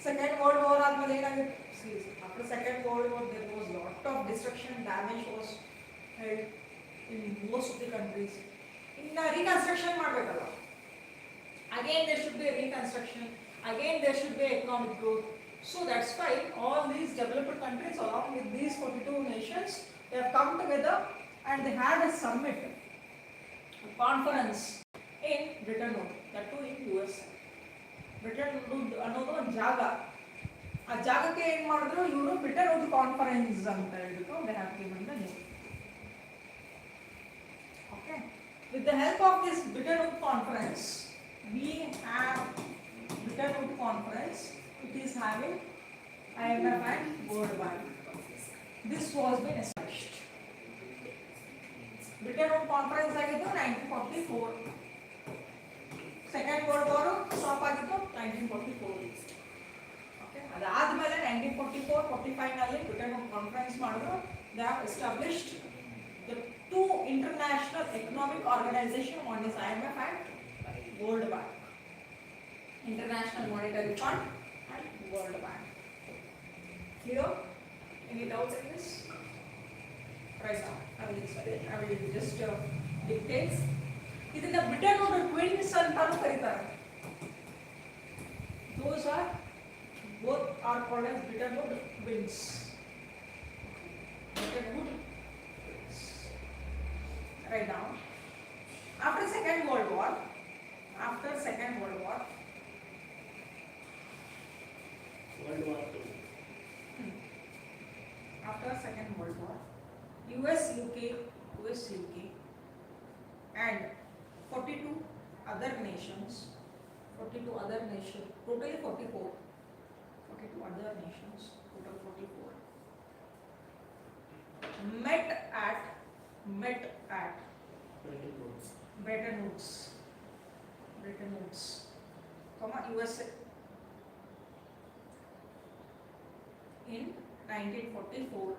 Second World War after Second World War there was lot of destruction, damage was held in most of the countries. In reconstruction ಮಾಡಬೇಕಲ್ಲ. Again there should be a reconstruction. Again there should be economic growth. So that's why all these developed countries along with these 42 nations they have come together and they had a summit, a conference in Bretton Woods, that too in US. Bretton wood ಅನ್ನೋದು ಒಂದು ಜಾಗ. ಆ ಜಾಗಕ್ಕೆ ಏನು ಮಾಡಿದ್ರು ಇವರು Britain wood conference ಅಂತ ಹೇಳ್ಬಿಟ್ಟು they have given the name. Okay, with the help of this Bretton wood conference we have Bretton Woods conference. It is having IMF and World Bank. This was been established. Bretton Woods conference ಆಗಿದ್ದು 1944. Second world war stop ಆಗಿದ್ದು 1944. Okay, ಅದಾದ್ಮೇಲೆ 1944-45 ನಲ್ಲಿ Bretton wood conference ಮಾಡಿದ್ರು. They have established the two international economic organisation, one is IMF and World Bank, International Monetary Fund and World Bank. Clear? Any doubts in this? Right now, I will just dictate. ಇದನ್ನ Britain wood twins ಅಂತಾನೂ ಕರೀತಾರೆ. Those are both are called as Bretton Woods twins. Bretton Woods twins. Right now, after Second World War, World War II. After Second World War, US, UK, and 42 other nations, totally 44, 42 other nations, total 44, met at Bretton Woods. Bretton Woods, USA in 1944.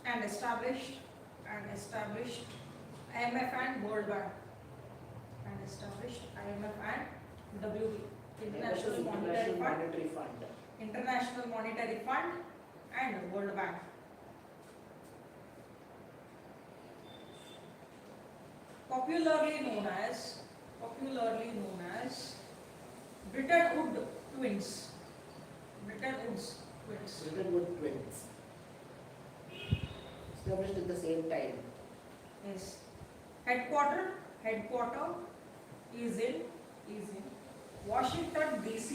And established IMF and World Bank, and established IMF and WB, International Monetary Fund, International Monetary Fund and World Bank. Popularly known as Bretton Woods twins. Bretton Woods twins. Established at the same time. Yes. Headquarter is in Washington DC.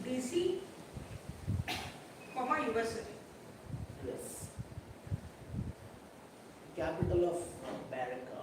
DC, USA. Yes. Capital of America.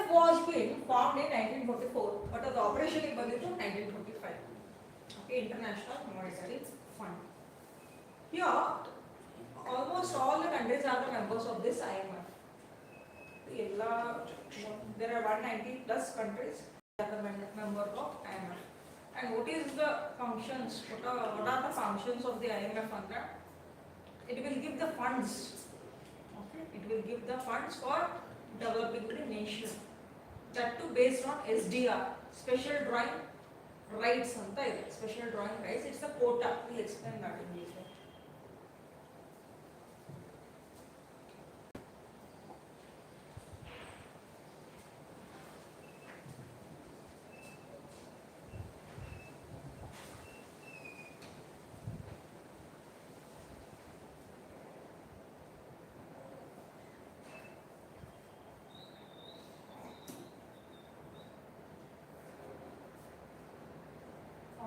IMF was been formed in 1944, but the operation is ಬಂದಿದ್ದು 1945. Okay, International Monetary Fund. Here, almost all the countries are the members of this IMF. There are 190 plus countries that are the members of IMF. And what is the functions? What are the functions of the IMF under? It will give the funds. Okay, it will give the funds for developing the nation. That too based on SDR, special drawing rights. Special drawing rights. It's a quota. We'll explain that in detail.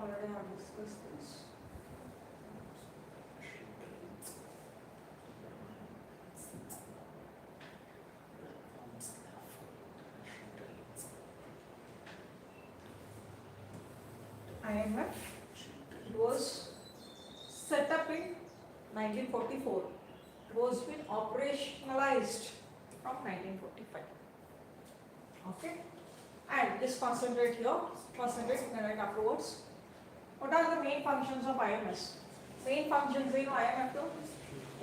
Already have discussed this. IMF was set up in 1944. It was been operationalized from 1945. Okay, and just concentrate here. Concentrate right afterwards. What are the main functions of IMF? Main functions in IMF to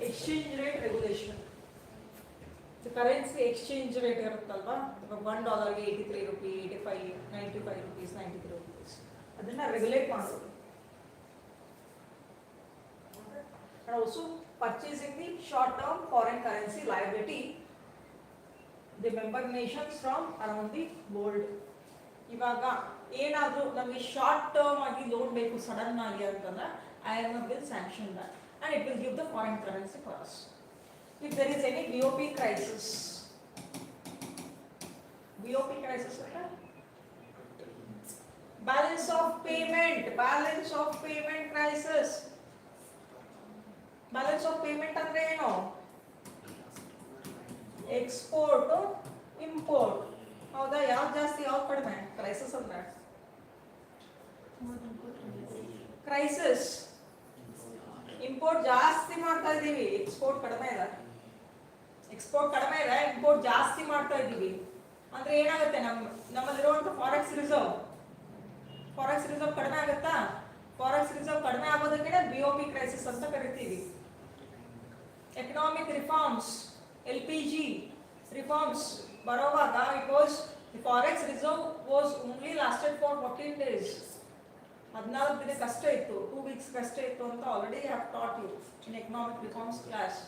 exchange rate regulation. The currency exchange rate ಇರುತ್ತಲ್ವಾ, $1 ಗೆ 83 rupees, 85, 95 rupees, 93 rupees. ಅದನ್ನ regulate ಮಾಡೋದು. And also purchasing the short-term foreign currency liability, the member nations from around the world. ಇವಾಗ ಏನಾದರೂ ನಮಗೆ short term ಆಗಿ loan ಬೇಕು sudden ಆಗಿ ಅಂತಂದ್ರೆ IMF will sanction that and it will give the foreign currency for us. If there is any BOP crisis balance of payment crisis. Balance of payment ಅಂದ್ರೆ ಏನು? Export import. ಹೌದಾ? ಯಾವ್ದು ಜಾಸ್ತಿ ಯಾವ್ದು ಕಡಿಮೆ? ಕ್ರೈಸಿಸ್ ಅಂದ್ರೆ ಕ್ರೈಸಿಸ್. ಇಂಪೋರ್ಟ್ ಜಾಸ್ತಿ ಮಾಡ್ತಾ ಇದ್ದೀವಿ, ಎಕ್ಸ್ಪೋರ್ಟ್ ಕಡಿಮೆ ಇದೆ. ಇಂಪೋರ್ಟ್ ಜಾಸ್ತಿ ಮಾಡ್ತಾ ಇದ್ದೀವಿ ಅಂದ್ರೆ ಏನಾಗುತ್ತೆ? ನಮ್ಮಲ್ಲಿರುವಂತ ಫಾರೆಕ್ಸ್ ರಿಸರ್ವ್ ಕಡಿಮೆ ಆಗುತ್ತಾ? ಫಾರೆಕ್ಸ್ ರಿಸರ್ವ್ ಕಡಿಮೆ ಆಗೋದಕ್ಕೆ BOP ಕ್ರೈಸಿಸ್ ಅಂತ ಕರಿತೀವಿ. ಎಕನಾಮಿಕ್ ರಿಫಾರ್ಮ್ಸ್, LPG ರಿಫಾರ್ಮ್ಸ್ ಬರೋವಾಗ the forex reserve was only lasted for 14 days. 14 ದಿನಕ್ಕೆ ಅಷ್ಟೇ ಇತ್ತು, 2 weeks ಅಷ್ಟೇ ಇತ್ತು ಅಂತ already have taught you in economic reforms class.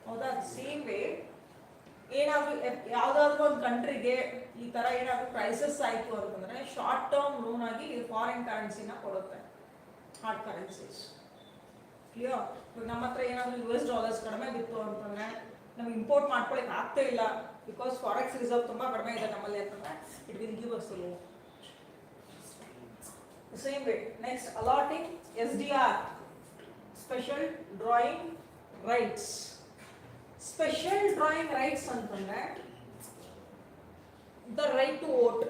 ಹೌದಾ? ಸೇಮ್ ವೇ ಏನಾದರೂ ಯಾವುದಾದ್ರೂ ಒಂದು ಕಂಟ್ರಿಗೆ ಈ ಥರ ಏನಾದರೂ ಕ್ರೈಸಿಸ್ ಆಯಿತು ಅಂತಂದರೆ ಶಾರ್ಟ್ ಟರ್ಮ್ ಲೋನ್ ಆಗಿ ಫಾರಿನ್ ಕರೆನ್ಸಿನ ಕೊಡುತ್ತೆ, ಹಾರ್ಡ್ ಕರೆನ್ಸೀಸ್. ಕ್ಲಿಯರ್? ಇವಾಗ ನಮ್ಮ ಹತ್ರ ಏನಾದರೂ $US ಕಡಿಮೆ ಬಿತ್ತು ಅಂತಂದರೆ ನಮ್ಗೆ ಇಂಪೋರ್ಟ್ ಮಾಡ್ಕೊಳಕ್ಕೆ ಆಗ್ತಾ ಇಲ್ಲ, ಬಿಕಾಸ್ ಫಾರೆಕ್ಸ್ ರಿಸರ್ವ್ ತುಂಬ ಕಡಿಮೆ ಇದೆ ನಮ್ಮಲ್ಲಿ ಅಂತಂದರೆ it will give us loan. Same way next allotting SDR, special drawing rights. Special drawing rights ಅಂತಂದರೆ the right to vote,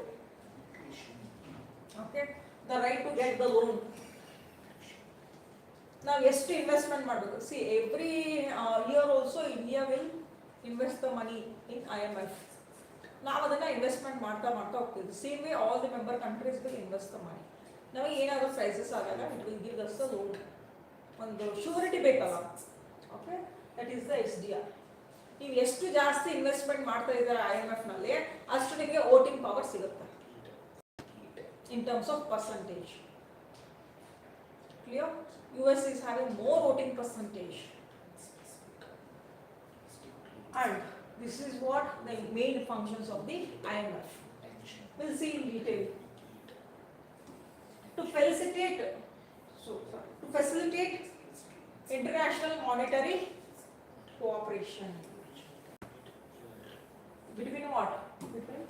okay, the right to get the loan. ನಾವು ಎಷ್ಟು ಇನ್ವೆಸ್ಟ್ಮೆಂಟ್ ಮಾಡಬೇಕು? See every year also India will invest the money in IMF. ನಾವು ಅದನ್ನು investment ಮಾಡ್ತಾ ಹೋಗ್ತೀವಿ. Same way all the member countries will invest the money. ನಮಗೆ ಏನಾದರೂ crisis ಆದಾಗ it will give us the loan. ಒಂದು ಶ್ಯೂರಿಟಿ ಬೇಕಲ್ಲ, okay, that is the SDR. ನೀವು ಎಷ್ಟು ಜಾಸ್ತಿ ಇನ್ವೆಸ್ಟ್ಮೆಂಟ್ ಮಾಡ್ತಾ ಇದ್ದಾರೆ IMFನಲ್ಲಿ ಅಷ್ಟು ನಿಮಗೆ ವೋಟಿಂಗ್ ಪವರ್ ಸಿಗುತ್ತೆ ಇನ್ terms of percentage. Clear? US is having more voting percentage. And this is what the main functions of the IMF. We'll see in detail. To facilitate international monetary cooperation. Between what? Between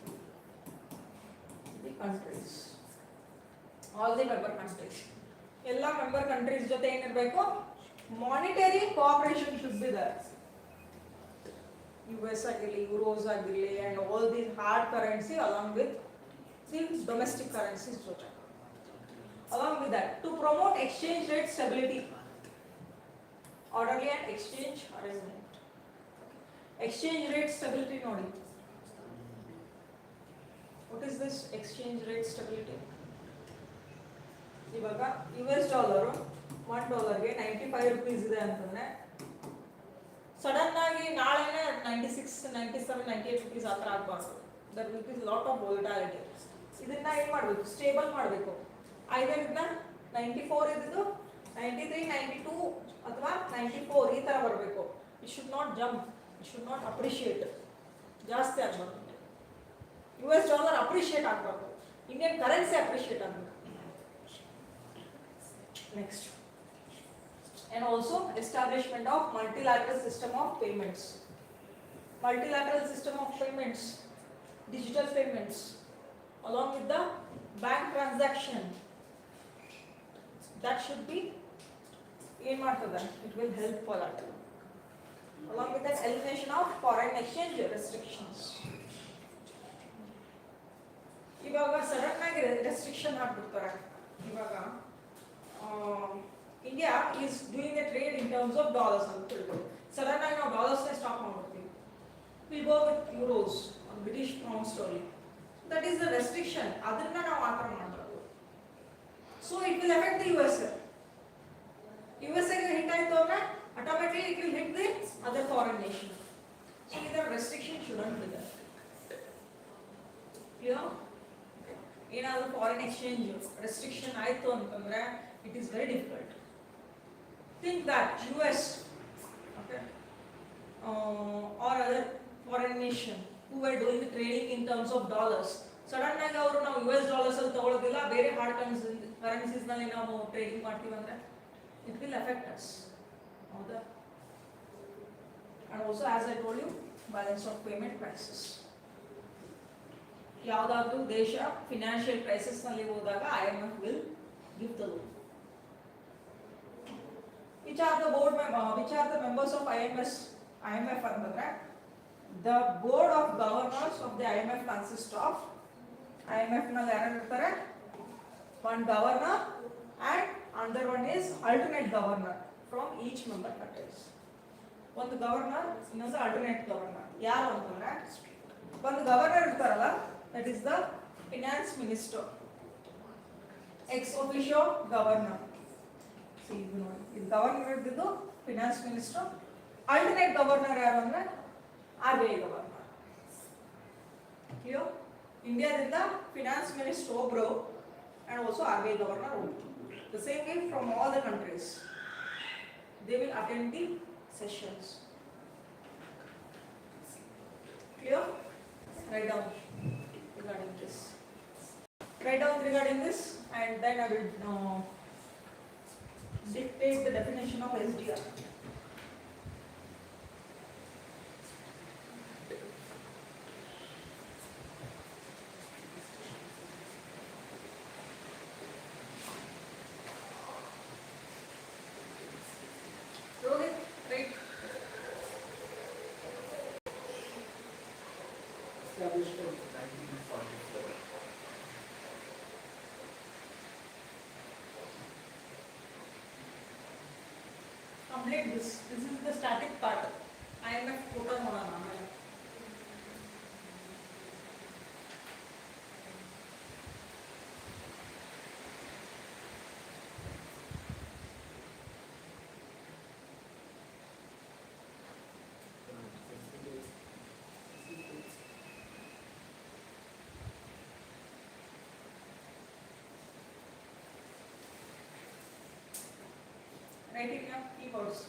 the countries. All the member countries. ಎಲ್ಲ member countries ಜೊತೆ ಏನಿರಬೇಕು? Monetary cooperation should be there. US ಆಗಿರಲಿ, euros ಆಗಿರಲಿ, and all these hard currency along with the domestic currencies ಜೊತೆ. Along with that, to promote exchange rate stability, orderly and exchange arrangement. Exchange rate stability ನೋಡಿ. What is this exchange rate stability? ಇವಾಗ US dollar $1 95 rupees ಇದೆ ಅಂತಂದ್ರೆ sudden ಆಗಿ ನಾಳೆನೆ 96, 97, 98 rupees ಆ ಥರ ಆಗಬಾರ್ದು. There will be lot of volatility. ಇದನ್ನ ಏನು ಮಾಡಬೇಕು? ಸ್ಟೇಬಲ್ ಮಾಡಬೇಕು. ಐದರ್ ಇದನ್ನ 94 ಇದ್ದು 93, 92 ಅಥವಾ 94 ಈ ಥರ ಬರಬೇಕು. It should not jump, it should not appreciate, ಜಾಸ್ತಿ ಆಗಬಾರ್ದು. US ಡಾಲರ್ ಅಪ್ರಿಷಿಯೇಟ್ ಆಗಬಾರ್ದು, ಇಂಡಿಯನ್ ಕರೆನ್ಸಿ ಅಪ್ರಿಷಿಯೇಟ್ ಆಗಬೇಕು. Next, and also establishment of multilateral system of payments. Multilateral system of payments, digital payments, along with the bank transaction, that should be ಏನು ಮಾಡ್ತದೆ? It will help for that. Along with that, elimination of foreign exchange restrictions. ಇವಾಗ sudden ಆಗಿ restriction ಹಾಕ್ಬಿಡ್ತಾರೆ. ಇವಾಗ India is doing a trade in terms of dollars ಅಂತ ತಿಳ್ಕೊಳ್ಳಿ. Sudden ಆಗಿ ನಾವು ಡಾಲರ್ಸ್ನ ಸ್ಟಾಪ್ ಮಾಡ್ಬಿಡ್ತೀವಿ. Will go with euros, British pound sterling. That is the restriction. ಅದನ್ನ ನಾವು ಆ ಥರ ಮಾಡಬಾರ್ದು. So it will effect the USA. USAಗೆ ಹಿಟ್ ಆಯಿತು ಅಂದರೆ automatically it will hit the other foreign nation. So ಇದರ restriction shouldn't be there. Clear? ಏನಾದರೂ ಫಾರಿನ್ ಎಕ್ಸ್ಚೇಂಜ್ ರೆಸ್ಟ್ರಿಕ್ಷನ್ ಆಯಿತು ಅಂತಂದರೆ it is very difficult. Think that US, okay, or other foreign nation who were doing the trading in terms of dollars, sudden ಆಗಿ ಅವರು ನಾವು US dollars ಅಲ್ಲಿ ತಗೊಳ್ಳೋದಿಲ್ಲ, ಬೇರೆ hard currencies ನಲ್ಲಿ ನಾವು ಟ್ರೇಡಿಂಗ್ ಮಾಡ್ತೀವಿ ಅಂದ್ರೆ it will affect us. ಹೌದಾ? And also, as I told you, balance of payment crisis. ಯಾವುದಾದ್ರೂ ದೇಶ ಫಿನಾನ್ಷಿಯಲ್ ಕ್ರೈಸಿಸ್ ನಲ್ಲಿ ಹೋದಾಗ IMF will give the loan. Which are the members of IMF ಅಂತಂದ್ರೆ the board of governors of the IMF consists of IMF ನಲ್ಲಿ ಯಾರು ಇರ್ತಾರೆ? one governor and another one is alternate governor from each member countries. ಒಂದು governor, ಇನ್ನೊಂದು alternate governor. ಯಾರು ಅಂತಂದ್ರೆ ಒಂದು governor ಇರ್ತಾರಲ್ಲ, that is the finance minister, ex officio governor. ಇದು ಗವರ್ನರ್ ಇದ್ದಿದ್ದು ಫಿನಾನ್ಸ್ ಮಿನಿಸ್ಟರ್. ಆಲ್ಟರ್ನೇಟ್ ಗವರ್ನರ್ ಯಾರು ಅಂದ್ರೆ RBI ಗವರ್ನರ್. ಕ್ಲಿಯರ್? ಇಂಡಿಯಾದಿಂದ ಫಿನಾನ್ಸ್ ಮಿನಿಸ್ಟರ್ ಒಬ್ರು and also RBI governor ಒಬ್ರು. The same way from all the countries, they will attend the sessions. Clear? Write down regarding this. Write down regarding this, and then I will dictate the definition of SDR. Rohit, right? Established in 1944. Complete this. This is the static part. IMF total होना नाम है. Write it down. Keywords.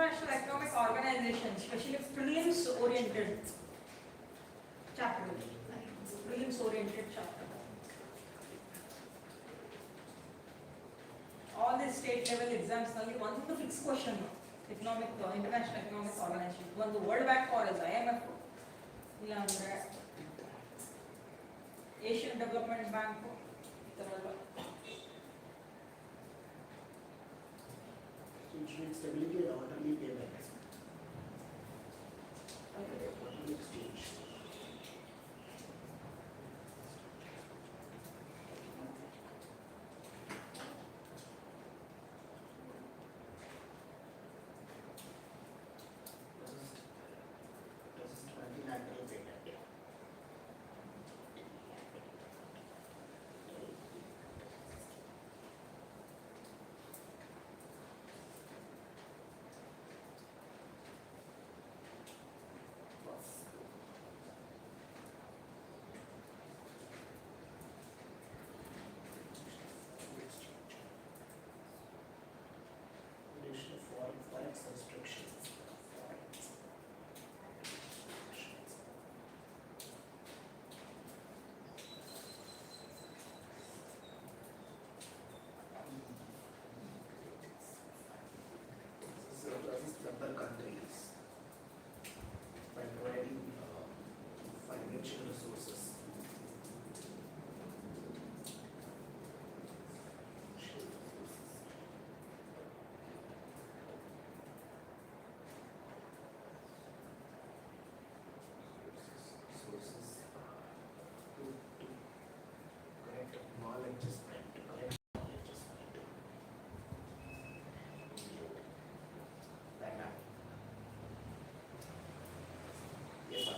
international economic organization, especially prelims oriented chapter. Prelims oriented chapter. All the state level exams ನಲ್ಲಿ ಒಂದು fix question economic international economic organisation ಒಂದು world bank or IMF ಇಲ್ಲ ಅಂದ್ರೆ Asian development bank ಈ ತರ ಎಲ್ಲ. Which means stability and orderly payments. Orderly exchange. This is multilateral payment. Additional forex restrictions. This is other countries by providing financial resources. Sources to correct maladjustment, to correct maladjustment. Like that. Yes, sir.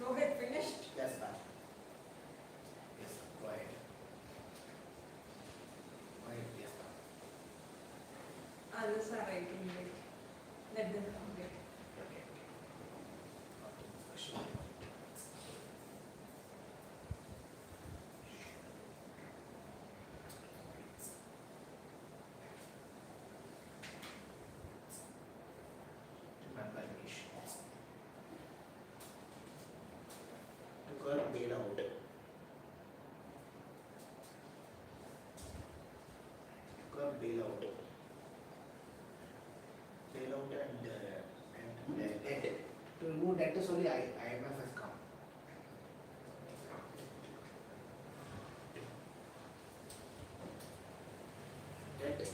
Rohit finished. Yes, ma'am. Yes, go ahead. Go ahead, yes, ma'am. Others are writing it. Let them complete. Okay. Special. Member nations. To curb bailout. Curb bailout. Bailout and debt. To remove debt is only IMF has come.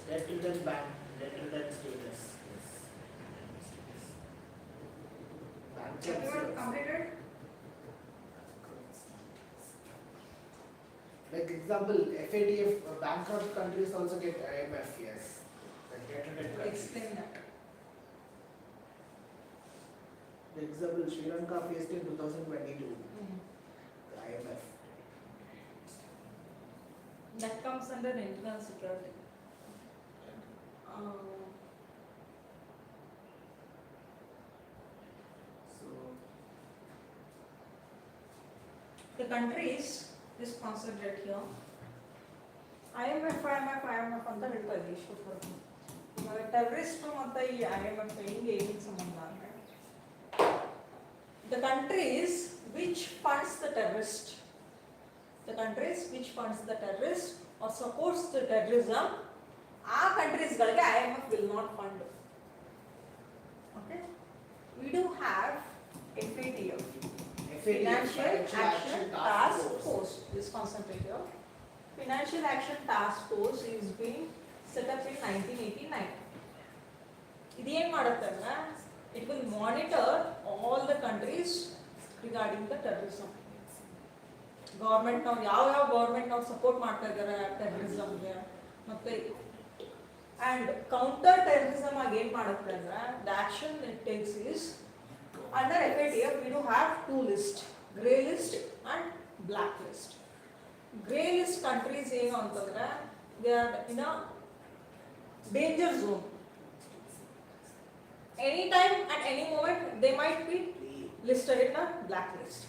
Debt return bank, debt return status. Bank Everyone completed? like example, FATF bankrupt countries also get IMF, yes. Like debt return countries. Explain that. The example Sri Lanka faced in 2022, the IMF. That comes under internal security. So The countries, this concept right here. IMF ಅಂತ ಹೇಳ್ತಾ ಇದ್ದೀವಿ ಇಷ್ಟೊತ್ತವರೆಗೂ. ಇವಾಗ terrorist ಮತ್ತು ಈ IMF ಹಿಂಗೆ ಏನಿಗೆ ಸಂಬಂಧ ಅಂದ್ರೆ the countries which funds the terrorist the countries which funds the terrorists or supports the terrorism, our countries galge IMF will not fund. Okay, we do have FATF, Financial Action Task Force. This concentrate here. Financial Action Task Force is being set up in 1989. ಇದು ಏನು ಮಾಡುತ್ತೆ ಅಂದ್ರೆ it will monitor all the countries regarding the terrorism. Government ನಾವು ಯಾವ government ನಾವು support ಮಾಡ್ತಾ ಇದ್ದಾರೆ ಟೆರರಿಸಮ್ಗೆ ಮತ್ತೆ ಅಂಡ್ ಕೌಂಟರ್ ಟೆರರಿಸಮ್ ಆಗಿ ಏನು ಮಾಡುತ್ತೆ ಅಂದ್ರೆ the action it takes is under FATF we do have two lists, grey list and black list. Grey list countries ಏನು ಅಂತಂದ್ರೆ they are in a danger zone. Anytime at any moment they might be listed in the blacklist.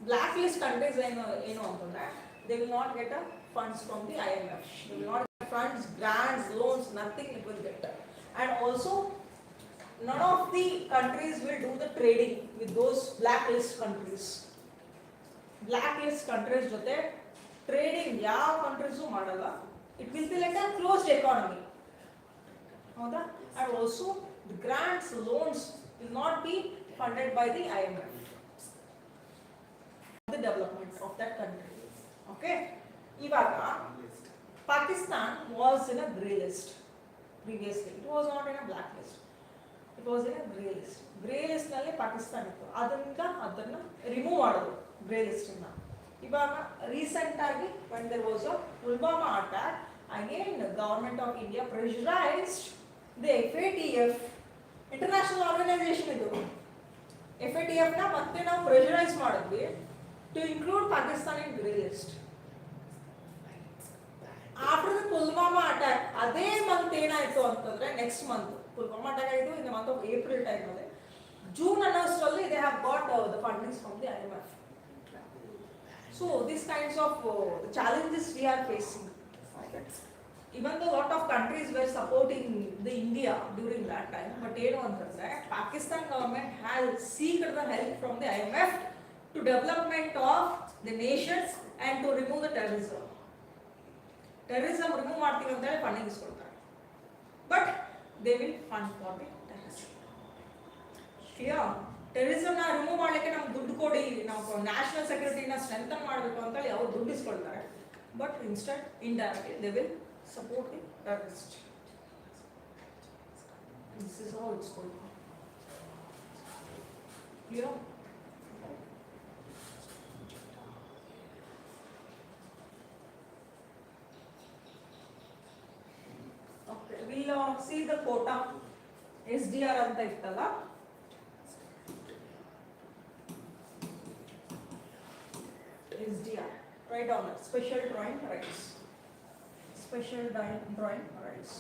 Blacklist countries ಏನು ಅಂತಂದ್ರೆ they will not get funds from the IMF. They will not get funds, grants, loans, nothing it will get. And also none of the countries will do the trading with those blacklist countries. Blacklist countries ಜೊತೆ trading ಯಾವ countries ಮಾಡಲ್ಲ. It will be like a closed economy. ಹೌದಾ? And also the grants, loans will not be funded by the IMF. The development of that country. Okay? Ivaga, Pakistan was in a grey list previously. It was not in a black list. It was in a grey list. Grey list ನಲ್ಲಿ ಪಾಕಿಸ್ತಾನ ಇತ್ತು. ಅದನ್ನ remove ಮಾಡೋದು grey list ಇಂದ. ಇವಾಗ recent ಆಗಿ when there was a Pulwama attack, again the government of India pressurized the FATF, international organization ಇದು. FATF ನ ಮತ್ತೆ ನಾವು ಪ್ರೆಷರೈಸ್ ಮಾಡಿದ್ವಿ to include Pakistan in grey list. After the Pulwama attack, ಅದೇ month ಏನಾಯ್ತು ಅಂತಂದ್ರೆ ನೆಕ್ಸ್ಟ್ ಮಂತ್ Pulwama attack ಆಯಿತು in the month of April time ಅಲ್ಲಿ June ಅನ್ನೋಷ್ಟರಲ್ಲಿ they have got the fundings from the IMF. So these kinds of challenges we are facing. Even though a lot of countries were supporting the India during that time, but ಏನು ಅಂತಂದ್ರೆ Pakistan government has seeked the help from the IMF to development of the nations and to remove the terrorism. Terrorism remove ಮಾಡ್ತೀವಿ ಅಂತ ಹೇಳಿ funding ಇಸ್ಕೊಳ್ತಾರೆ. But they will fund for the terrorism. Clear? Terrorism ನ remove ಮಾಡಲಿಕ್ಕೆ ನಮ್ಗೆ ದುಡ್ಡು ಕೊಡಿ, ನಾವು national ಸೆಕ್ಯೂರಿಟಿನ strengthen ಮಾಡಬೇಕು ಅಂತ ಹೇಳಿ ಅವರು ದುಡ್ಡು ಇಸ್ಕೊಳ್ತಾರೆ. But instead indirectly they will support the terrorist. This is how it's going on. Clear? Okay, we'll see the quota. SDR ಅಂತ ಇತ್ತಲ್ಲ. SDR. Write down that. Special drawing rights. Special drawing rights.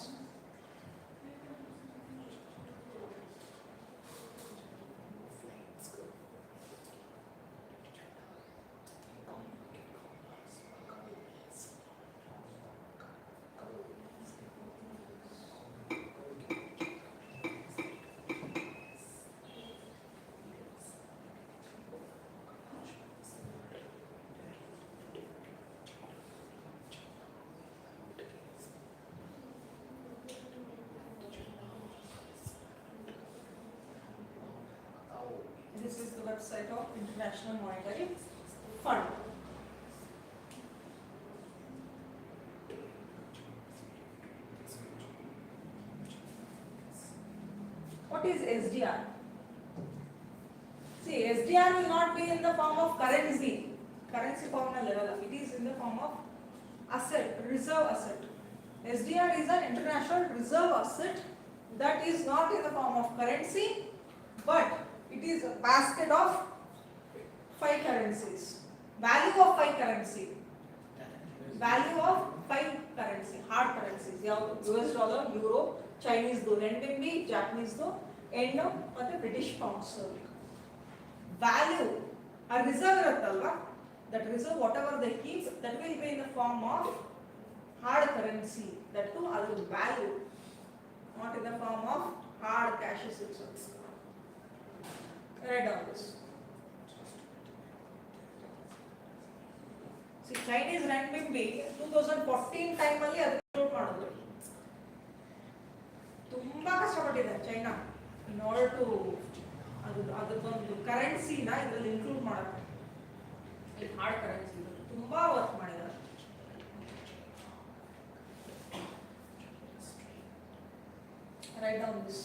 This is the website of International Monetary Fund. What is SDR? See, SDR will not be in the form of currency form na level. It is in the form of asset, reserve asset. SDR is an international reserve asset that is not in the form of currency, but it is a basket of 5 currencies. Value of 5 currency. Value of 5 currency. Hard currencies. US dollar, euro, Chinese do, renminbi, Japanese do, and the British pound sterling. Value. A reserve iruttalla. That reserve, whatever they keep, that will be in the form of hard currency. That too, other value. Not in the form of hard cash itself. Write down this. See, Chinese renminbi 2014 time ಅಲ್ಲಿ ಅದು include ಮಾಡಿದ್ರು. ತುಂಬಾ ಕಷ್ಟಪಟ್ಟಿದ್ದಾರೆ China in order to ಅದೊಂದು ಕರೆನ್ಸಿನ ಇದರಲ್ಲಿ include ಮಾಡೋಕ್ಕೆ. ಈ hard currency ತುಂಬಾ work ಮಾಡಿದ್ದಾರೆ. Write down this.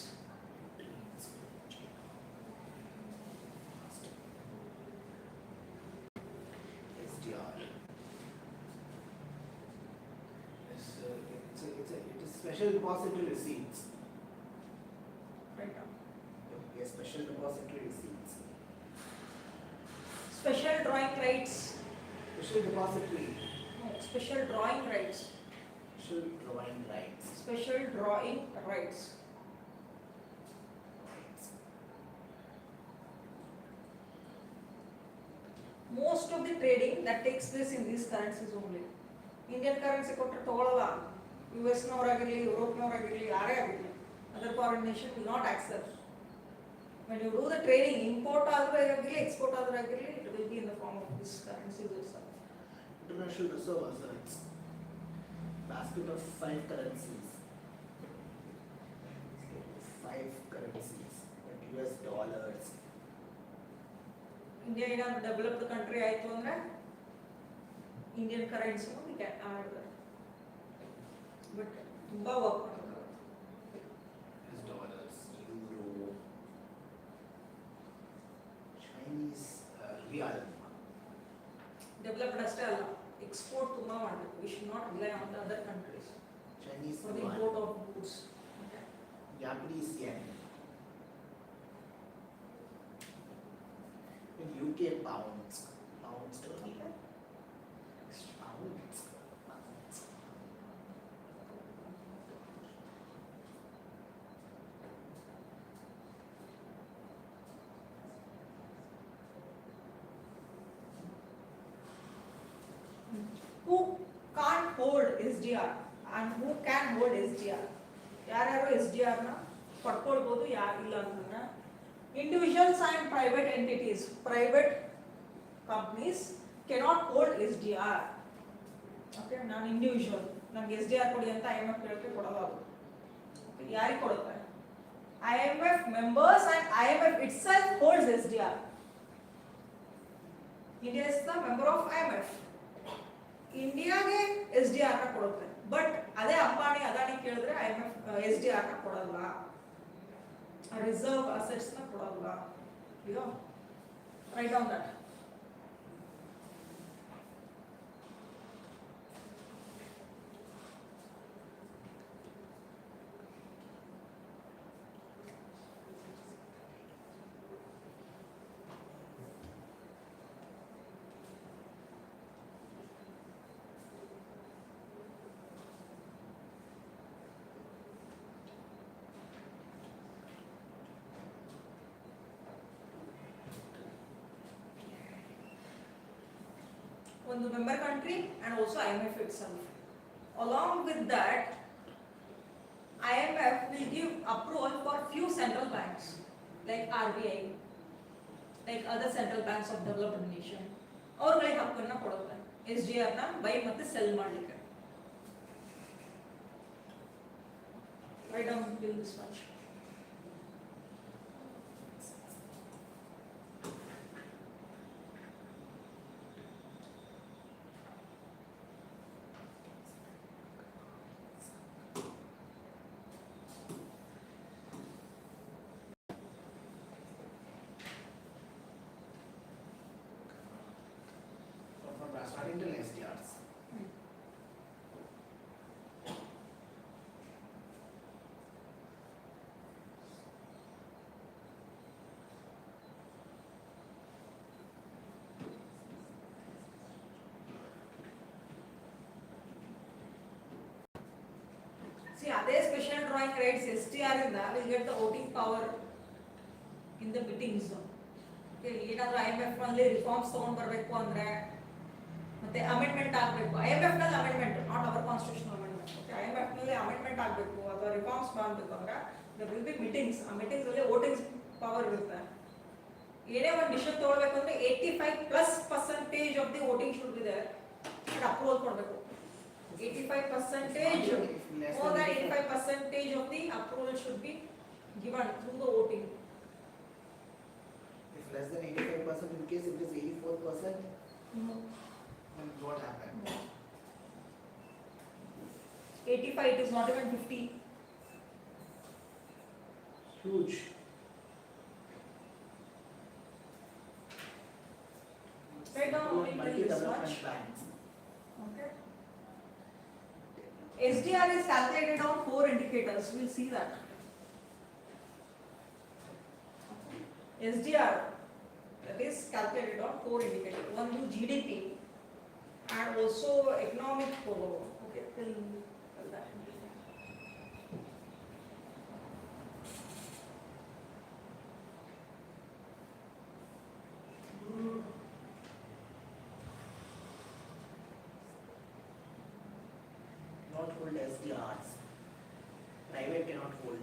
SDR. It is special depository receipts. Write down. Yes, special depository receipts. Special drawing rights. Special depository. No, special drawing rights. Special drawing rights. Special drawing rights. Most of the trading that takes place in these currencies only. Indian currency ಕೊಟ್ಟರೆ ತಗೊಳ್ಳಲ್ಲ. US ನವರಾಗಿರಲಿ, ಯುರೋಪ್ನವರಾಗಿರಲಿ, ಯಾರೇ ಆಗಿರಲಿ, other foreign nation will not accept. When you do the trading, import ಆದ್ರೆ ಆಗಿರಲಿ, export ಆದ್ರೆ ಆಗಿರಲಿ, it will be in the form of this currency itself. International Reserve Assets. Basket of 5 currencies. 5 currencies. Like US dollars. India ಏನಾದ್ರು developed country ಆಯಿತು ಅಂದರೆ Indian currency we can add that. But ತುಂಬ work ಮಾಡೋದು. US dollars, euro, Chinese real. Developed ಅಷ್ಟೇ ಅಲ್ಲ, export ತುಂಬ ಮಾಡಬೇಕು. We should not rely on the other countries Chinese for the yuan. Import of goods. Japanese yen. In UK pounds. Pounds sterling. Pounds. Who can't hold SDR and who can hold SDR? ಯಾರ್ಯಾರು SDR ನ ಪಡ್ಕೊಳ್ಬೋದು, ಯಾರು ಇಲ್ಲ ಅಂತಂದ್ರೆ individuals and private entities, private companies cannot hold SDR. Okay, ನಾನು individual, ನನಗೆ SDR ಕೊಡಿ ಅಂತ IMF ಕೇಳಕ್ಕೆ ಕೊಡಲ್ಲ ಅದು. Okay, ಯಾರಿಗೆ ಕೊಡುತ್ತೆ? IMF members and IMF itself holds SDR. India is the member of IMF. ಇಂಡಿಯಾಗೆ SDR ನ ಕೊಡುತ್ತೆ. ಬಟ್ ಅದೇ ಅಂಬಾನಿ ಅದಾನಿ ಕೇಳಿದ್ರೆ IMF SDR ನ ಕೊಡಲ್ಲ, ರಿಸರ್ವ್ ಅಸೆಟ್ಸ್ ನ ಕೊಡಲ್ಲ. ಇದು ರೈಟ್ ಡೌನ್ ದಟ್. ಒಂದು member country and also IMF itself. Along with that, IMF will give approval for few central banks like RBI, like other central banks of developed nation. ಅವ್ರುಗಳಿಗೆ ಹಕ್ಕನ್ನ ಕೊಡುತ್ತೆ SDR ನ by ಮತ್ತೆ cell ಮಾಡಲಿಕ್ಕೆ. Write down this much. Starting till SDRs. See, ಅದೇ special drawing rights SDR ಇಂದ will get the voting power in the meetings. Okay, ಏನಾದರೂ IMF ನಲ್ಲಿ reforms ತಗೊಂಡು ಬರಬೇಕು ಅಂದ್ರೆ ಮತ್ತೆ ಅಮೆಂಡ್ಮೆಂಟ್ ಆಗಬೇಕು. IMF ನಲ್ಲಿ amendment, not hour constitutional amendment. Okay, IMF ನಲ್ಲಿ ಅಮೆಂಡ್ಮೆಂಟ್ ಆಗಬೇಕು ಅಥವಾ ರಿಫಾರ್ಮ್ಸ್ ಮಾಡಬೇಕು ಅಂದ್ರೆ there will be meetings. ಆ ಮೀಟಿಂಗ್ಸ್ ಅಲ್ಲಿ ವೋಟಿಂಗ್ ಪವರ್ ಇರುತ್ತೆ. ಏನೇ ಒಂದು ಡಿಸಿಷನ್ ತಗೊಳ್ಬೇಕು ಅಂದ್ರೆ 85+% of the voting should be there approval ಕೊಡಬೇಕು 85% more than 85% of the approval should be given through the voting. If less than 85%, in case it is 84%, then what happened? 85, it is not even 50. Huge. Right now, only this Multi-development much. plans. Okay. SDR is calculated on 4 indicators. We'll see that. SDR, that is calculated on 4 indicators. One is GDP and also economic. Okay, tell that. Not hold SDRs. Private cannot hold.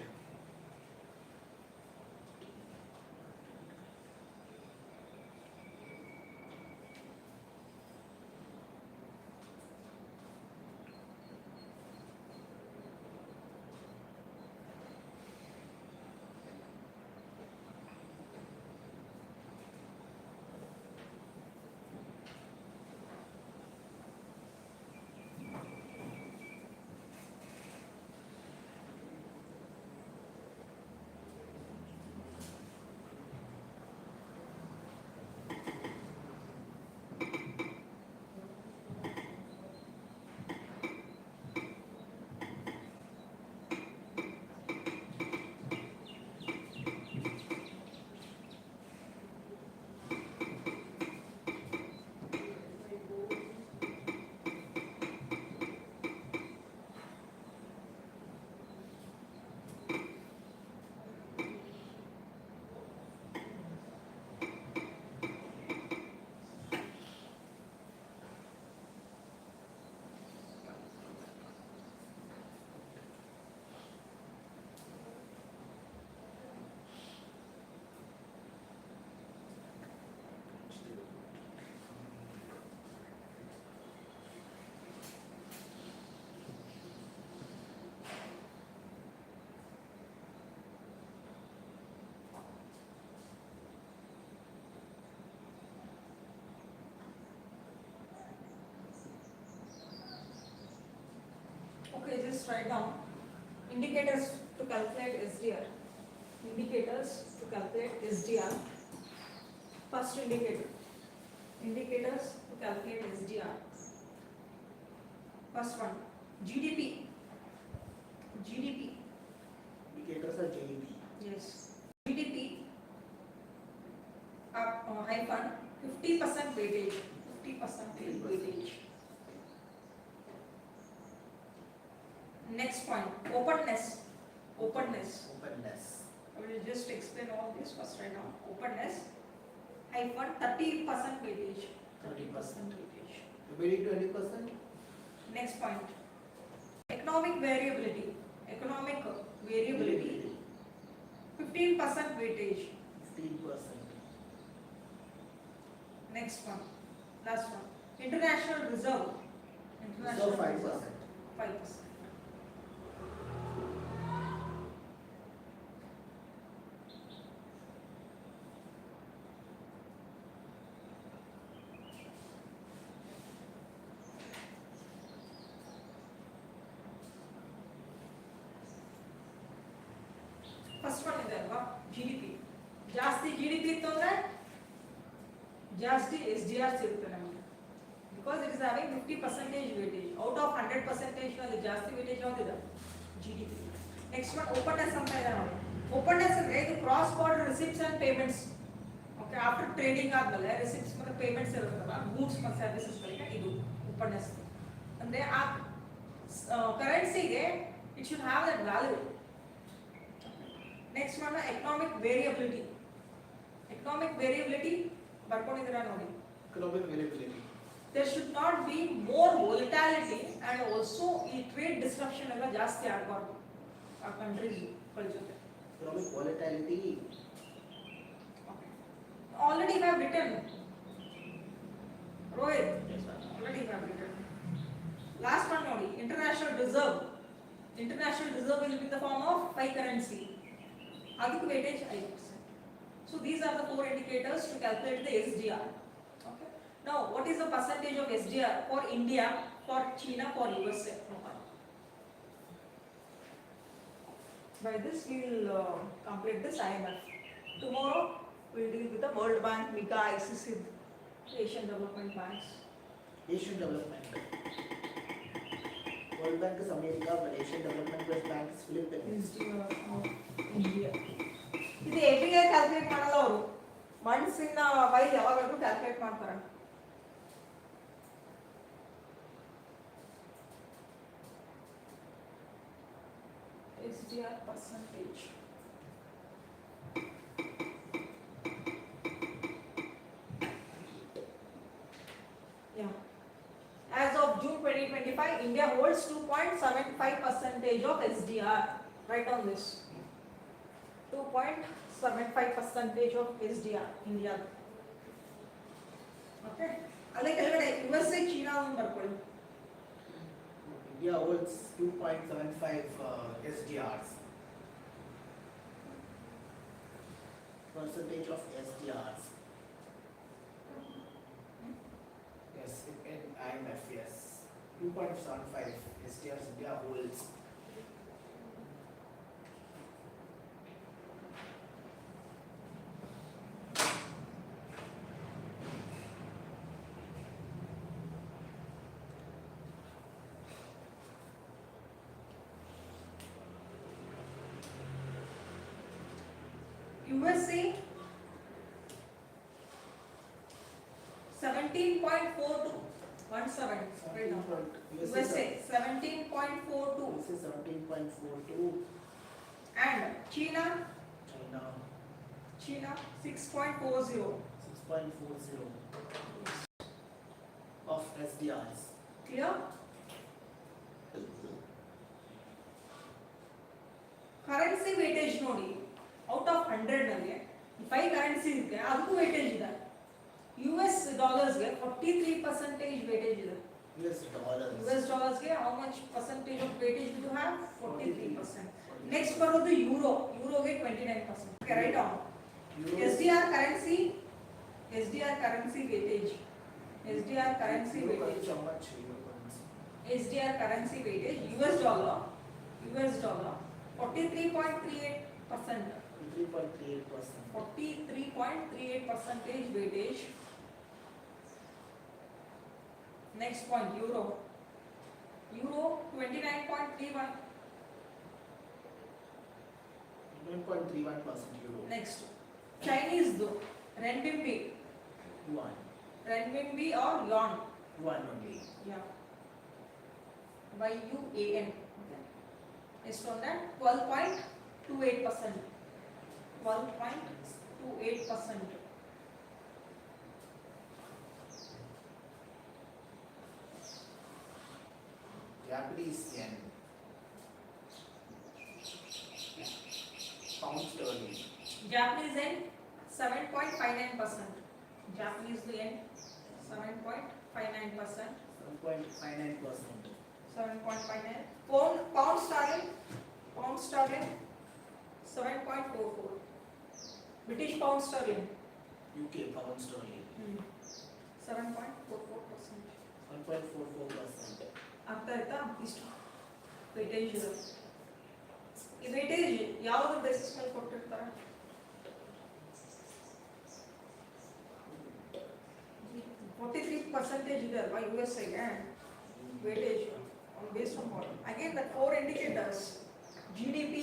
Okay, just write down indicators to calculate SDR. Indicators to calculate SDR. First indicator. Indicators to calculate SDR. First one, GDP. GDP. Indicators are GDP. Yes. GDP hyphen 50% weightage. 50% weightage. Next point, openness. Openness. Openness. I will just explain all this first right now. Openness hyphen 30% weightage. 30% weightage. Maybe 20%. Next point, economic variability. Economic variability 15% weightage. 15%. Next one, last one, international reserve. So 5%. 5%. First one is GDP. ಜಾಸ್ತಿ GDP ಇತ್ತು ಅಂದ್ರೆ ಜಾಸ್ತಿ SDR ಸಿಗುತ್ತೆ ನಮಗೆ. Because it is having 50% weightage. Out of 100% ನಲ್ಲಿ ಜಾಸ್ತಿ weightage ಯಾವ್ದಿದೆ? GDP. Next one, openness ಅಂತ ಇದೆ ನೋಡಿ. Openness ಅಂದ್ರೆ ಇದು cross border receipts and payments. Okay, after trading ಆದ್ಮೇಲೆ ರಿಸಿಪ್ಟ್ಸ್ ಮತ್ತೆ ಪೇಮೆಂಟ್ಸ್ ಇರುತ್ತಲ್ಲ, ಗೂಡ್ಸ್ ಮತ್ತು ಸರ್ವಿಸಸ್ ಗಳಿಗೆ ಇದು openness. ಅಂದ್ರೆ ಆ ಕರೆನ್ಸಿಗೆ it should have that value. Next one, economic variability. Economic variability ಬರ್ಕೊಂಡಿದ್ದೀರಾ ನೋಡಿ. Economic variability. There should not be more volatility and also ಈ trade disruption ಎಲ್ಲ ಜಾಸ್ತಿ ಆಗಬಾರ್ದು ಆ ಕಂಟ್ರೀಸ್ ಜೊತೆ. Economic volatility. Already we have written Rohit, already fabricated. Last one nodi, international reserve. International reserve will be in the form of 5 currency. Aduk weightage 5%. So these are the 4 indicators to calculate the SDR. Okay. Now, what is the percentage of SDR for India, for China, for USA? By this we will complete this IMF. Tomorrow we will deal with the World Bank, MIGA, ICC, Asian Development Banks. Asian Development. World Bank is America, but Asian Development Bank is Philippines. India. ಇದು every year calculate ಮಾಡಲ್ಲ ಅವರು months in while ಯಾವಾಗಾದ್ರೂ calculate ಮಾಡ್ತಾರೆ. SDR percentage. Yeah. As of June 2025, India holds 2.75% of SDR. Write down this. 2.75% of SDR, India. Okay. ಅದೇ ಕೆಳಗಡೆ USA China ಒಂದು ಬರ್ಕೊಳ್ಳಿ. India holds 2.75 SDRs. Percentage of SDRs. Yes, in IMF, yes. 2.75 SDRs India holds. USA 17.42. 17. Right now. USA 17.42 USA 17.42. and China China 6.40. 6.40 of SDRs. Clear? Currency weightage ನೋಡಿ out of 100 ನಲ್ಲಿ 5 currency ಇದೆ ಅದಕ್ಕೂ weightage ಇದೆ. US dollars ಗೆ 43% weightage ಇದೆ. US dollars. US dollars ಗೆ how much percentage of weightage do you have? 43%. Next ಬರೋದು euro. ಯೂರೋಗೆ 29%. Okay, write down. SDR currency weightage. SDR currency weightage. How much euro currency? SDR currency weightage US dollar 43.38%. 3.38%. 43.38% weightage. Next point, euro 29.31. 9.31% euro. Next, Chinese do renminbi Yuan. or yuan. Yuan only. Yeah, YUAN. Okay. Next on that 12.28%. 12.28%. Japanese yen. Pound sterling. Japanese yen 7.59%. Japanese yen 7.59%. 7.59%. 7.59. Pound sterling 7.44. British pound sterling UK pound sterling. 7.44%. 1.44%. ಅರ್ಥ ಆಯ್ತಾ? ಇಷ್ಟು weightage ಇದೆ. ಈ weightage ಯಾವ್ದು basis ಮೇಲೆ ಕೊಟ್ಟಿರ್ತಾರೆ? 43% ಇದೆ ಅಲ್ವಾ USA ಗೆ weightage based on what? Again, the 4 indicators: GDP,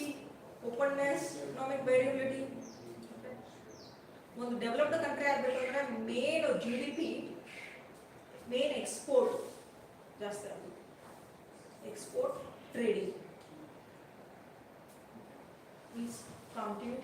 openness, economic variability. ಒಂದು ಡೆವಲಪ್ಡ್ ಕಂಟ್ರಿ ಆಗಬೇಕಂದ್ರೆ ಮೇನ್ GDP, ಮೇನ್ ಎಕ್ಸ್ಪೋರ್ಟ್ ಜಾಸ್ತಿ ಆಗುತ್ತೆ. Export trading. Please continue.